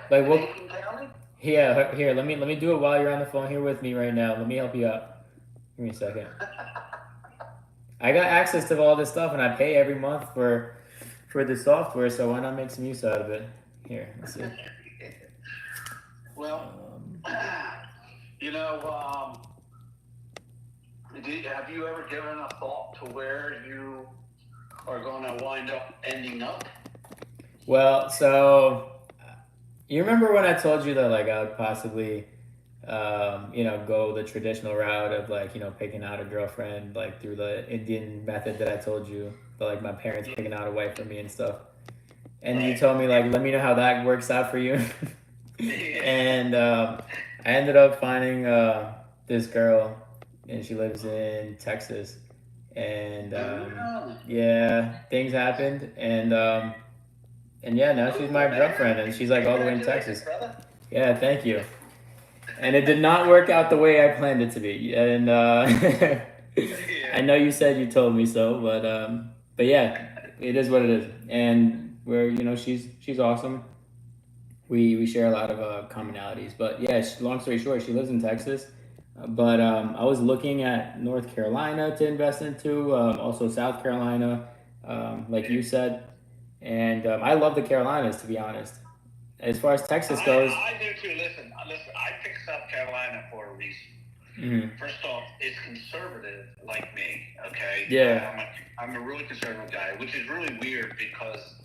like what? Macon County? Yeah, here. Let me do it while you're on the phone here with me right now. Let me help you out. Give me a second. I got access to all this stuff, and I pay every month for the software. So why not make some use out of it? Here, let's see. Well, you know, have you ever given a thought to where you are going to wind up ending up? Well, so you remember when I told you that like I would possibly, go the traditional route of like picking out a girlfriend like through the Indian method that I told you, but like my parents picking out a wife for me and stuff. And you told me like let me know how that works out for you. And I ended up finding this girl, and she lives in Texas. And yeah, things happened, and yeah, now she's my girlfriend, and she's like all the way in Texas. Yeah, thank you. And it did not work out the way I planned it to be. And I know you said you told me so, but yeah, it is what it is. And she's awesome. We share a lot of commonalities. But yeah, long story short, she lives in Texas. But I was looking at North Carolina to invest into, also South Carolina, like you said. And I love the Carolinas, to be honest. As far as Texas goes, I do too. Listen, I picked South Carolina for a reason. Mm-hmm. First off, it's conservative like me, okay? Yeah. I'm a really conservative guy, which is really weird because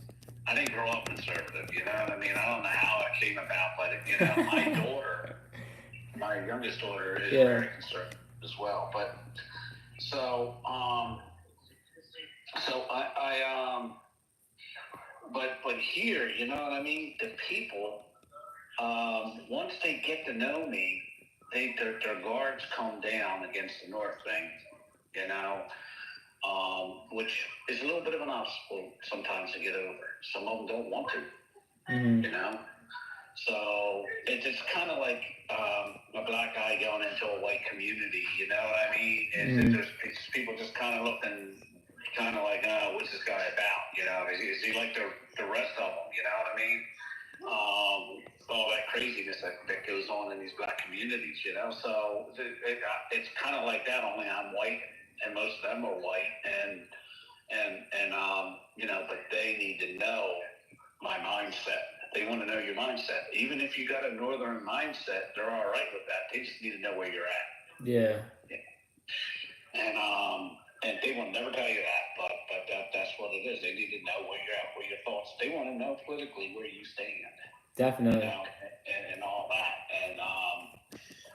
I didn't grow up conservative, you know what I mean? I don't know how it came about, but, my youngest daughter is very conservative as well. But, but here, you know what I mean? The people, once they get to know me, their guards come down against the North thing, you know, which is a little bit of an obstacle sometimes to get over. Some of them don't want to, you know. So it's kind of like a black guy going into a white community, you know what I mean? It's people just kind of looking, kind of like, oh, what's this guy about? You know, is he like the rest of them? You know what I mean? All that craziness that goes on in these black communities, you know. So it's kind of like that. Only I'm white, and most of them are white, and but they need to know my mindset. They want to know your mindset. Even if you got a northern mindset, they're all right with that. They just need to know where you're at. Yeah. And they will never tell you that, but that's what it is. They need to know where you're at, where your thoughts. They want to know politically where you stand. Definitely. You know, and all that.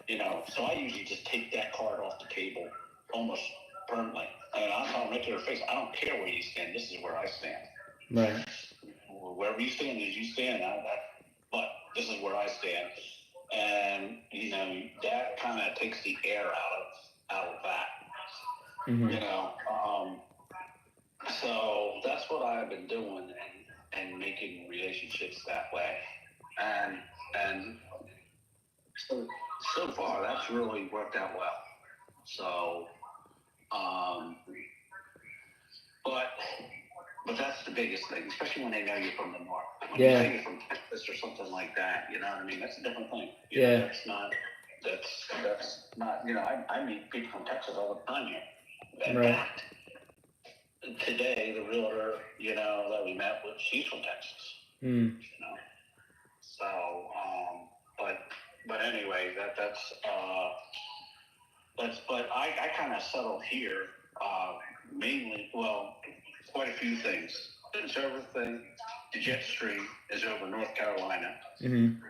And so I usually just take that card off the table almost permanently. And I'll tell them right to their face, I don't care where you stand. This is where I stand. Right. Wherever you stand is you stand. But this is where I stand. And, that kind of takes the air out of that. Mm-hmm. You know, so that's what I've been doing and making relationships that way. And so far that's really worked out well. So, but that's the biggest thing, especially when they know you're from the North. When you say you're from Texas or something like that, you know what I mean? That's a different thing. You know, that's not, I meet people from Texas all the time here. In fact, today, the realtor, that we met with, she's from Texas. You know, so, but anyway, but I kind of settled here, mainly, quite a few things. The conservative thing, the jet stream is over North Carolina. Mm-hmm.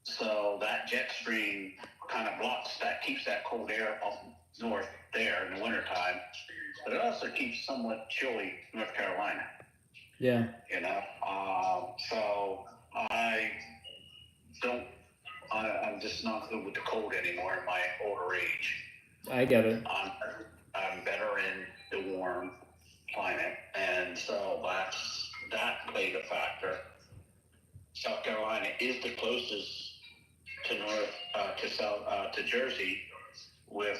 So that jet stream kind of keeps that cold air up north there in the wintertime, but it also keeps somewhat chilly North Carolina. Yeah. So I'm just not good with the cold anymore in my older age. I get it. I'm better in the warm climate, and so that played a factor. South Carolina is the closest to to Jersey with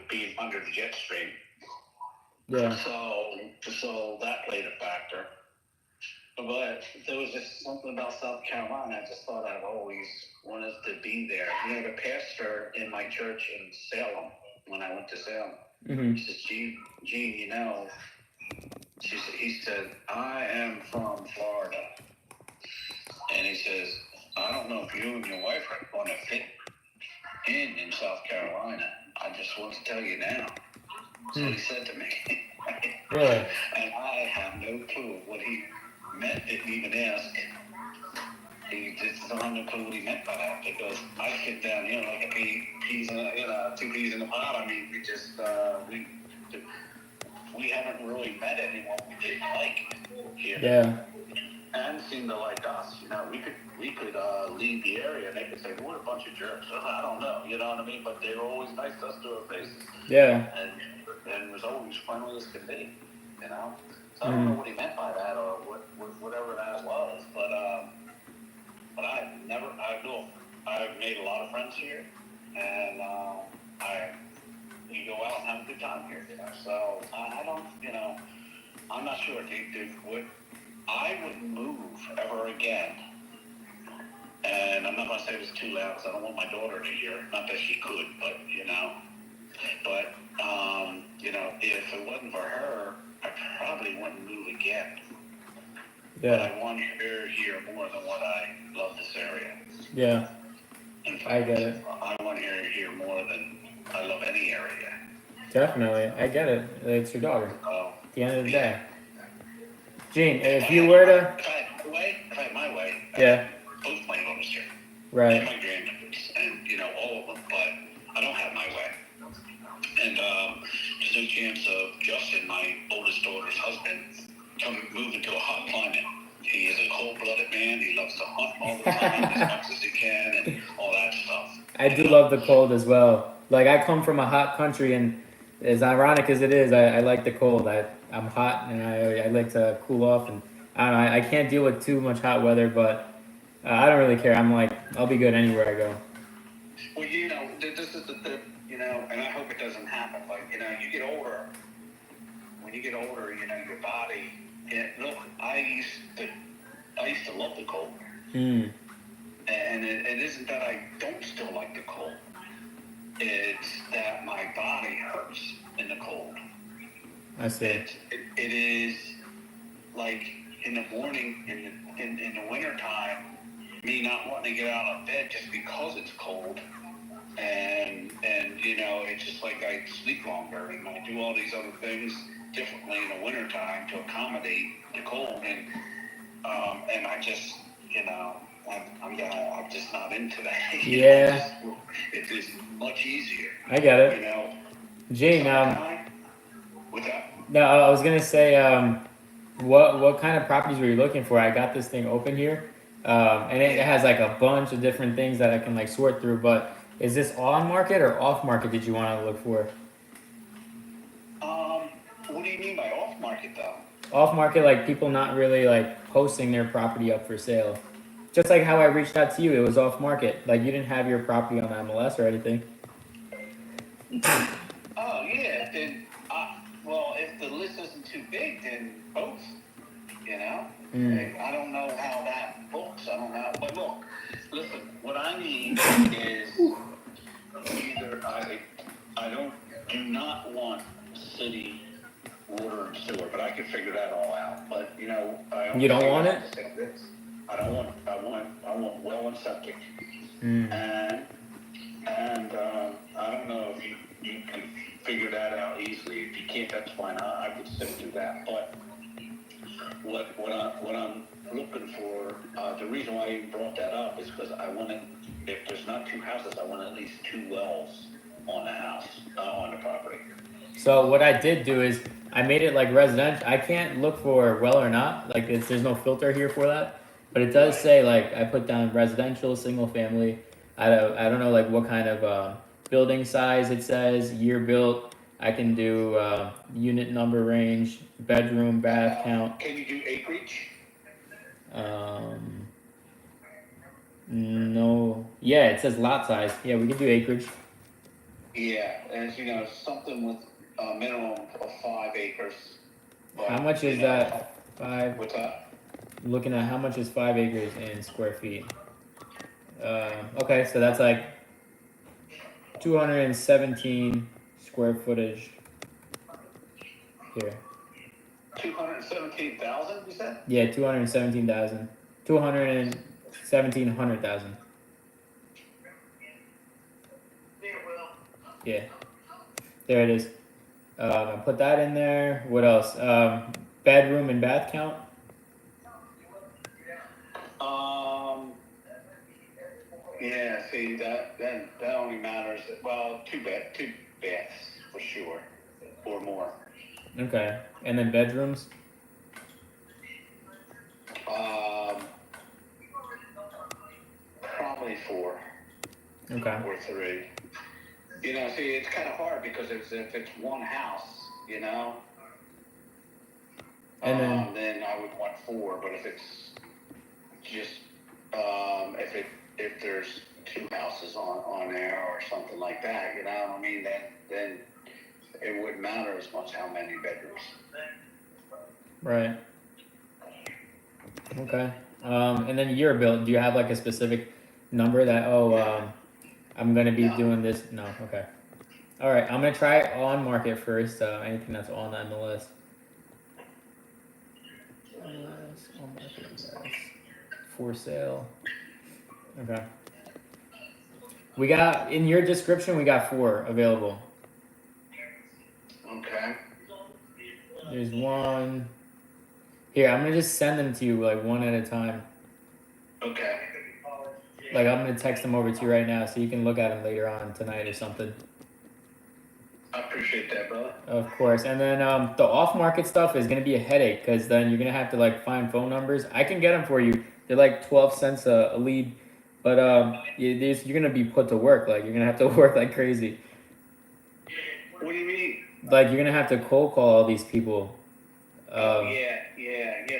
being under the jet stream. Yeah. So that played a factor. But there was just something about South Carolina. I just thought I've always wanted to be there. You know, the pastor in my church in Salem, when I went to Salem, Mm-hmm. he says, Gene, you know, he said, I am from Florida. And he says, I don't know if you and your wife are going to fit in South Carolina. I just want to tell you now. That's what he said to me. Really? And I have no clue what he meant, didn't even ask. He just don't have no clue what he meant by that, because I sit down here like a peas in a, two peas in a pod. I mean, we haven't really met anyone we didn't like here. Yeah. And seem to like us. You know, we could leave the area and they could say, "What a bunch of jerks." I don't know, you know what I mean? But they were always nice to us to our faces. Yeah. And was always friendly as could be, you know. So I don't know what he meant by that or whatever that was, but I've made a lot of friends here, and you go out and have a good time here, you know. So I don't, you know, I'm not sure. I wouldn't move ever again. And I'm not going to say this too loud because I don't want my daughter to hear. Not that she could, but, you know. But, you know, if it wasn't for her, I probably wouldn't move again. Yeah. But I want her here more than what I love this area. Yeah. In fact, I get it. I want her here more than I love any area. Definitely. I get it. It's your daughter. At the end of the day. Gene, if I you had- were to... If I had my way, Yeah. both my daughters here. And Right. my granddaughters, and, you know, all of them, but I don't have my way. And there's no chance of Justin, my oldest daughter's husband, moving to a hot climate. He is a cold-blooded man. He loves to hunt all the time as much as he can and all that stuff. I do love the cold as well. Like, I come from a hot country, and as ironic as it is, I like the cold. I'm hot, and I like to cool off, and I don't know, I can't deal with too much hot weather, but I don't really care. I'm like, I'll be good anywhere I go. Well, you know, this is the you know, and I hope it doesn't happen, but, you know, you get older. When you get older, you know, your body, look, I used to love the cold. Mm. And it isn't that I don't still like the cold. It's that my body hurts in the cold. I see. It is like in the morning, in the winter time, me not wanting to get out of bed just because it's cold. And you know, it's just like I sleep longer and I do all these other things differently in the winter time to accommodate the cold. And I just, you know, I'm just not into that. Yeah. It is much easier. I get it. You know. Gene, What's that? no, I was gonna say, what kind of properties were you looking for? I got this thing open here, and it has like a bunch of different things that I can like sort through. But is this on market or off market? Did you want to look for? What do you mean by off market though? Off market, like people not really like posting their property up for sale. Just like how I reached out to you, it was off market. Like you didn't have your property on MLS or anything. Oh yeah, then well, if the list isn't too big, then both. You know, I don't know how that looks. I don't know, but look, listen. What I need is either I do not want city water and sewer, but I can figure that all out. But you know, You don't want it? I don't want. I want well and septic. And I don't know if you can figure that out easily. If you can't, that's fine. I could still do that. But what I'm looking for, the reason why I even brought that up is because I wanted, if there's not two houses, I want at least two wells on the house, on the property. So what I did do is I made it like residential. I can't look for well or not. Like there's no filter here for that. But it does say like I put down residential, single family. I don't know like what kind of building size it says, year built. I can do unit number range, bedroom, bath count. Can you do acreage? No. Yeah, it says lot size. Yeah, we can do acreage. Yeah, and you know, something with a minimum of 5 acres. But, How much is you know, that? 5. What's that? Looking at how much is 5 acres in square feet. Okay, so that's like 217 square footage here. 217,000, you said? Yeah, 217,000. 217,100,000. Yeah, there it is. I put that in there. What else? Bedroom and bath count. Yeah, see, that only matters, well, two baths for sure, or more. Okay, and then bedrooms. Probably 4 Okay. or 3. You know, see, it's kind of hard because if it's one house, you know, And then I would want 4. But if it's just if there's 2 houses on there or something like that, you know, I mean, then it wouldn't matter as much how many bedrooms. right. Okay. And then year built. Do you have like a specific number that I'm gonna be doing this? No. Okay. All right. I'm gonna try it on market first. Anything that's on the MLS. MLS on market. Yes. For sale. Okay. We got in your description. We got 4 available. Okay. There's one. Here, I'm gonna just send them to you like one at a time. Okay. Like I'm gonna text them over to you right now, so you can look at them later on tonight or something. I appreciate that, brother. Of course, and then the off-market stuff is gonna be a headache because then you're gonna have to like find phone numbers. I can get them for you. They're like 12 cents a lead, but you're gonna be put to work. Like you're gonna have to work like crazy. What do you mean? Like you're gonna have to cold call all these people. Yeah.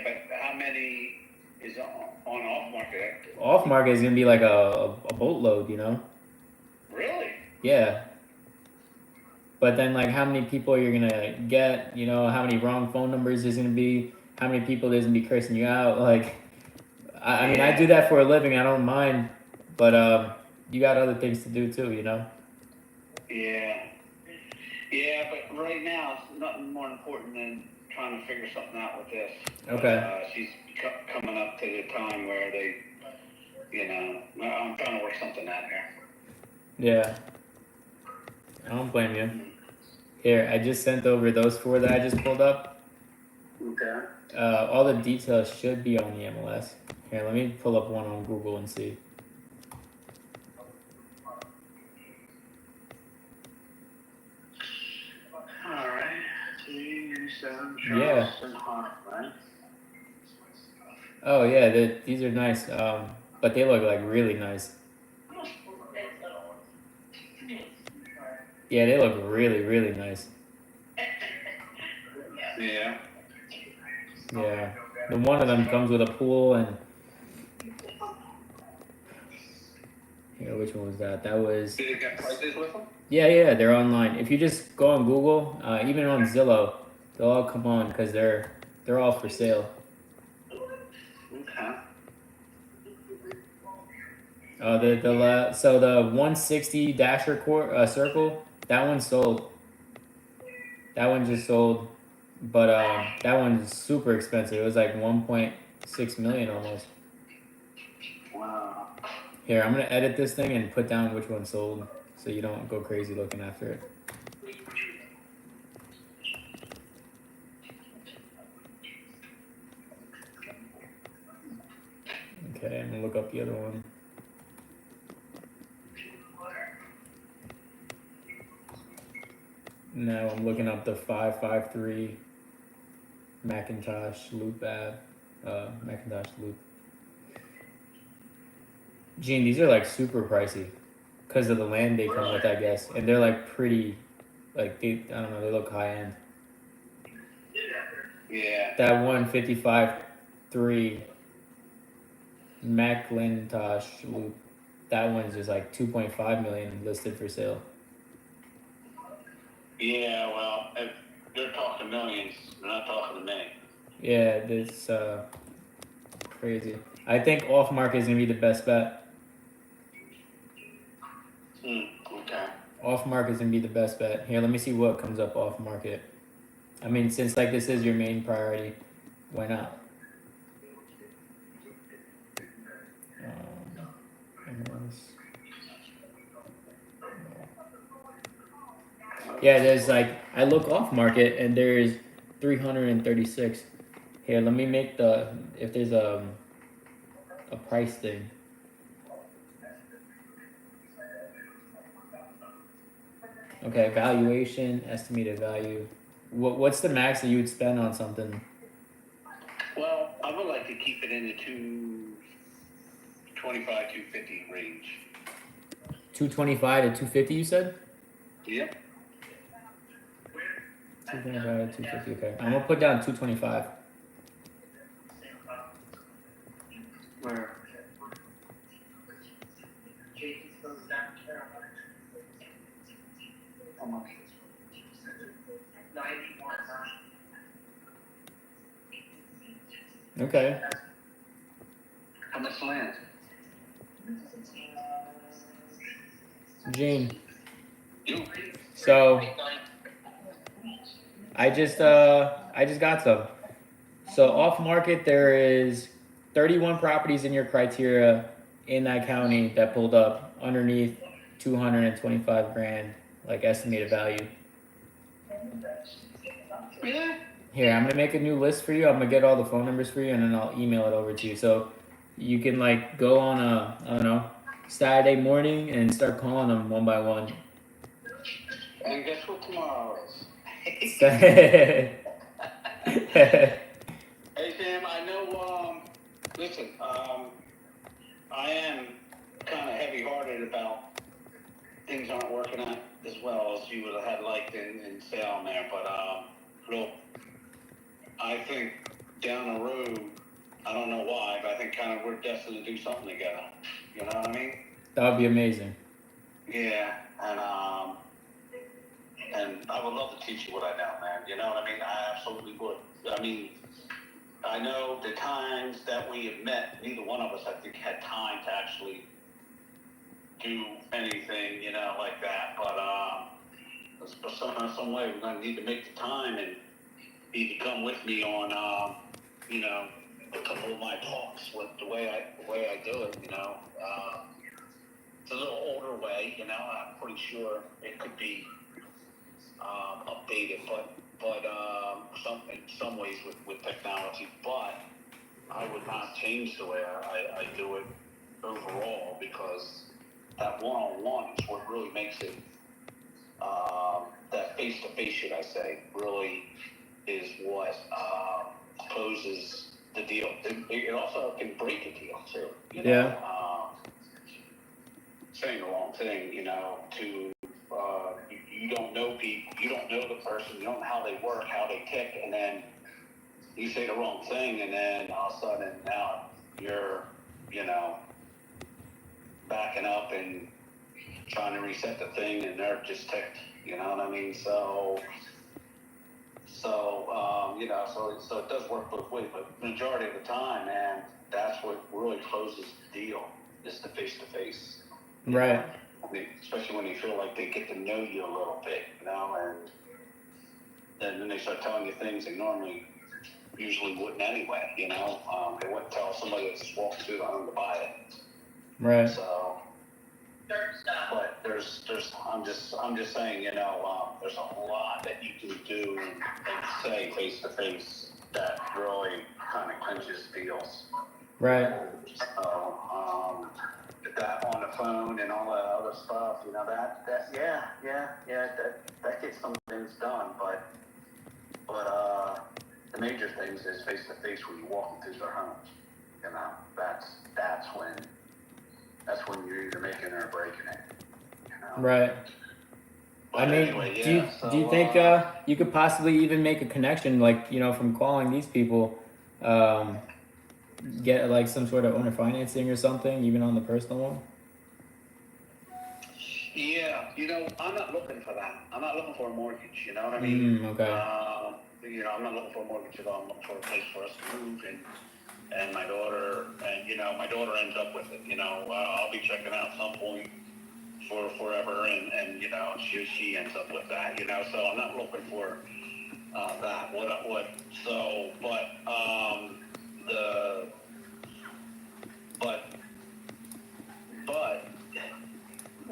But how many is on off market? Off market is gonna be like a boatload, you know? Really? Yeah. But then like how many people you're gonna get, you know, how many wrong phone numbers there's gonna be, how many people there's gonna be cursing you out. Like I mean I do that for a living, I don't mind. But you got other things to do too, you know? Yeah. Yeah, but right now it's nothing more important than trying to figure something out with this. Okay. She's coming up to the time where they, you know, I'm trying to work something out here. Yeah. I don't blame you. Here, I just sent over those 4 that I just pulled up. Okay. All the details should be on the MLS. Here, let me pull up one on Google and see. All right. 7 Yeah. Charleston Hot, right? Oh yeah, these are nice. But they look like really nice. Yeah, they look really, really nice. Yeah. Yeah. The one of them comes with a pool and here, which one was that? That was Did it get prices with them? yeah, they're online. If you just go on Google, even on Zillow, they'll all come on because they're all for sale. Okay. So the 160 dasher circle, that one sold. That one just sold, but that one's super expensive. It was like 1.6 million almost. Wow. Here, I'm gonna edit this thing and put down which one sold, so you don't go crazy looking after it. Okay, I'm gonna look up the other one. Now I'm looking up the 553 Macintosh Loop Ave, Macintosh Loop. Gene, these are like super pricey because of the land they come with, I guess, and they're like pretty, like I don't know, they look high end. Yeah. That 155.3 McIntosh Loop. That one's just like 2.5 million listed for sale. Yeah, well, if they're talking millions, they're not talking to me. Yeah, this crazy. I think off market is gonna be the best bet. Okay. Off market is gonna be the best bet. Here, let me see what comes up off market. I mean, since like this is your main priority, why not? MLS. Yeah, there's like I look off market and there's 336. Here, let me make the if there's a price thing. Okay, valuation, estimated value. What's the max that you would spend on something? Well, I would like to keep it in the 225, 250 range. 225 to 250, you said? Yep. 225 to 250. Okay, I'm gonna put down 225. Where? How much? Okay. How much land? Gene. You. So I just got some. So off market there is 31 properties in your criteria in that county that pulled up underneath 225 grand like estimated value. Really? Here, I'm gonna make a new list for you. I'm gonna get all the phone numbers for you and then I'll email it over to you. So you can like go on a I don't know Saturday morning and start calling them one by one. And guess what tomorrow is? Hey Hey Sam, I know. Listen, I am kind of heavy-hearted about things aren't working out as well as you would have had liked in Salem there. But look, I think down the road, I don't know why, but I think kind of we're destined to do something together. You know what I mean? That would be amazing. Yeah, and I would love to teach you what I know, man. You know what I mean? I absolutely would. I mean, I know the times that we have met, neither one of us, I think, had time to actually do anything, you know, like that. But some way, we're going to need to make the time and need to come with me on, you know, a couple of my talks with the way I do it, you know. It's a little older way, you know. I'm pretty sure it could be updated, but in some ways with technology. But I would not change the way I do it overall, because that one-on-one is what really makes it. That face-to-face, should I say, really is what closes the deal. It also can break a deal too. You know? Yeah. Saying the wrong thing, you know, to you don't know people, you don't know the person, you don't know how they work, how they tick, and then you say the wrong thing, and then all of a sudden now you're, you know, backing up and trying to reset the thing, and they're just ticked. You know what I mean? So you know, so it does work both ways, but majority of the time, man, that's what really closes the deal, is the face-to-face. Right. Especially when they feel like they get to know you a little bit, you know, and then they start telling you things they usually wouldn't anyway, you know. They wouldn't tell somebody that's just walking through the home to buy it. Right. So, but I'm just saying, you know, there's a lot that you can do and say face to face that really kind of clinches deals. Right. That on the phone and all that other stuff, you know, that gets some things done, but the major things is face to face when you're walking through their homes. You know, that's when you're either making it or breaking it. You know? Right. But I mean, anyway, do you think you could possibly even make a connection, like, you know, from calling these people, get like some sort of owner financing or something, even on the personal one? Yeah, I'm not looking for that. I'm not looking for a mortgage. You know what I mean? Okay. I'm not looking for a mortgage at all. I'm looking for a place for us to move and my daughter, and my daughter ends up with it. I'll be checking out some point for forever, and she ends up with that. So I'm not looking for that. So, but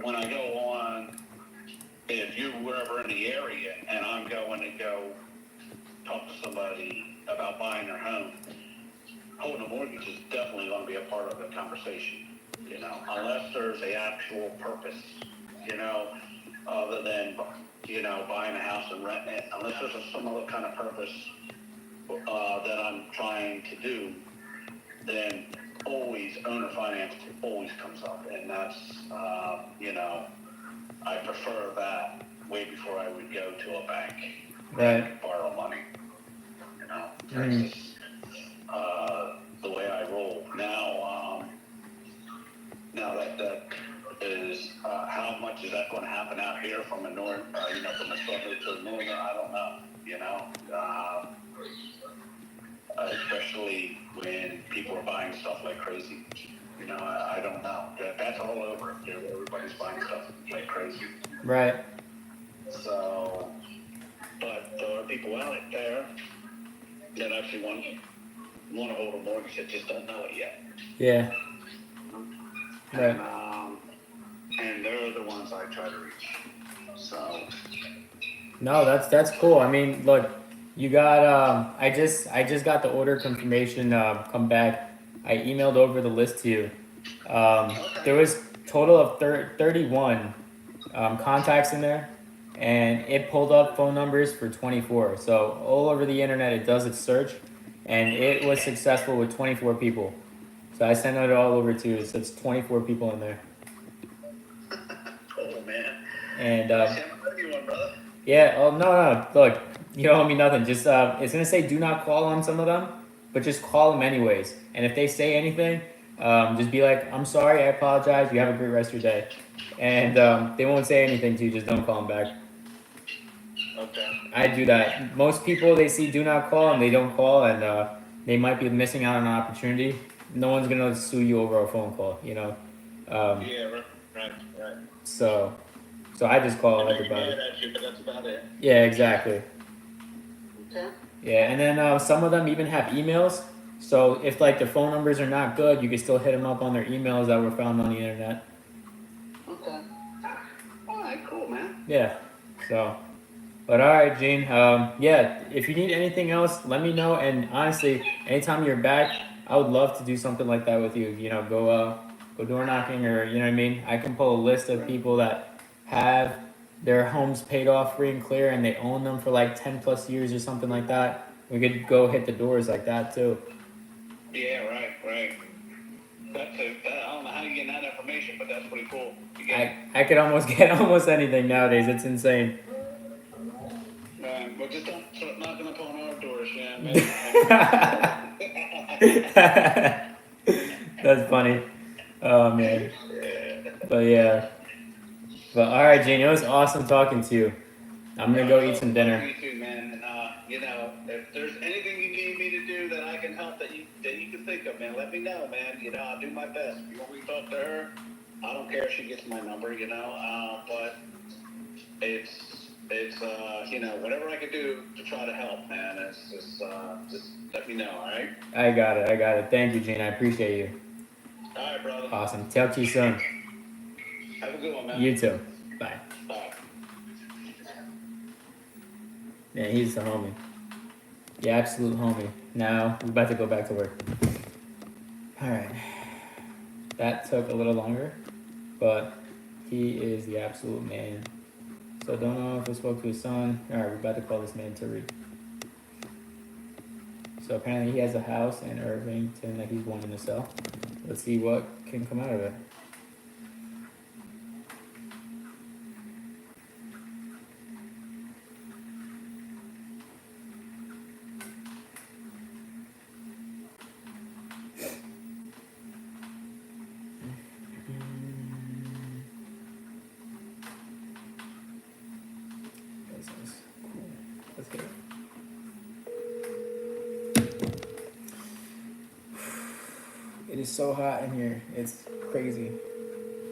when I go on, if you were ever in the area and I'm going to go talk to somebody about buying their home, holding a mortgage is definitely going to be a part of the conversation, unless there's a actual purpose, other than, buying a house and renting it, unless there's some other kind of purpose that I'm trying to do, then always owner finance always comes up, and that's, I prefer that way before I would go to a bank and borrow money, That's just, the way I roll. Now that is, how much is that going to happen out here from a north, from a southern to a northern? I don't know, especially when people are buying stuff like crazy. I don't know. That's all over. Everybody's buying stuff like crazy. Right. So, but there are people out there that actually want to hold a mortgage that just don't know it yet. Yeah. Right. And they're the ones I try to reach. So. No, that's cool. I mean, look, you got I just got the order confirmation come back. I emailed over the list to you. There was total of 31 contacts in there, and it pulled up phone numbers for 24. So all over the internet, it does its search, and it was successful with 24 people. So I sent it all over to you. So it's 24 people in there. Oh man. And you one, brother. yeah. Oh no. Look, you don't owe me nothing. Just it's gonna say do not call on some of them, but just call them anyways. And if they say anything, just be like, I'm sorry, I apologize. You have a great rest of your day. And they won't say anything to you. Just don't call them back. Okay. I do that. Most people, they see do not call and they don't call, and they might be missing out on an opportunity. No one's gonna sue you over a phone call, Yeah, right. So I just call They everybody. mad at you, but that's about it. Yeah, exactly. Okay. Yeah, and then some of them even have emails. So if like their phone numbers are not good, you can still hit them up on their emails that were found on the internet. Okay. All right, cool, man. Yeah. So, but all right, Gene. Yeah. If you need anything else, let me know. And honestly, anytime you're back, I would love to do something like that with you. Go door knocking, or you know what I mean. I can pull a list of people that have their homes paid off free and clear, and they own them for like 10+ years or something like that. We could go hit the doors like that too. Yeah, right. I don't know how you get that information, but that's pretty cool. I could almost get almost anything nowadays. It's insane. But just don't start knocking upon our doors, man. That's funny. Oh man. But yeah. But all right, Gene. It was awesome talking to you. I'm gonna go eat some dinner. You too, man. And if there's anything you need me to do that I can help that you can think of, man, let me know, man. I'll do my best. If you want me to talk to her, I don't care if she gets my number, but it's whatever I can do to try to help, man. It's just let me know, all right? I got it. Thank you, Gene. I appreciate you. All right, brother. Awesome. Talk to you soon. Have a good one, man. You too. Bye. Bye. Yeah, he's the homie. The absolute homie. Now, we're about to go back to work. Alright. That took a little longer, but he is the absolute man. So don't know if I spoke to his son. Alright, we're about to call this man Tariq. So apparently he has a house in Irvington that he's wanting to sell. Let's see what can come out of it. It is so hot in here. It's crazy.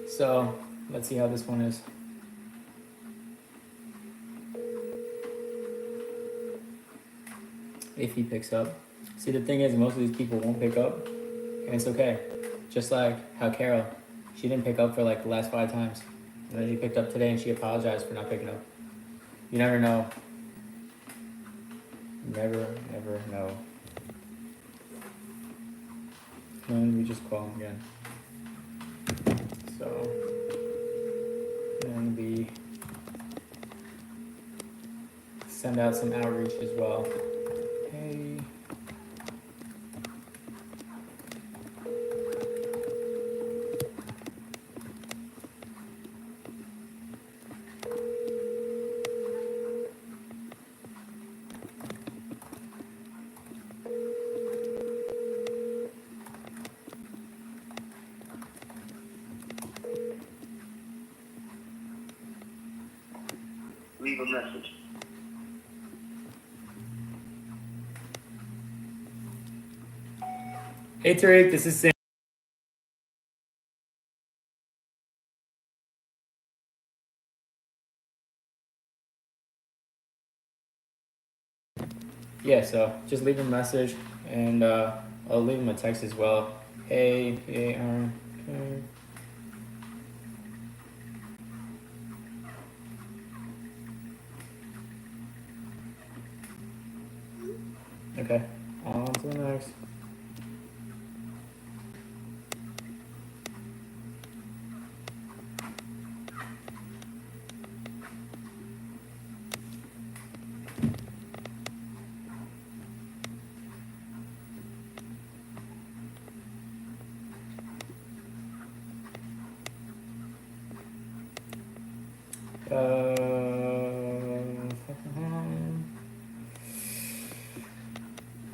So let's see how this one is. If he picks up. See, the thing is, most of these people won't pick up, and it's okay. Just like how Carol, she didn't pick up for like the last 5 times. And then she picked up today and she apologized for not picking up. You never know. Never know. And we just call him again. So, then we send out some outreach as well. Hey. Leave a message. Hey Tariq, this is Sam. Yeah, so just leave a message and I'll leave him a text as well. Hey, okay. Okay, on to the next.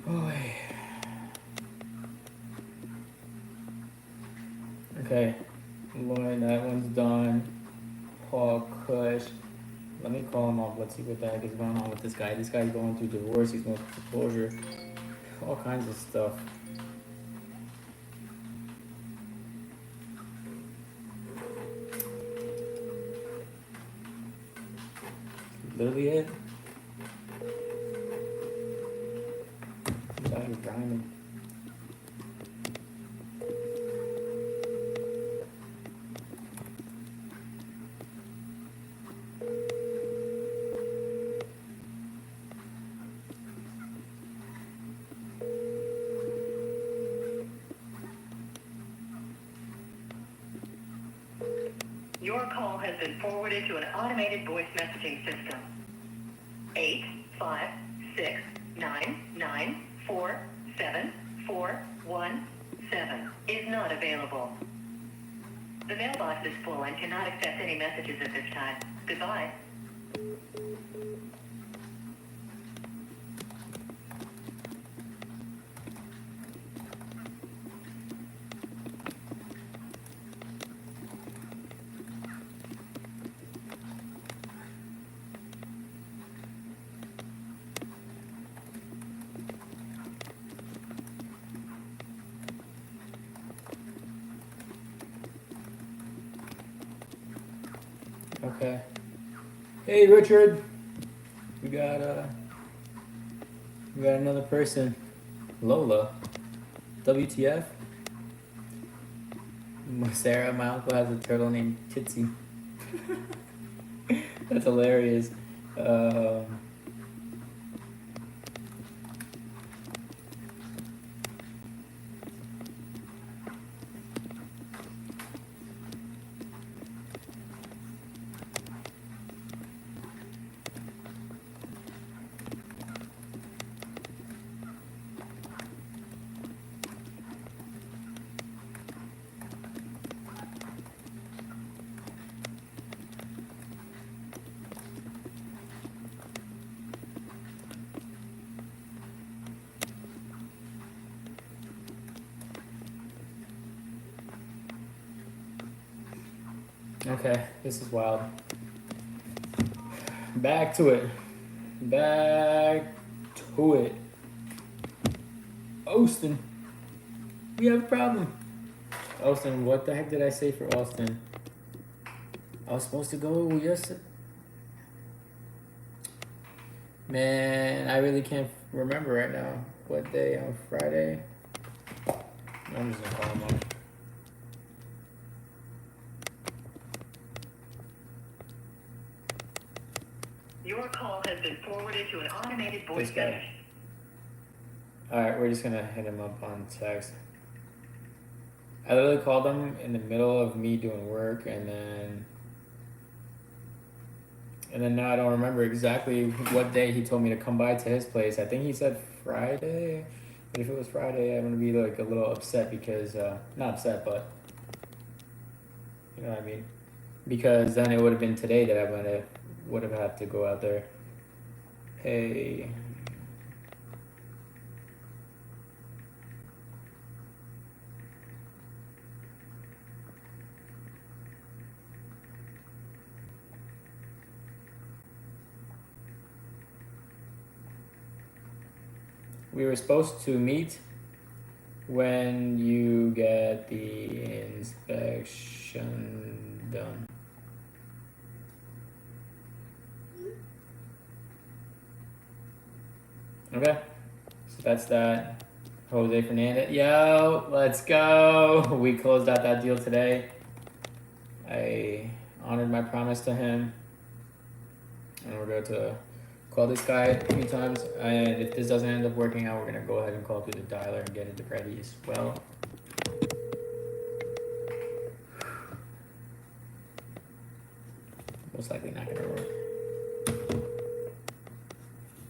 Boy. Okay, Lloyd, that one's done. Paul Kush. Let me call him up. Let's see what the heck is going on with this guy. This guy's going through divorce. He's going through foreclosure. All kinds of stuff. Literally it. He's out here grinding. Your call has been forwarded to an automated voice messaging system. 85699474117 is not available. The mailbox is full and cannot accept any messages at this time. Goodbye. Okay. Hey Richard. We got another person. Lola. WTF? Sarah, my uncle has a turtle named Titsy. That's hilarious. Okay, this is wild. Back to it. Back to it. Austin. We have a problem. Austin, what the heck did I say for Austin? I was supposed to go yesterday. Man, I really can't remember right now. What day on Friday? I'm just gonna call him up. Your call has been forwarded to an automated voice This guy. message. Alright, we're just gonna hit him up on text. I literally called him in the middle of me doing work, and then now I don't remember exactly what day he told me to come by to his place. I think he said Friday, but if it was Friday, I'm gonna be like a little upset because not upset, but you know what I mean. Because then it would have been today that I would have had to go out there. Hey. We were supposed to meet when you get the inspection done. Okay, so that's that. Jose Fernandez. Yo, let's go. We closed out that deal today. I honored my promise to him. And we're going to call this guy a few times. And if this doesn't end up working out, we're going to go ahead and call through the dialer and get it ready as well. Most likely not going to work.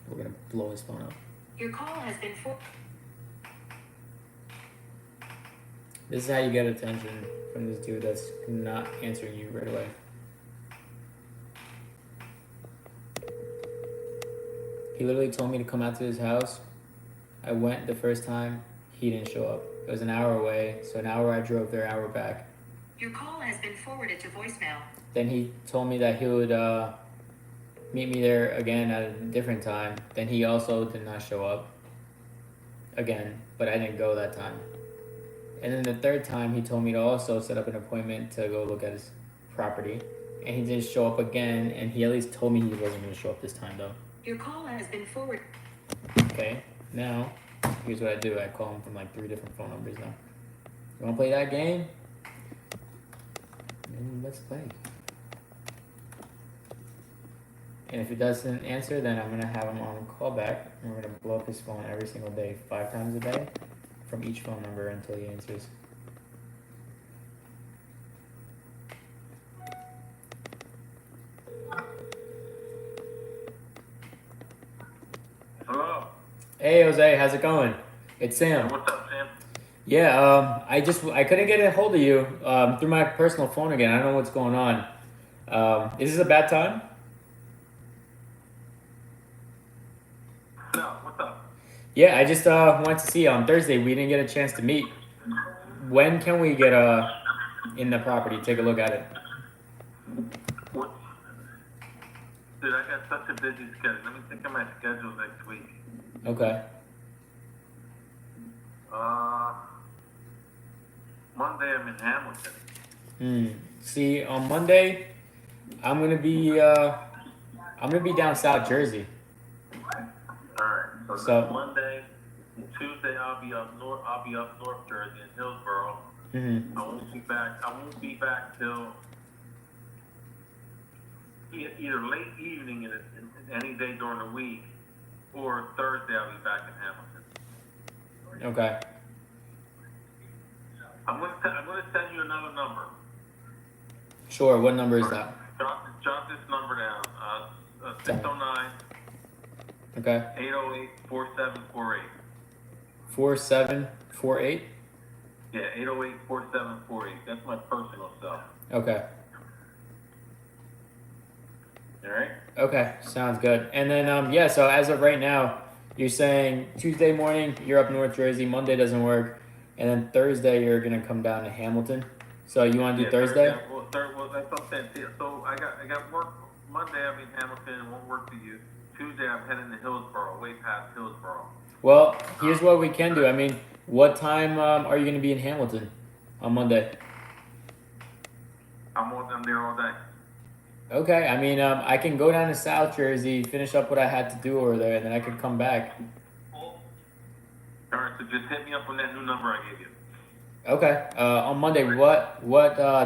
We're going to blow his phone up. Your call has been This is how you get attention from this dude that's not answering you right away. He literally told me to come out to his house. I went the first time. He didn't show up. It was an hour away, so an hour I drove there, hour back. Your call has been forwarded to voicemail. Then he told me that he would meet me there again at a different time. Then he also did not show up again, but I didn't go that time. And then the third time, he told me to also set up an appointment to go look at his property. And he didn't show up again, and he at least told me he wasn't going to show up this time, though. Your call has been forwarded. Okay, now, here's what I do. I call him from like 3 different phone numbers now. You want to play that game? Let's play. And if he doesn't answer, then I'm going to have him on callback. And we're going to blow up his phone every single day, 5 times a day, from each phone number until he answers. Hello. Hey Jose, how's it going? It's Sam. What's up, Sam? Yeah, I couldn't get a hold of you through my personal phone again. I don't know what's going on. Is this a bad time? No, what's up? Yeah, I just wanted to see you on Thursday. We didn't get a chance to meet. When can we get in the property, take a look at it? What? Dude, I got such a busy schedule. Let me think of my schedule next week. Okay. Monday I'm in Hamilton. See, on Monday, I'm gonna be down South Jersey. Alright, So- Monday and Tuesday I'll be up north Jersey in Hillsborough. Mm-hmm. I won't be back till either late evening in any day during the week, or Thursday I'll be back in Hamilton. Okay. I'm gonna send you another number. Sure. What number is that? Jot this number down. 609 Okay. 808 4748. 4748. Yeah, 808 4748. That's my personal cell. Okay. All right? Okay. Sounds good. And then yeah. So as of right now, you're saying Tuesday morning you're up North Jersey. Monday doesn't work, and then Thursday you're gonna come down to Hamilton. So you want to do Thursday? Well, that's what I'm saying. See, so I got work Monday. I'm in Hamilton. It won't work for you. Tuesday I'm heading to Hillsborough, way past Hillsborough. Well, here's what we can do. I mean, What time are you going to be in Hamilton on Monday? I'm there all day. Okay, I mean, I can go down to South Jersey, finish up what I had to do over there, and then I can come back. All right, so just hit me up on that new number I gave you. Okay, on Monday, what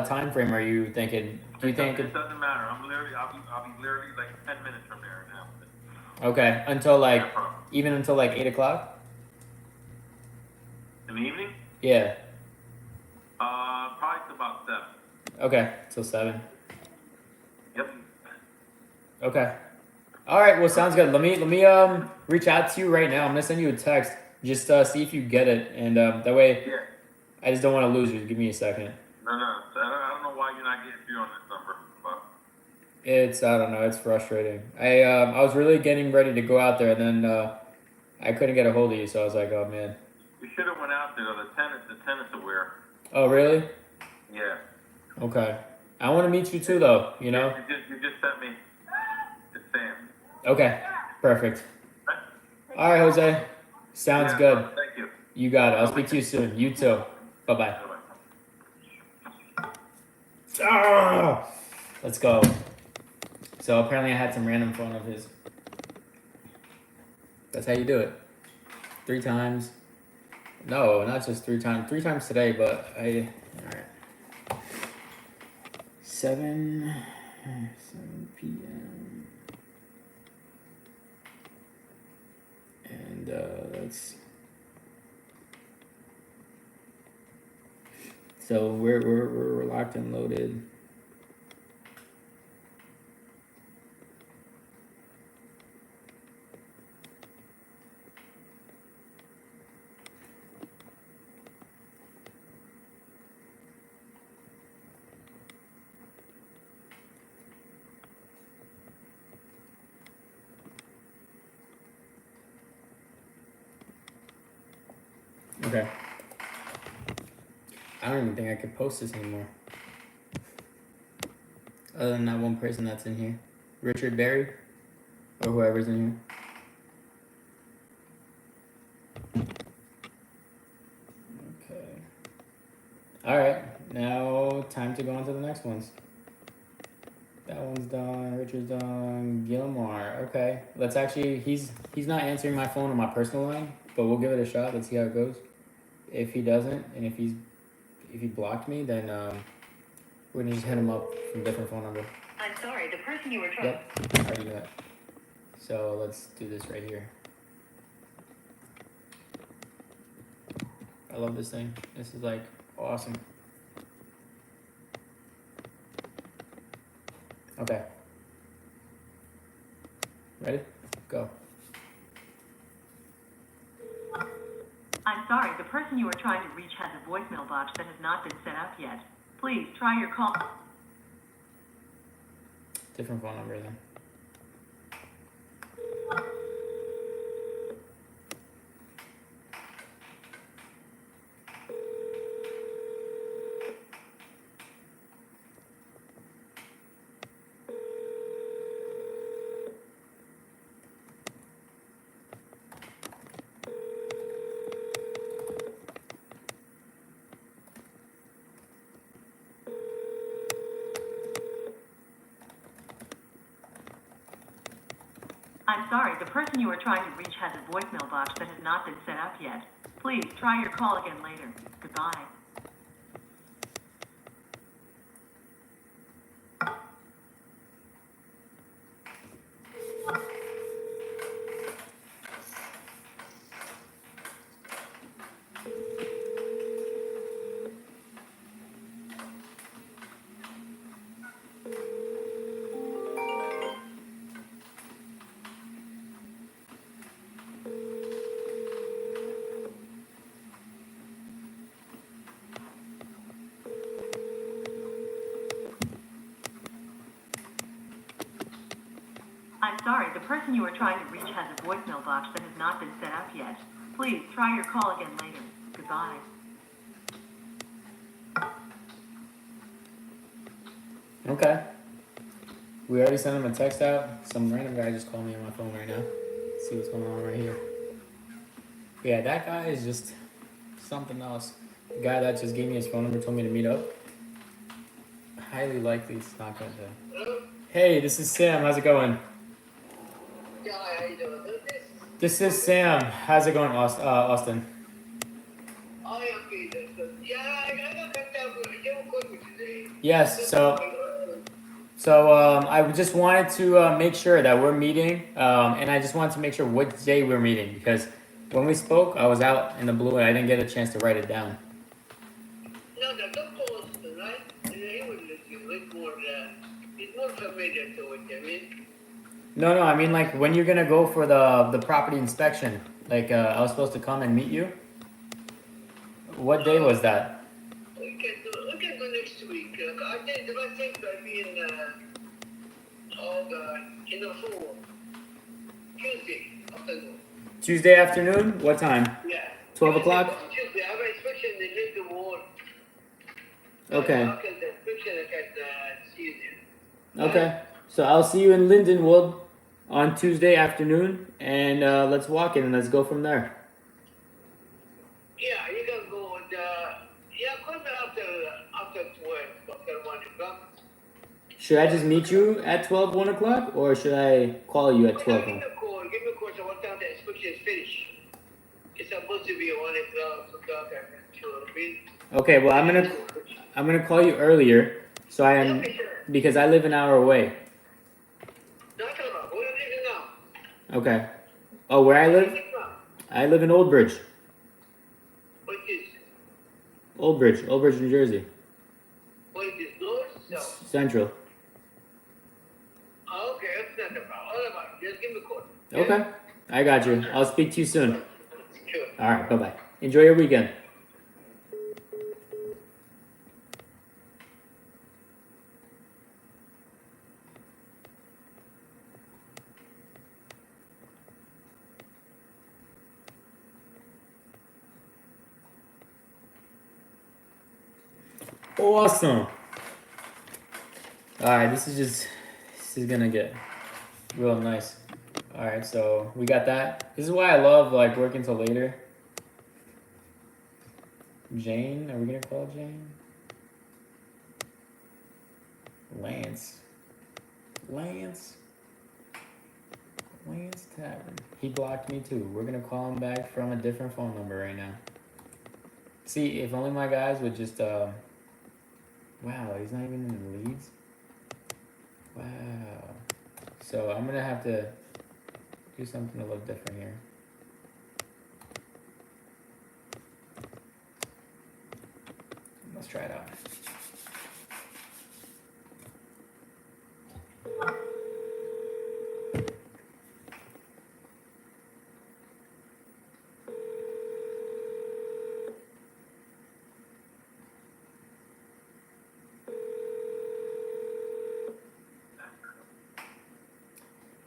time frame are you thinking? Do you think? It doesn't matter. I'll be literally like 10 minutes from there now. Okay, until like No problem. even until like 8 o'clock. In the evening? Yeah. Probably till about 7. Okay, till 7. Yep. Okay. All right. Well, sounds good. Let me reach out to you right now. I'm gonna send you a text. Just see if you get it, and that way Yeah. I just don't want to lose you. Give me a second. No. I don't know why you're not getting through on this number, but I don't know. It's frustrating. I was really getting ready to go out there, and then I couldn't get a hold of you, so I was like, oh man. you should have went out there. The tennis aware. Oh really? Yeah. Okay. I want to meet you too, though. You know. You just sent me. It's Sam. Okay. Perfect. All right, Jose. Sounds Yeah, good. Thank you. You got it. I'll speak to you soon. You too. Bye bye. Ah! Let's go. So apparently I had some random phone of his. That's how you do it. 3 times. No, not just 3 times. 3 times today, but I. Alright. 7 p.m. And that's. So we're locked and loaded. Okay. I don't even think I could post this anymore. Other than that one person that's in here. Richard Berry. Or whoever's in here. Okay. Alright. Now time to go on to the next ones. That one's done. Richard's done. Gilmore. Okay. Let's actually he's not answering my phone on my personal line, but we'll give it a shot. Let's see how it goes. If he doesn't, and if he blocked me, then we're gonna just hit him up from a different phone number. I'm sorry, the person you were trying. Yep, I already do that. So let's do this right here. I love this thing. This is like awesome. Okay. Ready? Go. I'm sorry, the person you are trying to reach has a voicemail box that has not been set up yet. Please try your call. Different phone number then. I'm sorry, the person you are trying to reach has a voicemail box that has not been set up yet. Please try your call again later. Goodbye. I'm sorry, the person you are trying to reach has a voicemail box that has not been set up yet. Please try your call again later. Goodbye. Okay. We already sent him a text out. Some random guy just called me on my phone right now. Let's see what's going on right here. Yeah, that guy is just something else. The guy that just gave me his phone number told me to meet up. Highly likely it's not gonna do. Hello? Hey, this is Sam. How's it going? Yeah, how you doing? This is Sam. How's it going, Austin? I am Peter. Yeah, I got contact with you. You called me today. Yes. So I just wanted to make sure that we're meeting, and I just wanted to make sure what day we're meeting because when we spoke, I was out in the blue and I didn't get a chance to write it down. No, the doctor was right. And he will let you wait more. It's more familiar to it, I mean. No, I mean like when you're gonna go for the property inspection. Like I was supposed to come and meet you. What day was that? We can go next week. I think the last thing will be in the fall. Tuesday afternoon. Tuesday afternoon. What time? Yeah. 12 o'clock? Tuesday. I have an inspection in the wall. Okay. After the inspection, I can see you there. Okay. So I'll see you in Lindenwood on Tuesday afternoon, and let's walk in and let's go from there. Yeah, you can go with call me after 12, after 1 o'clock. Should I just meet you at 12, 1 o'clock, or should I call you at 12? Give me a call so what time the inspection is finished. It's supposed to be 1 o'clock, 2 o'clock, I'm sure. Okay, well I'm gonna call you earlier, so I am because I live an hour away. Not about where are you living now? Okay. Oh, where I live? I live in Old Bridge. What is? Old Bridge, New Jersey. What is this? North? South? Central. Oh, okay, that's not about. All about. Just give me a call. Okay. I got you. I'll speak to you soon. Sure. All right. Bye bye. Enjoy your weekend. Awesome. All right. This is gonna get real nice. All right. So we got that. This is why I love like working till later. Jane, are we gonna call Jane? Lance Tavern. He blocked me too. We're gonna call him back from a different phone number right now. See, if only my guys would just wow, he's not even in the leads. Wow. So I'm gonna have to do something a little different here. Let's try it out.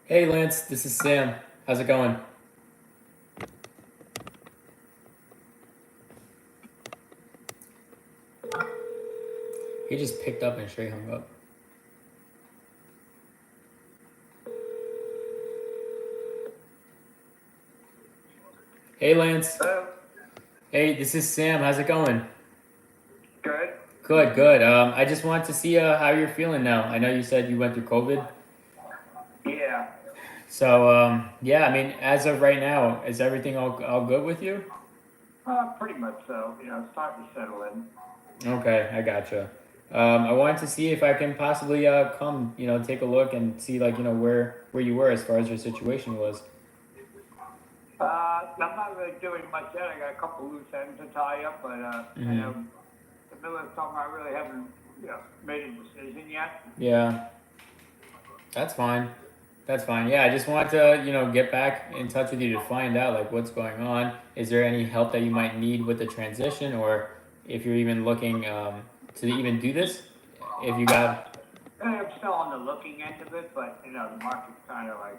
Hey Lance, this is Sam. How's it going? He just picked up and straight hung up. Hey Lance. Hello. Hey, this is Sam. How's it going? Good. Good. I just wanted to see how you're feeling now. I know you said you went through COVID. Yeah. So, yeah, I mean, as of right now, is everything all good with you? Pretty much so. It's starting to settle in. Okay, I gotcha. I wanted to see if I can possibly come, take a look and see, like, where you were as far as your situation was. I'm not really doing much yet. I got a couple loose ends to tie up, but in the middle of summer, I really haven't, made a decision yet. Yeah, that's fine. Yeah, I just wanted to, get back in touch with you to find out, like, what's going on. Is there any help that you might need with the transition, or if you're even looking to even do this? If you got... I'm still on the looking end of it, but, the market's kind of like...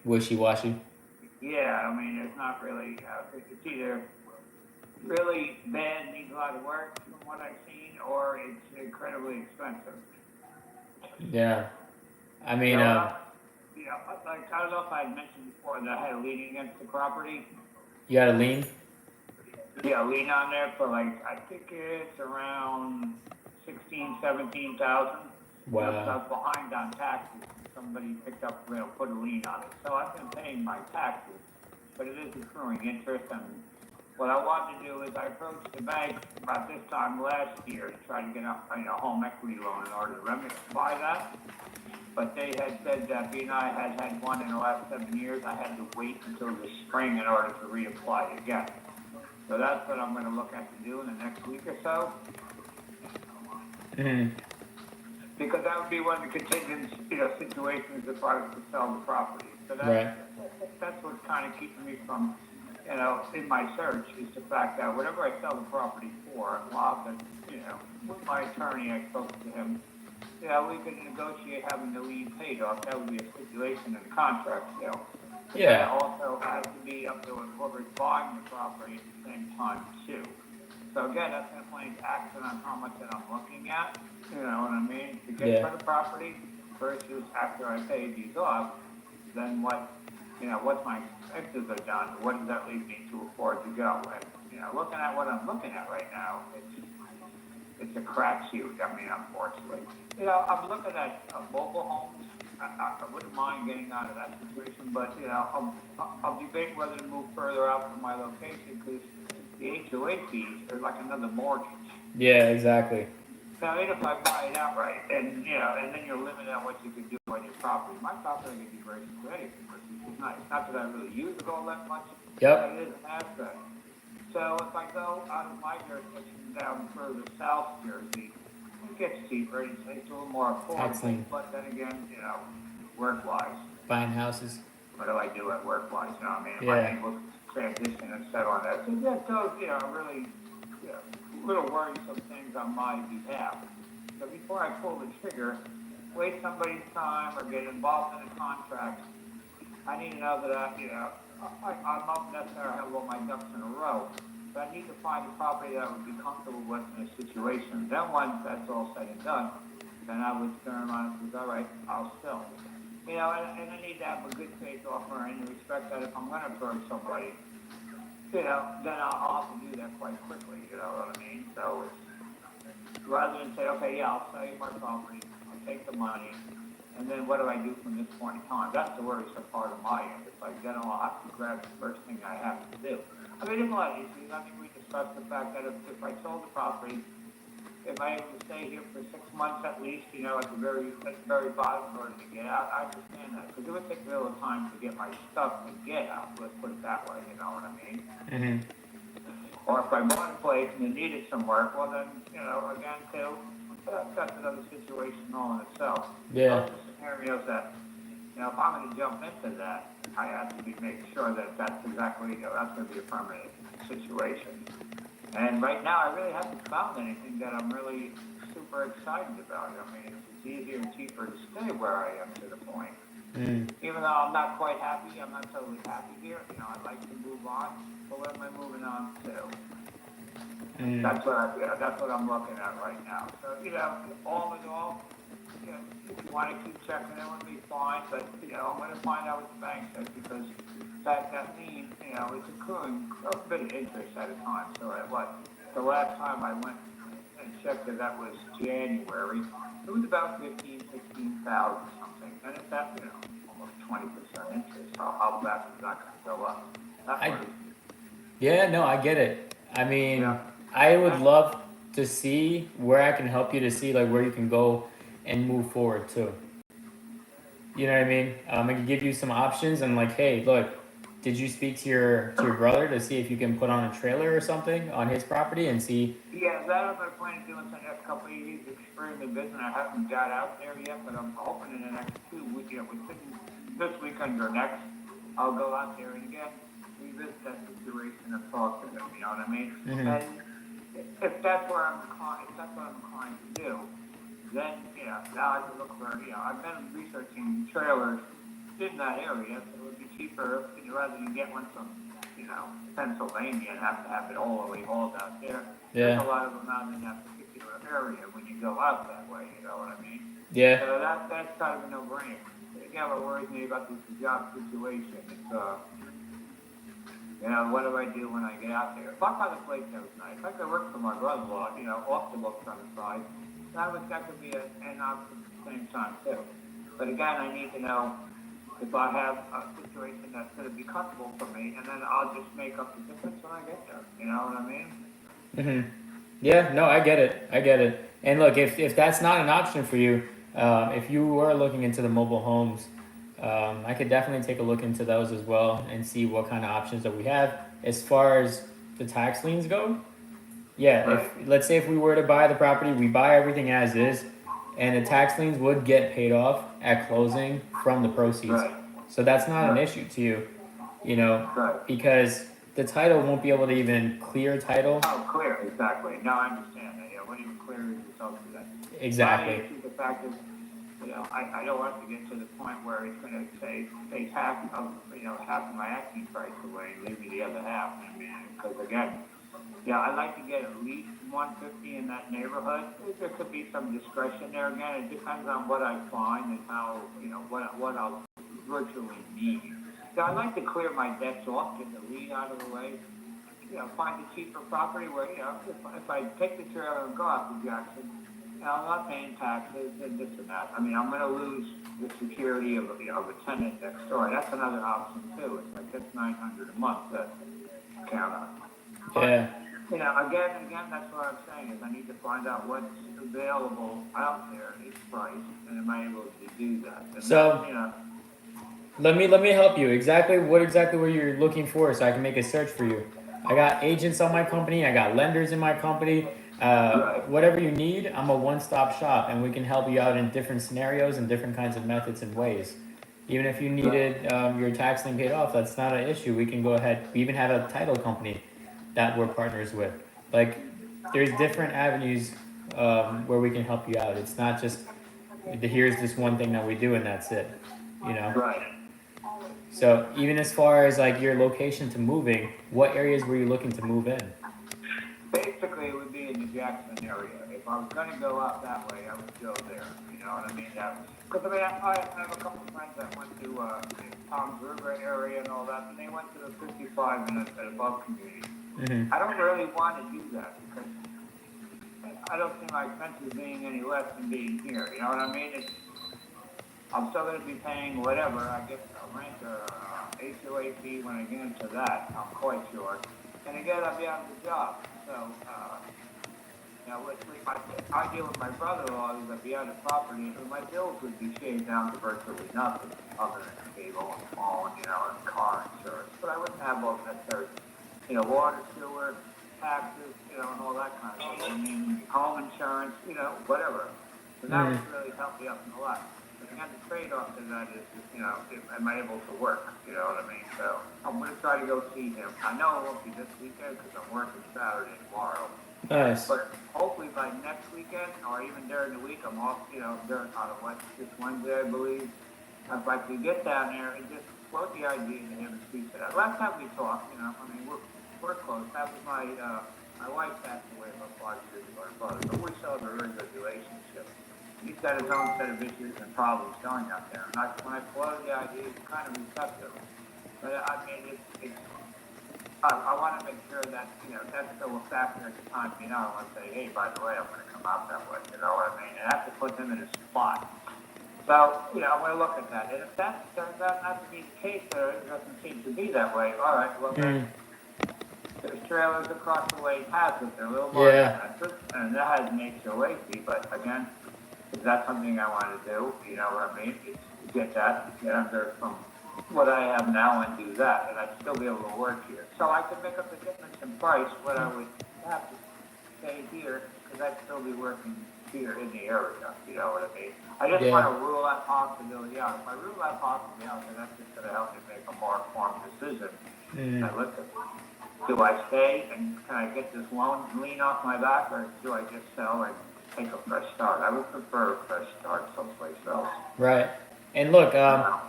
wishy-washy? Yeah, I mean, it's not really... it's either really bad, needs a lot of work from what I've seen, or it's incredibly expensive. Yeah. I mean... like, I don't know if I had mentioned before that I had a lien against the property. You had a lien? Yeah, lien on there for like, I think it's around 17,000. Wow. Because I was behind on taxes. Somebody picked up, put a lien on it. So I've been paying my taxes, but it is accruing interest. And what I wanted to do is I approached the bank about this time last year to try to get a home equity loan in order to remedy that. But they had said that BNI has had one in the last 7 years. I had to wait until the spring in order to reapply again. So that's what I'm going to look at to do in the next week or so. Mm-hmm. Because that would be one of the contingent, situations if I was to sell the property. So that's what's kind of keeping me from, in my search is the fact that whatever I sell the property for, with my attorney, I spoke to him. We could negotiate having the lien paid off. That would be a stipulation in the contract sale. Yeah. That also has to be up to whoever's buying the property at the same time too. So again, that's going to play into action on how much that I'm looking at. You know what I mean? To get for the property versus after I pay these off, then what my expenses are done. What does that leave me to afford to go? And looking at what I'm looking at right now, it's a crapshoot. I mean, unfortunately, I'm looking at mobile homes. I wouldn't mind getting out of that situation, but I'll debate whether to move further out from my location because the HOA fees are like another mortgage. Yeah, exactly. Now, if I buy it outright, and then you're limited on what you can do on your property. My property can be very sweaty because it's not that I really use it all that much. Yep. But it is an asset. So if I go out of my jurisdiction down further south Jersey, it gets cheaper. It's a little more affordable. Excellent. But then again, work-wise. Buying houses. What do I do at work-wise? If I'm able to transition and settle on that. So that goes, really, little worrisome things on my behalf. So before I pull the trigger, waste somebody's time or get involved in a contract, I need to know that I'm not necessarily have all my ducks in a row, but I need to find a property that I would be comfortable with in a situation. Then once that's all said and done, then I would turn around and say, all right, I'll sell. And I need to have a good faith offer in the respect that if I'm going to approach somebody, then I'll have to do that quite quickly, you know what I mean? So it's, rather than say, okay, yeah, I'll sell you my property, I'll take the money, and then what do I do from this point in time? That's the worrisome part of my end. It's like, then I'll have to grab the first thing I have to do. I mean, there's a lot of issues. I think we discussed the fact that if I sold the property, if I able to stay here for 6 months at least, at the very bottom in order to get out, I understand that. Because it would take a little time to get my stuff to get out, let's put it that way, you know what I mean? Mm-hmm. Or if I bought a place and it needed some work, well then, again, too, that's another situation all in itself. Yeah. Those are scenarios that, if I'm going to jump into that, I have to make sure that that's exactly, that's going to be a permanent situation. And right now, I really haven't found anything that I'm really super excited about. I mean, it's easier and cheaper to stay where I am to the point. Even though I'm not quite happy, I'm not totally happy here. I'd like to move on. But what am I moving on to? That's what I'm looking at right now. So, all in all, if you want to keep checking in with me, fine. But, I'm going to find out what the bank says because that means, it's accruing a bit of interest at a time. So the last time I went and checked it, that was January. It was about 16,000 something. And it's at, almost 20% interest. So how fast is that going to go up? I get it. I mean, I would love to see where I can help you to see like where you can go and move forward too. You know what I mean? I can give you some options and like, hey, look, did you speak to your brother to see if you can put on a trailer or something on his property and see? Yeah, that I'm going to plan to do in the next couple of years. He's extremely busy. I haven't got out there yet, but I'm hoping in the next 2 weeks, within this weekend or next, I'll go out there and again revisit that situation and talk to them. You know what I mean? Mm-hmm. And if that's what I'm inclined to do, then now I can look for. I've been researching trailers in that area, so it would be cheaper rather than get one from Pennsylvania and have to have it all the way hauled out there. Yeah. There's a lot of them out in that particular area when you go out that way. You know what I mean? Yeah. So that's kind of a no-brainer. Again, what worries me about this job situation is You know, what do I do when I get out there? Park by the place that was nice. I could work for my brother-in-law, you know, off the books on the side. That could be an option at the same time too. But again, I need to know if I have a situation that's going to be comfortable for me, and then I'll just make up the difference when I get there. You know what I mean? Mm-hmm. Yeah, no, I get it. And look, if that's not an option for you, if you were looking into the mobile homes, I could definitely take a look into those as well and see what kind of options that we have as far as the tax liens go. Yeah, Right. if let's say if we were to buy the property, we buy everything as is, and the tax liens would get paid off at closing from the proceeds. Right. So that's not an Right. issue to you, you know, Right. because the title won't be able to even clear title. Oh, clear, exactly. No, I understand that. Yeah, what even clear is yourself to that. Exactly. My issue, the fact is, you know, I don't want to get to the point where it's going to take half of, you know, half of my asking price away and leave me the other half. I mean, because again, yeah, I'd like to get at least 150 in that neighborhood. There could be some discretion there. Again, it depends on what I find and how, you know, what I'll virtually need. So I'd like to clear my debts off, get the lien out of the way, you know, find a cheaper property where, you know, if I take the trailer and go out to Jackson, you know, I'm not paying taxes and this and that. I mean, I'm going to lose the security of a tenant next door. That's another option too. It's like that's $900 a month to count on. Yeah. You know, again, that's what I'm saying is I need to find out what's available out there, each price, and am I able to do that? And So- then, you know, Let me help you. What exactly were you looking for so I can make a search for you? I got agents on my company. I got lenders in my company. Right. Whatever you need, I'm a one-stop shop, and we can help you out in different scenarios and different kinds of methods and ways. Even if you needed your tax lien paid off, that's not an issue. We can go ahead. We even have a title company that we're partners with. Like, there's different avenues where we can help you out. It's not just here's this one thing that we do and that's it. You know. right. So even as far as like your location to moving, what areas were you looking to move in? Basically, it would be in the Jackson area. If I was going to go out that way, I would go there. You know what I mean? Because I mean, I have a couple of friends that went to Tom's River area and all that, and they went to the 55 and above community. Mm-hmm. I don't really want to do that because I don't see my expenses being any less than being here. You know what I mean? I'm still going to be paying whatever. I get a rent or HOA fee when I get into that. I'm quite sure. And again, I'll be out of the job. So, you know, with my idea with my brother-in-law is I'd be out of property, and my bills would be shaved down to virtually nothing other than cable and phone, you know, and car insurance. But I wouldn't have all the necessary, you know, water, sewer, taxes, you know, and all that kind of stuff. I mean, home insurance, you know, whatever. So that would really help me out a lot. But again, the trade-off to that is, you know, am I able to work? You know what I mean? So I'm going to try to go see him. I know it won't be this weekend because I'm working Saturday and tomorrow. Nice. But hopefully by next weekend or even during the week, I'm off, you know, this Wednesday, I believe. If I could get down there and just float the idea to him and speak to that. Last time we talked, you know, I mean, we're close. That was my wife passed away about 5 years ago, her brother, but we still have a very good relationship. He's got his own set of issues and problems going out there. And when I floated the idea, it's kind of receptive. But I mean, I want to make sure that, you know, that's still a factor at the time. You know, I want to say, hey, by the way, I'm going to come out that way. You know what I mean? And I have to put them in a spot. So, you know, I'm going to look at that. And if that turns out not to be the case, or it doesn't seem to be that way, all right, well, then there's trailers across the way past it. They're a little more expensive, and that has an HOA fee. But again, is that something I want to do? You know what I mean? It's get under from what I have now and do that, and I'd still be able to work here. So I could make up the difference in price, what I would have to stay here, because I'd still be working here in the area. You know what I mean? I just want to rule that possibility out. If I rule that possibility out, then that's just going to help me make a more informed decision. I look at, do I stay and can I get this lien off my back, or do I just sell and take a fresh start? I would prefer a fresh start someplace else. Right. And look,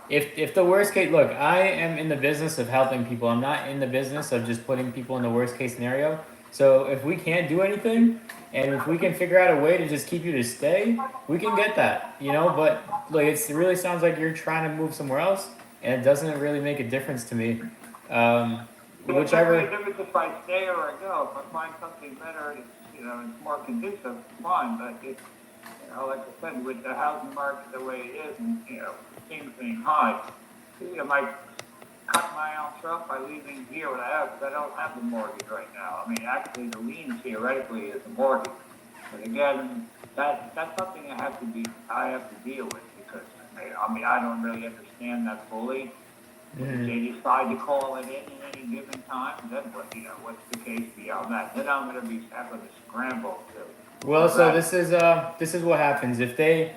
if the worst case, look, I am in the business of helping people. I'm not in the business of just putting people in the worst case scenario. So if we can't do anything, and if we can figure out a way to just keep you to stay, we can get that, you know. But look, it really sounds like you're trying to move somewhere else, and it doesn't really make a difference to me. whichever. If it's just like stay or go, if I find something better, it's more conducive, fine. But it's, like I said, with the housing market the way it is, and things being high, my cut my own truck by leaving here what I have, because I don't have the mortgage right now. I mean, actually, the lien theoretically is the mortgage, but again, that's something I have to deal with, because I don't really understand that fully. If they decide to call it in at any given time, then what's the case beyond that? Then I'm going to be having to scramble to. Well, so this is what happens if it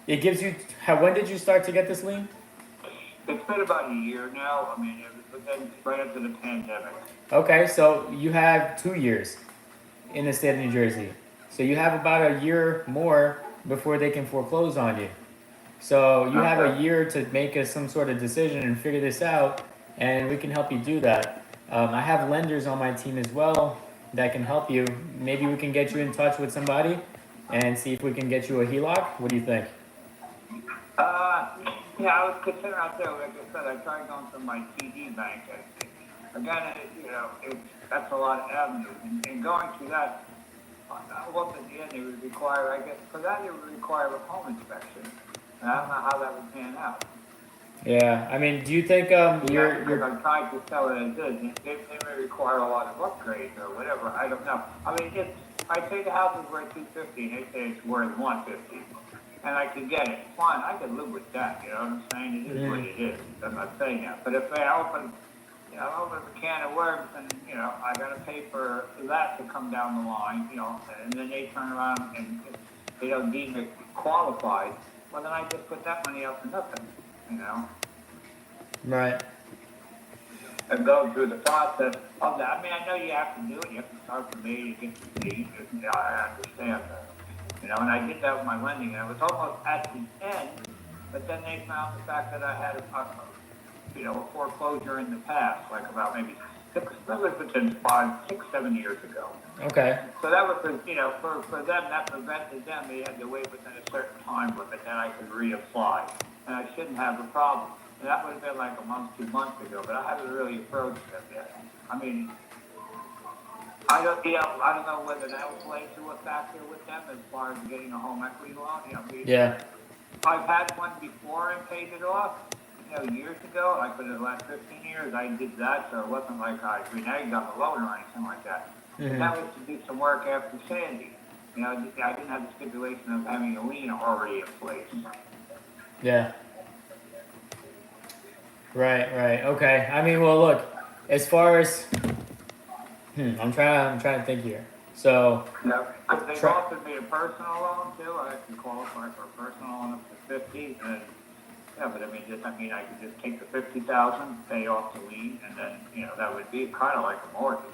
gives you. When did you start to get this lien? It's been about a year now. I mean, it was right after the pandemic. Okay, so you have 2 years in the state of New Jersey. So you have about a year more before they can foreclose on you. So you have a year to make some sort of decision and figure this out, and we can help you do that. I have lenders on my team as well that can help you. Maybe we can get you in touch with somebody and see if we can get you a HELOC. What do you think? Yeah, I was considering out there, like I said, I tried going through my TD bank. Again, that's a lot of avenues. And going through that, well, at the end, it would require, I guess, for that it would require a home inspection. And I don't know how that would pan out. Yeah, I mean, do you think because I'm trying to sell it as is. They may require a lot of upgrades or whatever. I don't know. I mean, if I say the house is worth $250 and they say it's worth $150, and I can get it, fine. I can live with that. You know what I'm saying? It is what it is. I'm not saying that. But if they open a can of worms, and I got to pay for that to come down the line, and then they turn around and they don't deem it qualified, well, then I just put that money out for nothing. Right. And go through the process of that. I mean, I know you have to do it. You have to start from A to get to Z. I understand that. And I did that with my lending, and I was almost at the end, but then they found the fact that I had a foreclosure in the past, like about maybe 6, 7 years ago. Okay. So that was, for them, that prevented them. They had to wait within a certain time limit, then I could reapply. And I shouldn't have a problem. And that would have been like a month, 2 months ago, but I haven't really approached them yet. I mean, I don't know whether that will play to a factor with them as far as getting a home equity loan. Yeah. I've had one before and paid it off, years ago. Like for the last 15 years, I did that, so it wasn't like I reneged on the loan or anything like that. And that was to do some work after Sandy. I didn't have the stipulation of having a lien already in place. Yeah. Right. Okay. I mean, well, look, as far as I'm trying to think here. So. Yeah, because they offered me a personal loan too. I can qualify for a personal loan up to 50, and but I could just take the 50,000, pay off the lien, and then that would be kind of like a mortgage.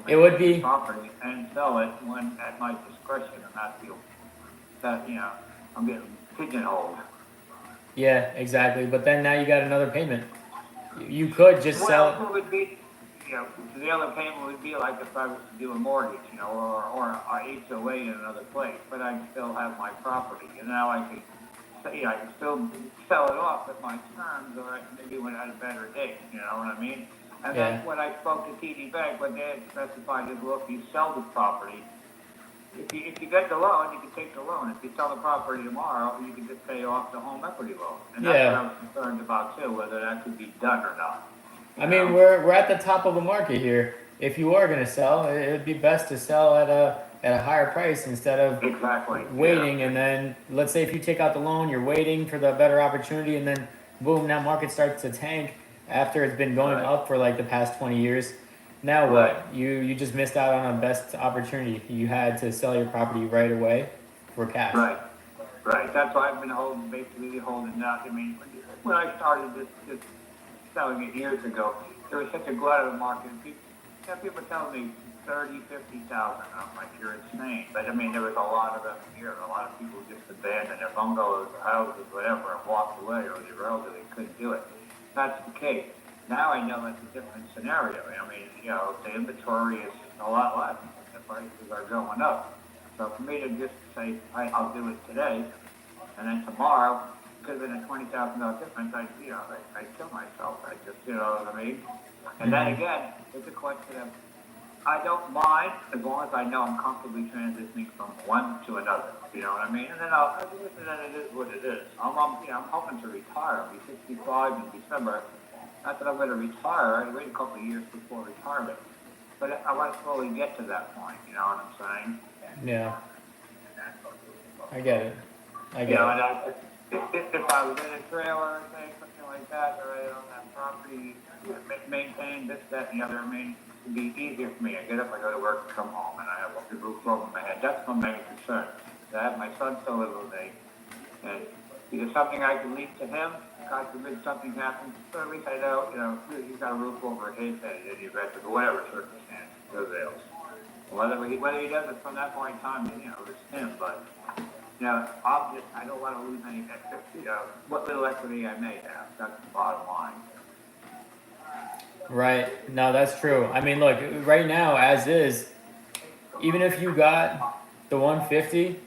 It would be property and sell it when at my discretion, and not feel that I'm getting pigeonholed. Yeah, exactly. But then now you got another payment. You could just sell it. Well, it would be, the other payment would be like if I was to do a mortgage, or a HOA in another place, but I'd still have my property, and now I can still sell it off at my terms, or maybe when at a better date. You know what I mean? And then when I spoke to TD Bank, what they had specified is, well, if you sell the property, if you get the loan, you can take the loan. If you sell the property tomorrow, you can just pay off the home equity loan. And that's what I was concerned about too, whether that could be done or not. I mean, we're at the top of the market here. If you are going to sell, it would be best to sell at a higher price instead of waiting. Yeah. And then let's say if you take out the loan, you're waiting for the better opportunity, and then boom, that market starts to tank after it's been going up for like the past 20 years. Now what? You just missed out on a best opportunity. You had to sell your property right away for cash. Right. That's why I've been basically holding out. I mean, when I started this selling it years ago, there was such a glut of the market. People telling me 30, 50,000. I'm like, you're insane. But I mean, there was a lot of them here. A lot of people just abandoned their bungalows, houses, whatever, and walked away, or they were elderly, couldn't do it. That's the case. Now I know that's a different scenario. I mean, the inventory is a lot less. The prices are going up. So for me to just say, I'll do it today, and then tomorrow, could have been a $20,000 difference. I'd kill myself. I just, you know what I mean? And then again, it's a question of, I don't mind as long as I know I'm comfortably transitioning from one to another. You know what I mean? And then it is what it is. I'm hoping to retire. I'll be 65 in December. Not that I'm going to retire. I wait a couple of years before retirement. But I want to slowly get to that point. You know what I'm saying? Yeah. I get it. And if I was in a trailer or something like that, or I own that property, maintain this, that, and the other, it'd be easier for me. I get up, I go to work, come home, and I have a roof over my head. That's my main concern. I have my son still live with me, and either something I can leave to him, God forbid something happens, or at least I know, he's got a roof over his head in the event of whatever circumstance prevails. Whether he does it from that point in time, it's him, but, I don't want to lose any extra, what little equity I may have. That's the bottom line. Right. No, that's true. I mean, look, right now, as is, even if you got the 150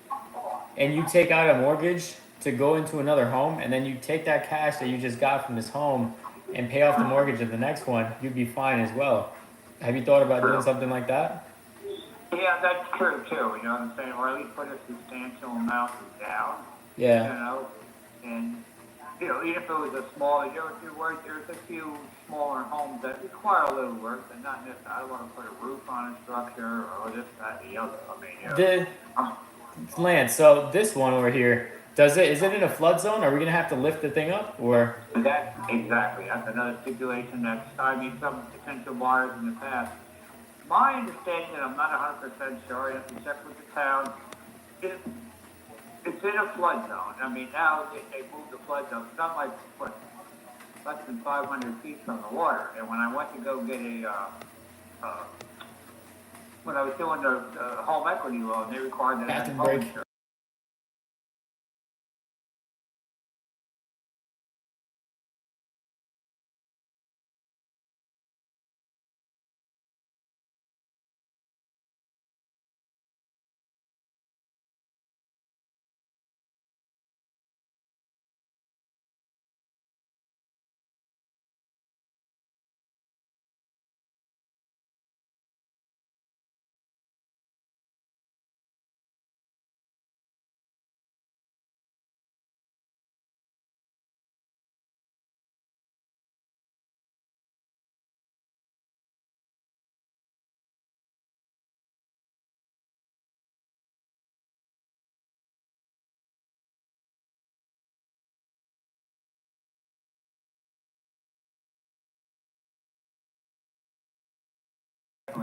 and you take out a mortgage to go into another home, and then you take that cash that you just got from this home and pay off the mortgage of the next one, you'd be fine as well. Have you thought about doing something like that? Yeah, that's true too, you know what I'm saying? Or at least put a substantial amount down. Yeah. And even if it was a small, there's a few smaller homes that require a little work, but not necessarily. I don't want to put a roof on a structure or this, that, and the other. Lance, so this one over here, is it in a flood zone? Are we gonna have to lift the thing up, or? Exactly. That's another stipulation some potential buyers in the past. My understanding, and I'm not 100% sure, I have to check with the town, it's in a flood zone. Now they moved the flood zone. It's not like less than 500 feet from the water. And when I went to go get when I was doing the home equity loan, they required that I had home insurance.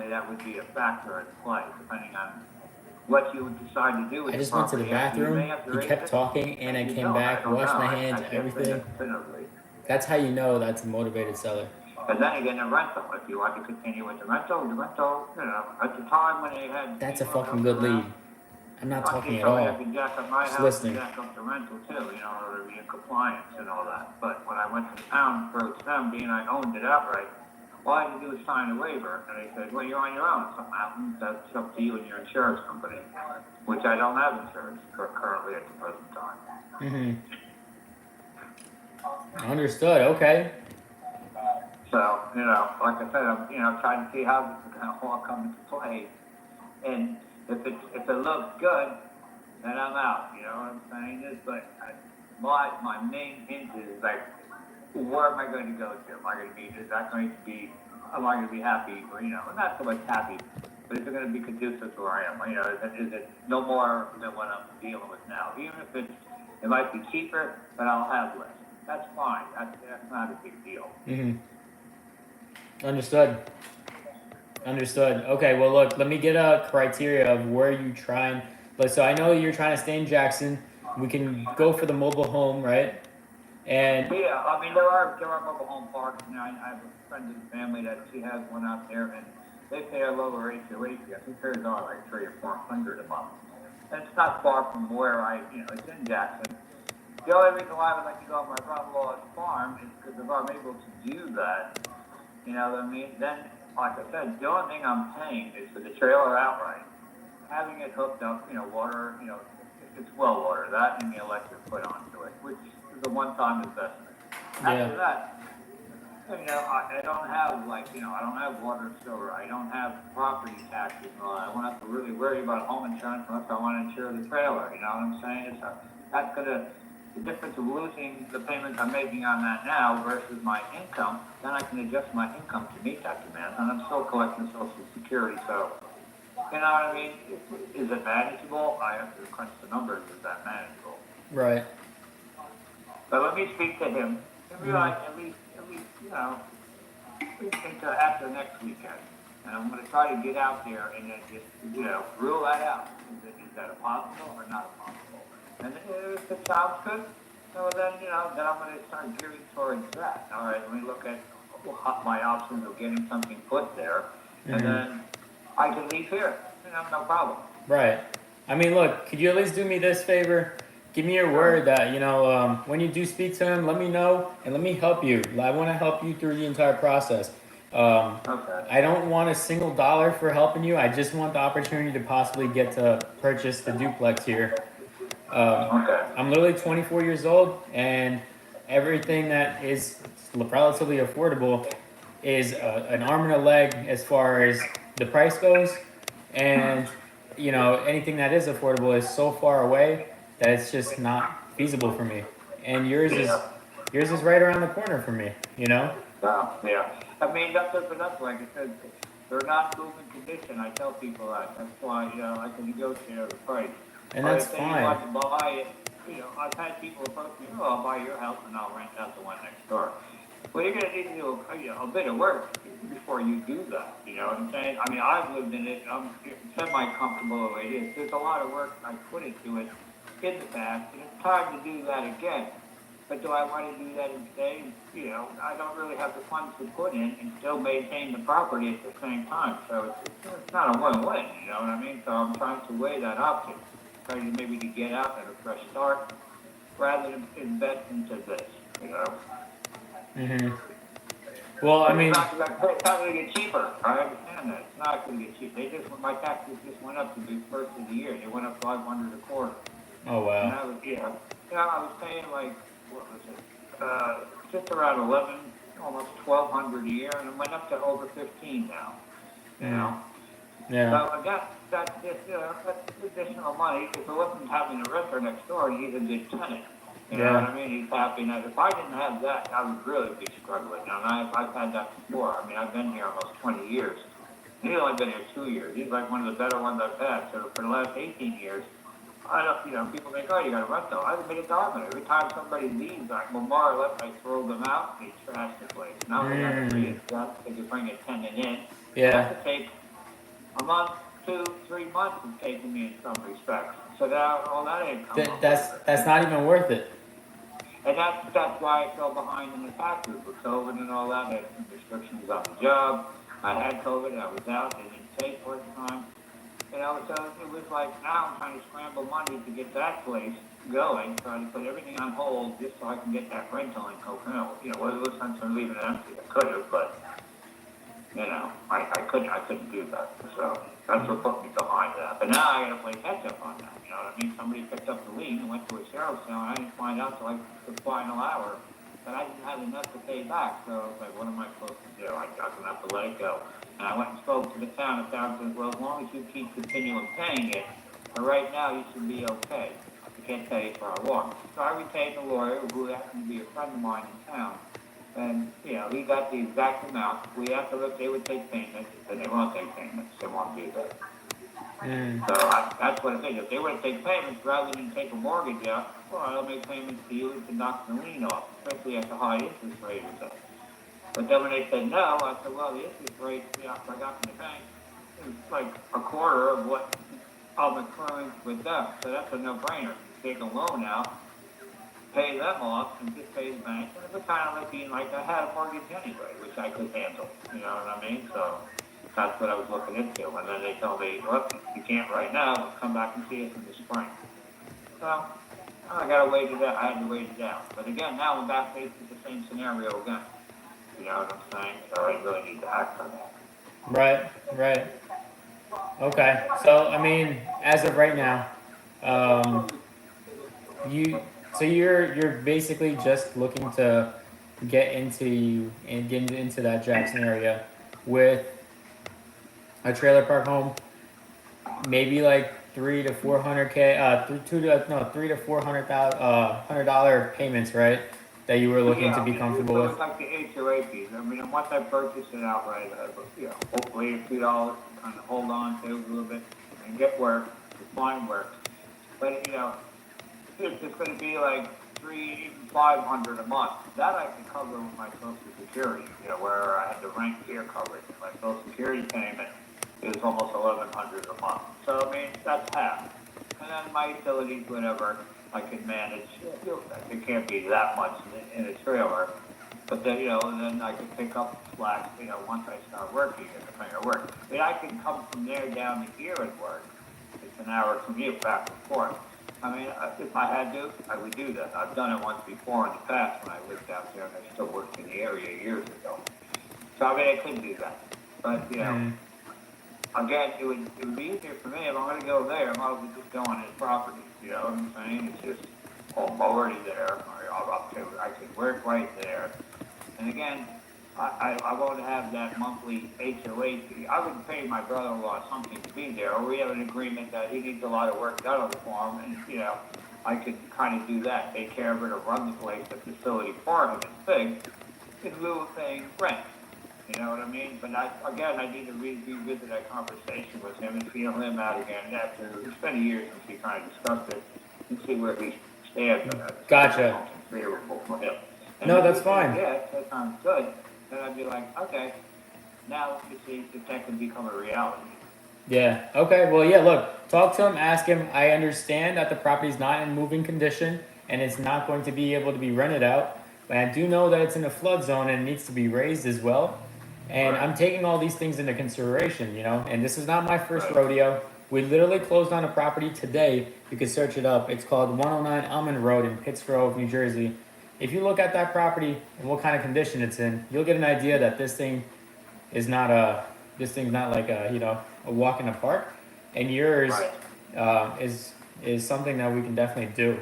That would be a factor at play, depending on what you would decide to do with I just went to the bathroom, he kept talking, and I came back, washed my hands, everything. That's how you know that's a motivated seller. And then again, a rental, if you want to continue with the rental, at the time when they had... That's a fucking good lead. I'm not talking at all. Just listening. Jack up the rental too, in order to be in compliance and all that. But when I went to town, approached them, being I owned it outright, all I had to do was sign a waiver. And they said, well, you're on your own. If something happens, that's up to you and your insurance company, which I don't have insurance for currently at the present time. Understood. Okay. So, like I said, I'm trying to see how this is going to all come into play. And if it looks good, then I'm out. You know what I'm saying? My main hint is where am I going to go to? Am I going to be happy? Or, not so much happy, but is it going to be conducive to where I am? Is it no more than what I'm dealing with now? Even if it might be cheaper, but I'll have less. That's fine. That's not a big deal. Understood. Okay, well, look, let me get a criteria of where you trying. So I know you're trying to stay in Jackson. We can go for the mobile home, right? And yeah, there are mobile home parks. I have a friend in the family that she has one out there, and they pay a lower HOA fee. I think theirs are like $300 or $400 a month. And it's not far from where it's in Jackson. The only reason why I would like to go on my brother-in-law's farm is because if I'm able to do that, then, like I said, the only thing I'm paying is for the trailer outright. Having it hooked up, water, it's well water, that and the electric put onto it, which is is a one-time investment. Yeah. After that, I don't have I don't have water and sewer. I don't have property taxes and all that. I won't have to really worry about home insurance unless I want to insure the trailer. You know what I'm saying? That's the difference of losing the payments I'm making on that now versus my income. Then I can adjust my income to meet that demand, and I'm still collecting Social Security. So, you know what I mean? Is it manageable? I have to crunch the numbers. Is that manageable? Right. But let me speak to him. And realize at least, until after next weekend. And I'm going to try to get out there and then just, rule that out. Is that a possible or not a possible? And if it sounds good, then I'm going to start gearing towards that. All right, let me look at my options of getting something put there, and then I can leave here. No problem. Right. I mean, look, could you at least do me this favor? Give me your word that, when you do speak to him, let me know and let me help you. I want to help you through the entire process. Okay. I don't want a single dollar for helping you. I just want the opportunity to possibly get to purchase the duplex here. Okay. I'm literally 24 years old, and everything that is relatively affordable is an arm and a leg as far as the price goes. And, anything that is affordable is so far away that it's just not feasible for me. And yours is right around the corner for me, Yeah. I mean, that's like I said, they're not moving condition. I tell people that. That's why, I can negotiate the price. And that's If they fine. want to buy it, I've had people approach me, I'll buy your house and I'll rent out the one next door. Well, you're going to need to do a bit of work before you do that. You know what I'm saying? I mean, I've lived in it. I'm semi-comfortable the way it is. There's a lot of work I put into it in the past, and it's time to do that again. But do I want to do that instead? I don't really have the funds to put in and still maintain the property at the same time. So it's not a win-win, you know what I mean? So I'm trying to weigh that option. Trying to maybe to get out at a fresh start rather than invest into this, Well, I mean, it's not going to get cheaper. I understand that. It's not going to get cheaper. My taxes just went up to the first of the year. They went up $500 a quarter. oh wow. And I was paying what was it? Just around 11, almost 1,200 a year, and it went up to over 15 now. Yeah. So again, that's additional money. If it wasn't having a renter next door, he's a good tenant. You know what I mean? He's happy. Now, if I didn't have that, I would really be struggling. Now, and I've had that before. I mean, I've been here almost 20 years. He's only been here 2 years. He's like one of the better ones I've had. So for the last 18 years, people think, oh, you got a rental. I haven't been a dog. Every time somebody leaves, more or less, I throw them out. They trash the place. Now they got to readjust. They can bring a tenant in. Yeah. It has to take a month, 2, 3 months it's taken me in some respects. So now all that income. That's not even worth it. And that's why I fell behind in the taxes with COVID and all that. I had some restrictions on the job. I had COVID. I was out. They didn't pay for it time. So it was like now I'm trying to scramble money to get that place going, trying to put everything on hold just so I can get that rental in Coconut. Well, it was sense in leaving it empty. I could have, but I couldn't do that. So that's what put me behind that. But now I got to play catch up on that. You know what I mean? Somebody picked up the lien and went to a sheriff's sale, and I didn't find out till the final hour that I didn't have enough to pay back. So I was like, what am I supposed to do? I'm going to have to let it go. And I went and spoke to the town. The town said, well, as long as you keep continuing paying it, for right now you should be okay. You can't pay it for how long. So I retained a lawyer who happened to be a friend of mine in town. And, he got the exact amount. We asked them if they would take payments, and they won't take payments. They won't do that. So that's what I think. If they were to take payments rather than take a mortgage out, well, I'll make payments to you to knock the lien off, especially at the high interest rate was at. But then when they said no, I said, well, the interest rate, I got from the bank, is like a quarter of what I'm accruing with them. So that's a no-brainer. Take a loan out, pay them off, and just pay the bank. And it was kind of like being like I had a mortgage anyway, which I could handle. You know what I mean? So that's what I was looking into. And then they told me, look, you can't right now. Come back and see us in the spring. So I got to wait it out. I had to wait it out. But again, now I'm back faced with the same scenario again. You know what I'm saying? So I really need to act on that. Right. Okay. So, I mean, as of right now, So you're basically just looking to get into that Jackson area with a trailer park home, maybe like 3 to 400K, 3 to 400,000, $100 payments, right? That you were looking Yeah, to I be mean, comfortable so with. it's like the HOA fees. I mean, once I purchase it outright, hopefully $2 to kind of hold on to a little bit and get work, to find work. But, it's just going to be like 500 a month. That I can cover with my Social Security, where I had the rent care coverage. My Social Security payment is almost 1,100 a month. So, I mean, that's half. And then my utilities, whatever, I can manage. It can't be that much in a trailer. But then, then I can pick up slack, once I start working at the finger work. I mean, I can come from there down to here and work. It's an hour commute back and forth. I mean, if I had to, I would do that. I've done it once before in the past when I lived out there and I still worked in the area years ago. So, I mean, I could do that. But, again, it would be easier for me if I'm going to go there. I might as well just go on his property. You know what I'm saying? It's just, I'm already there. I could work right there. And again, I won't have that monthly HOA fee. I would pay my brother-in-law something to be there, or we have an agreement that he needs a lot of work done on the farm, and, I could kind of do that, take care of it, or run the place, the facility for him, it's big, in lieu of paying rent. You know what I mean? But I need to revisit that conversation with him and feel him out again after it's been years since we kind of discussed it and see where he stands. Gotcha. Favorable for him. And No, then that's he fine. said, yes, that sounds good. Then I'd be like, okay, now let's see if that can become a reality. Yeah. Okay. Well, yeah. Look, talk to him. Ask him. I understand that the property's not in moving condition and it's not going to be able to be rented out, but I do know that it's in a flood zone and it needs to be raised as well. And Right. I'm taking all these things into consideration, And this is not my first Right. rodeo. We literally closed on a property today. You can search it up. It's called 109 Almond Road in Pittsgrove, New Jersey. If you look at that property and what kind of condition it's in, you'll get an idea that is not a this thing's not like a walk in the park, and yours Right. is something that we can definitely do,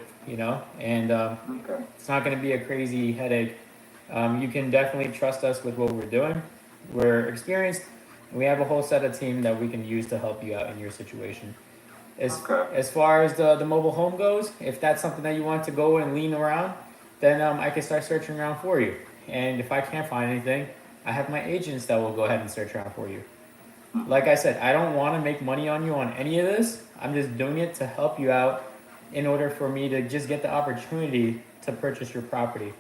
and Okay. it's not going to be a crazy headache. You can definitely trust us with what we're doing. We're experienced, and we have a whole set of team that we can use to help you out in your situation. Okay. As far as the mobile home goes, if that's something that you want to go and lean around, then I can start searching around for you. And if I can't find anything, I have my agents that will go ahead and search around for you. Like I said, I don't want to make money on you on any of this. I'm just doing it to help you out in order for me to just get the opportunity to purchase your property.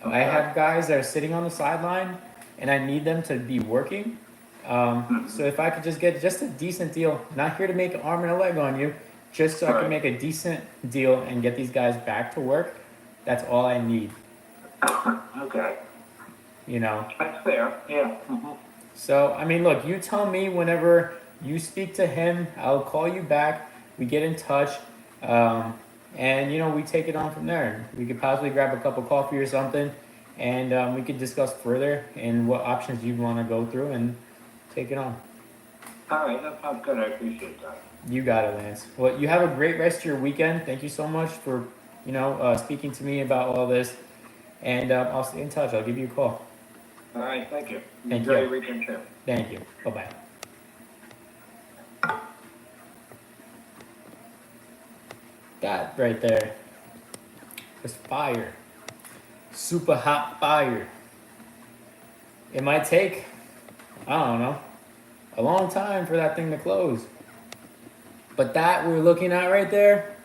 I have guys that are sitting on the sideline and I need them to be working. So if I could just get just a decent deal, not here to make an arm and a leg on you, just so I can make a decent deal and get these guys back to work, that's all I need. Okay. You know? That's fair. Yeah. So, I mean, look, you tell me whenever you speak to him, I'll call you back. We get in touch. And, we take it on from there. We could possibly grab a cup of coffee or something. And we could discuss further and what options you want to go through and take it on. All right. That sounds good. I appreciate that. You got it, Lance. Well, you have a great rest of your weekend. Thank you so much for, speaking to me about all this. And I'll stay in touch. I'll give you a call. All right. Thank you. Thank Enjoy you. your weekend too. Thank you. Bye-bye. That right there was fire. Super hot fire. It might take, I don't know, a long time for that thing to close. But that we're looking at right there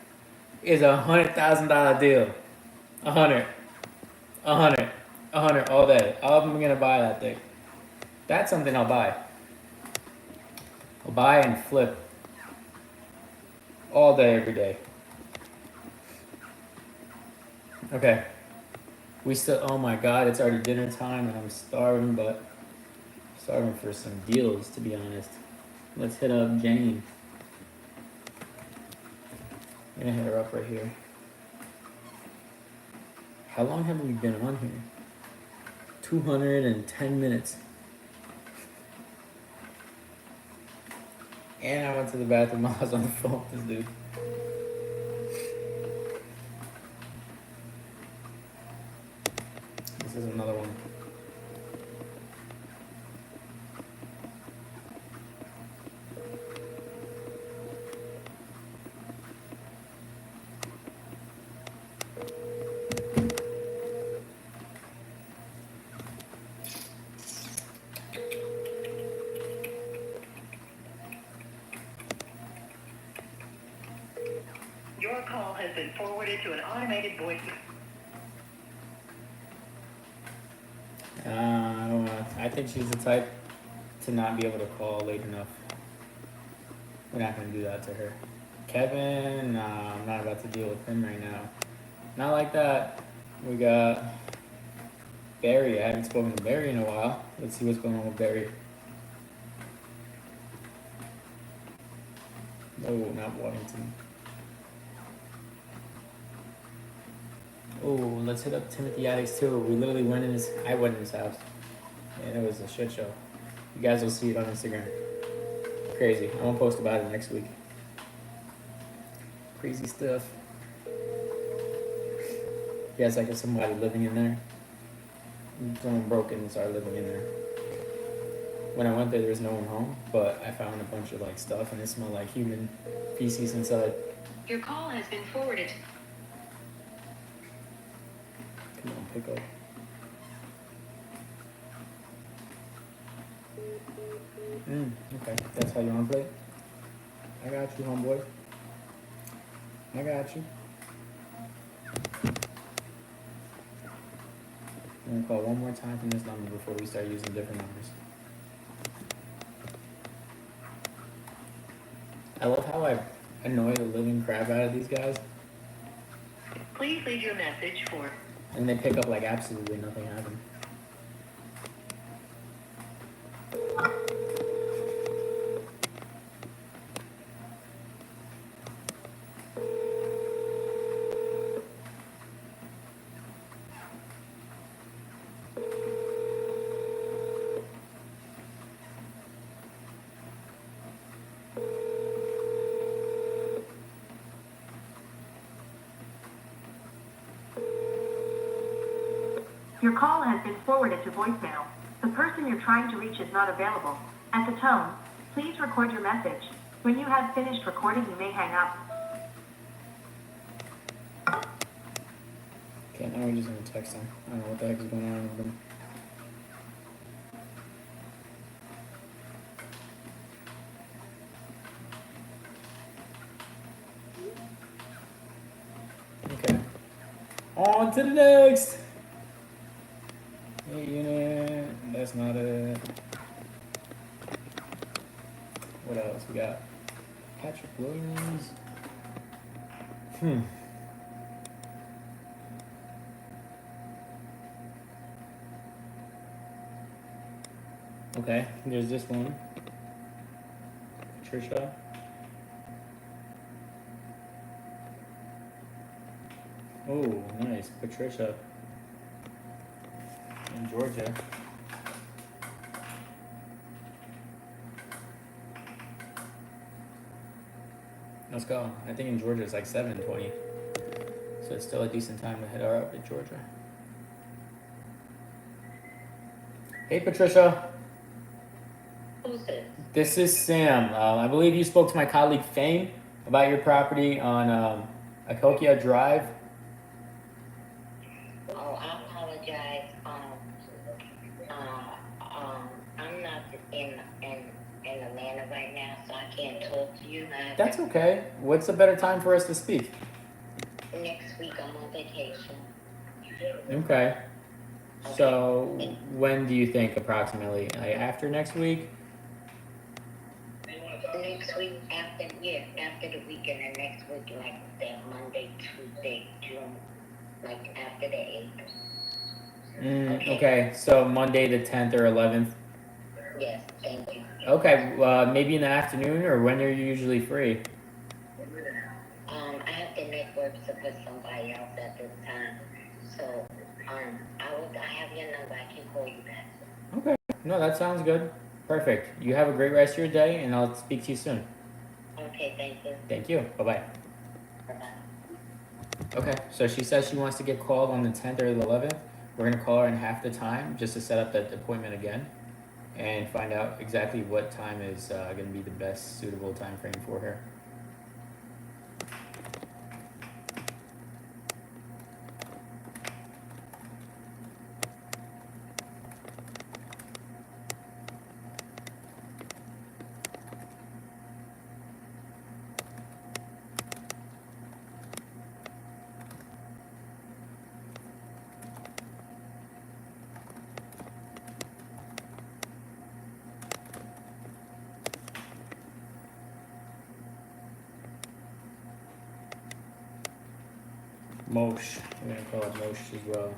is $100,000 deal. 100 all day. I'm gonna buy that thing. That's something I'll buy. I'll buy and flip all day, every day. Okay. Oh my God, it's already dinner time and I'm starving, but starving for some deals, to be honest. Let's hit up Jane. I'm gonna hit her up right here. How long have we been on here? 210 minutes. And I went to the bathroom while I was on the phone with this dude. This is another one. Your call has been forwarded to an automated voice. I don't know. I think she's the type to not be able to call late enough. We're not gonna do that to her. Kevin, nah, I'm not about to deal with him right now. Not like that. We got Barry. I haven't spoken to Barry in a while. Let's see what's going on with Barry. No, not Waddington. Oh, let's hit up Timothy Alex too. We literally went in his. I went in his house, and it was a shit show. You guys will see it on Instagram. Crazy. I won't post about it next week. Crazy stuff. He has like somebody living in there. Someone broke in and started living in there. When I went there was no one home, but I found a bunch of like stuff and it smelled like human feces inside. Your call has been forwarded. Come on, pick up. Okay, that's how you wanna play it? I got you, homeboy. I got you. I'm gonna call one more time from this number before we start using different numbers. I love how I annoy the living crap out of these guys. Please leave your message for. And they pick up like absolutely nothing happened. Your call has been forwarded to voicemail. The person you're trying to reach is not available. At the tone, please record your message. When you have finished recording, you may hang up. Okay, now we're just gonna text them. I don't know what the heck is going on with them. Okay. On to the next! Hey, unit. That's not it. What else we got? Patrick Williams. Okay, there's this one. Patricia. Oh, nice. Patricia. In Georgia. Let's go. I think in Georgia it's like 7:20. So it's still a decent time to head up in Georgia. Hey, Patricia. Who's this? This is Sam. I believe you spoke to my colleague Fame about your property on Akokia Drive. Oh, I apologize. I'm not in Atlanta right now, so I can't talk to you. That's okay. What's a better time for us to speak? Next week I'm on vacation. Okay. So when do you think approximately? Like after next week? Next week after the weekend, and next week like that Monday, Tuesday, June, like after the 8th. Okay. So Monday the 10th or 11th? Yes, thank you. Okay, maybe in the afternoon, or when are you usually free? I have to network with somebody else at this time, so I have your number. I can call you back. Okay. No, that sounds good. Perfect. You have a great rest of your day, and I'll speak to you soon. Okay, thank you. Thank you. Bye-bye. Bye-bye. Okay, so she says she wants to get called on the 10th or the 11th. We're gonna call her in half the time just to set up that appointment again, and find out exactly what time is gonna be the best suitable time frame for her. Mosh. We're gonna call it Mosh as well.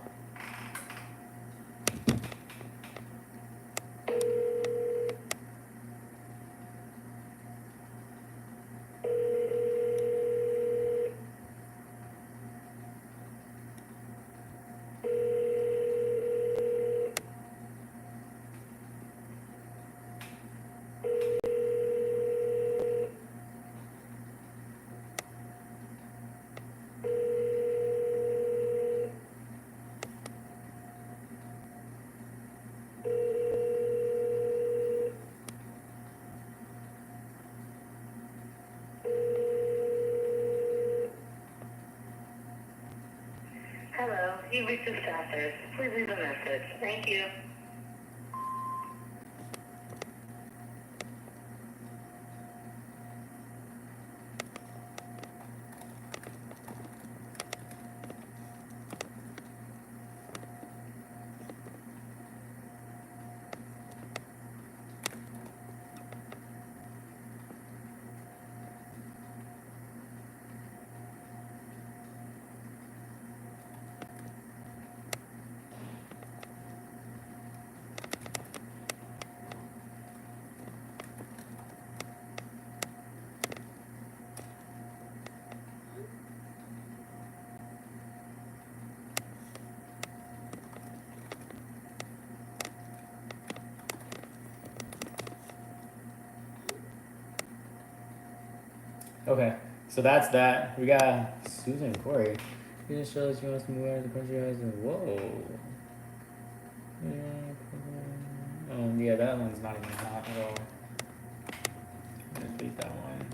Hello, you reached the staff desk. Please leave a message. Thank you. Okay, so that's that. We got Susan and Corey. She just shows she wants to move out of the country. Whoa. Yeah, that one's not even hot at all. I'm gonna delete that one.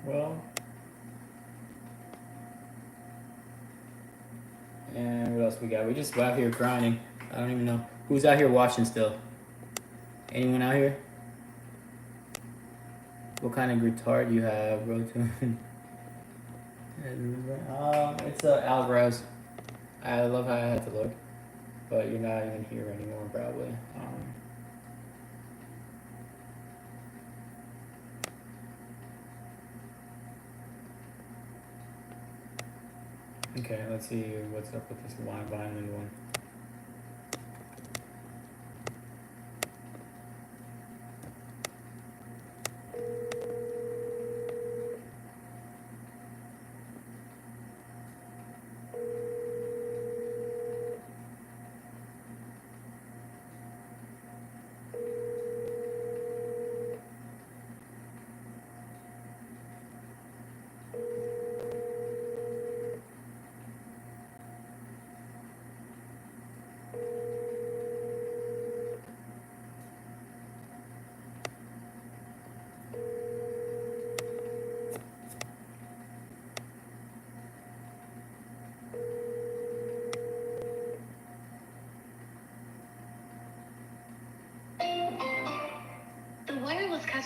Well, and what else we got? We just out here grinding. I don't even know who's out here watching still. Anyone out here? What kind of guitar do you have, bro? It's a Alvarez. I love how I had to look, but you're not even here anymore, probably. Okay, let's see what's up with this violin one.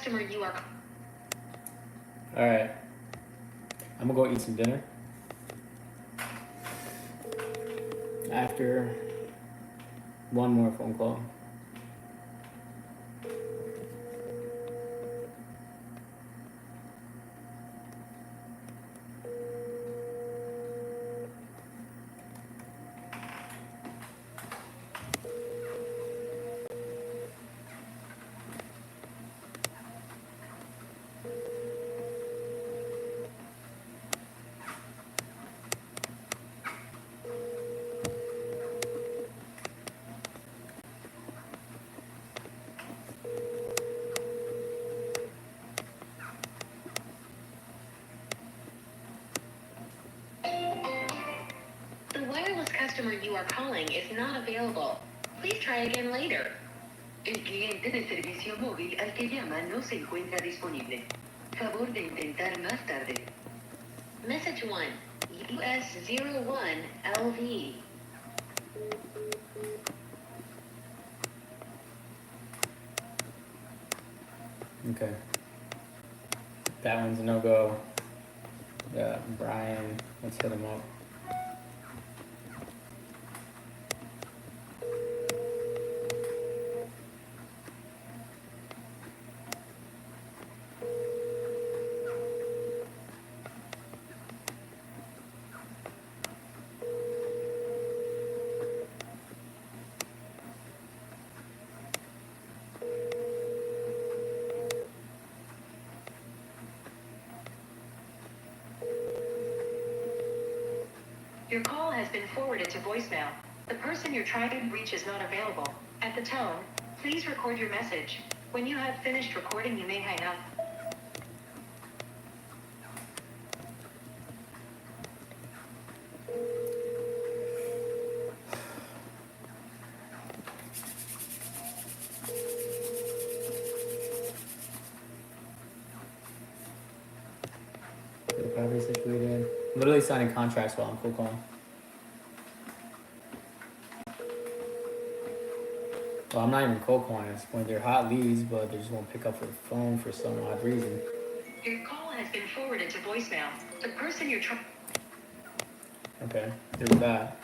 customer you are. All right. I'm gonna go eat some dinner. After one more phone call. The wireless customer you are calling is not available. Please try again later. El cliente de servicio móvil al que llama no se encuentra disponible. Favor de intentar más tarde. Message 1. US01 LV. Okay. That one's a no-go. Yeah, Brian, let's hit him up. Your call has been forwarded to voicemail. The person you're trying to reach is not available. At the tone, please record your message. When you have finished recording, you may hang up. The property situated. Literally signing contracts while I'm cold calling. Well, I'm not even cold calling. It's when they're hot leads, but they just won't pick up their phone for some odd reason. Your call has been forwarded to voicemail. The person you're trying. Okay, there's that.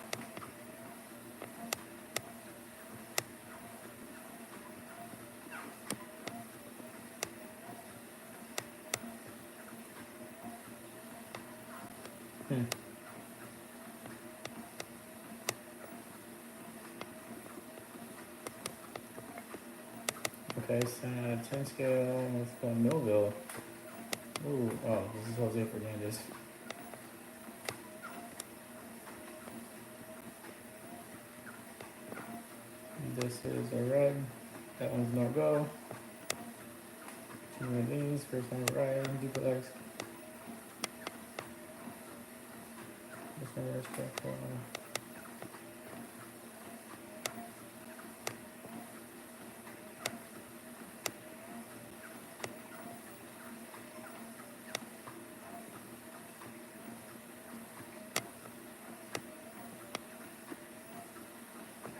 Okay, so 10 scale, let's go Millville. Ooh, oh, this is Jose Fernandez. This is a red. That one's no go. Two of these. First one right. Duplex. This one respectful.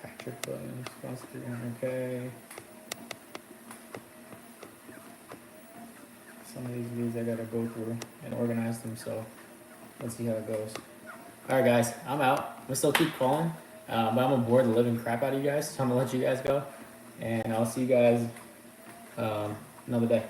Patrick Williams, cost 300K. Some of these leads I gotta go through and organize them, so let's see how it goes. Alright guys, I'm out. I'm gonna still keep calling, but I'm gonna bore the living crap out of you guys, so I'm gonna let you guys go. And I'll see you guys another day.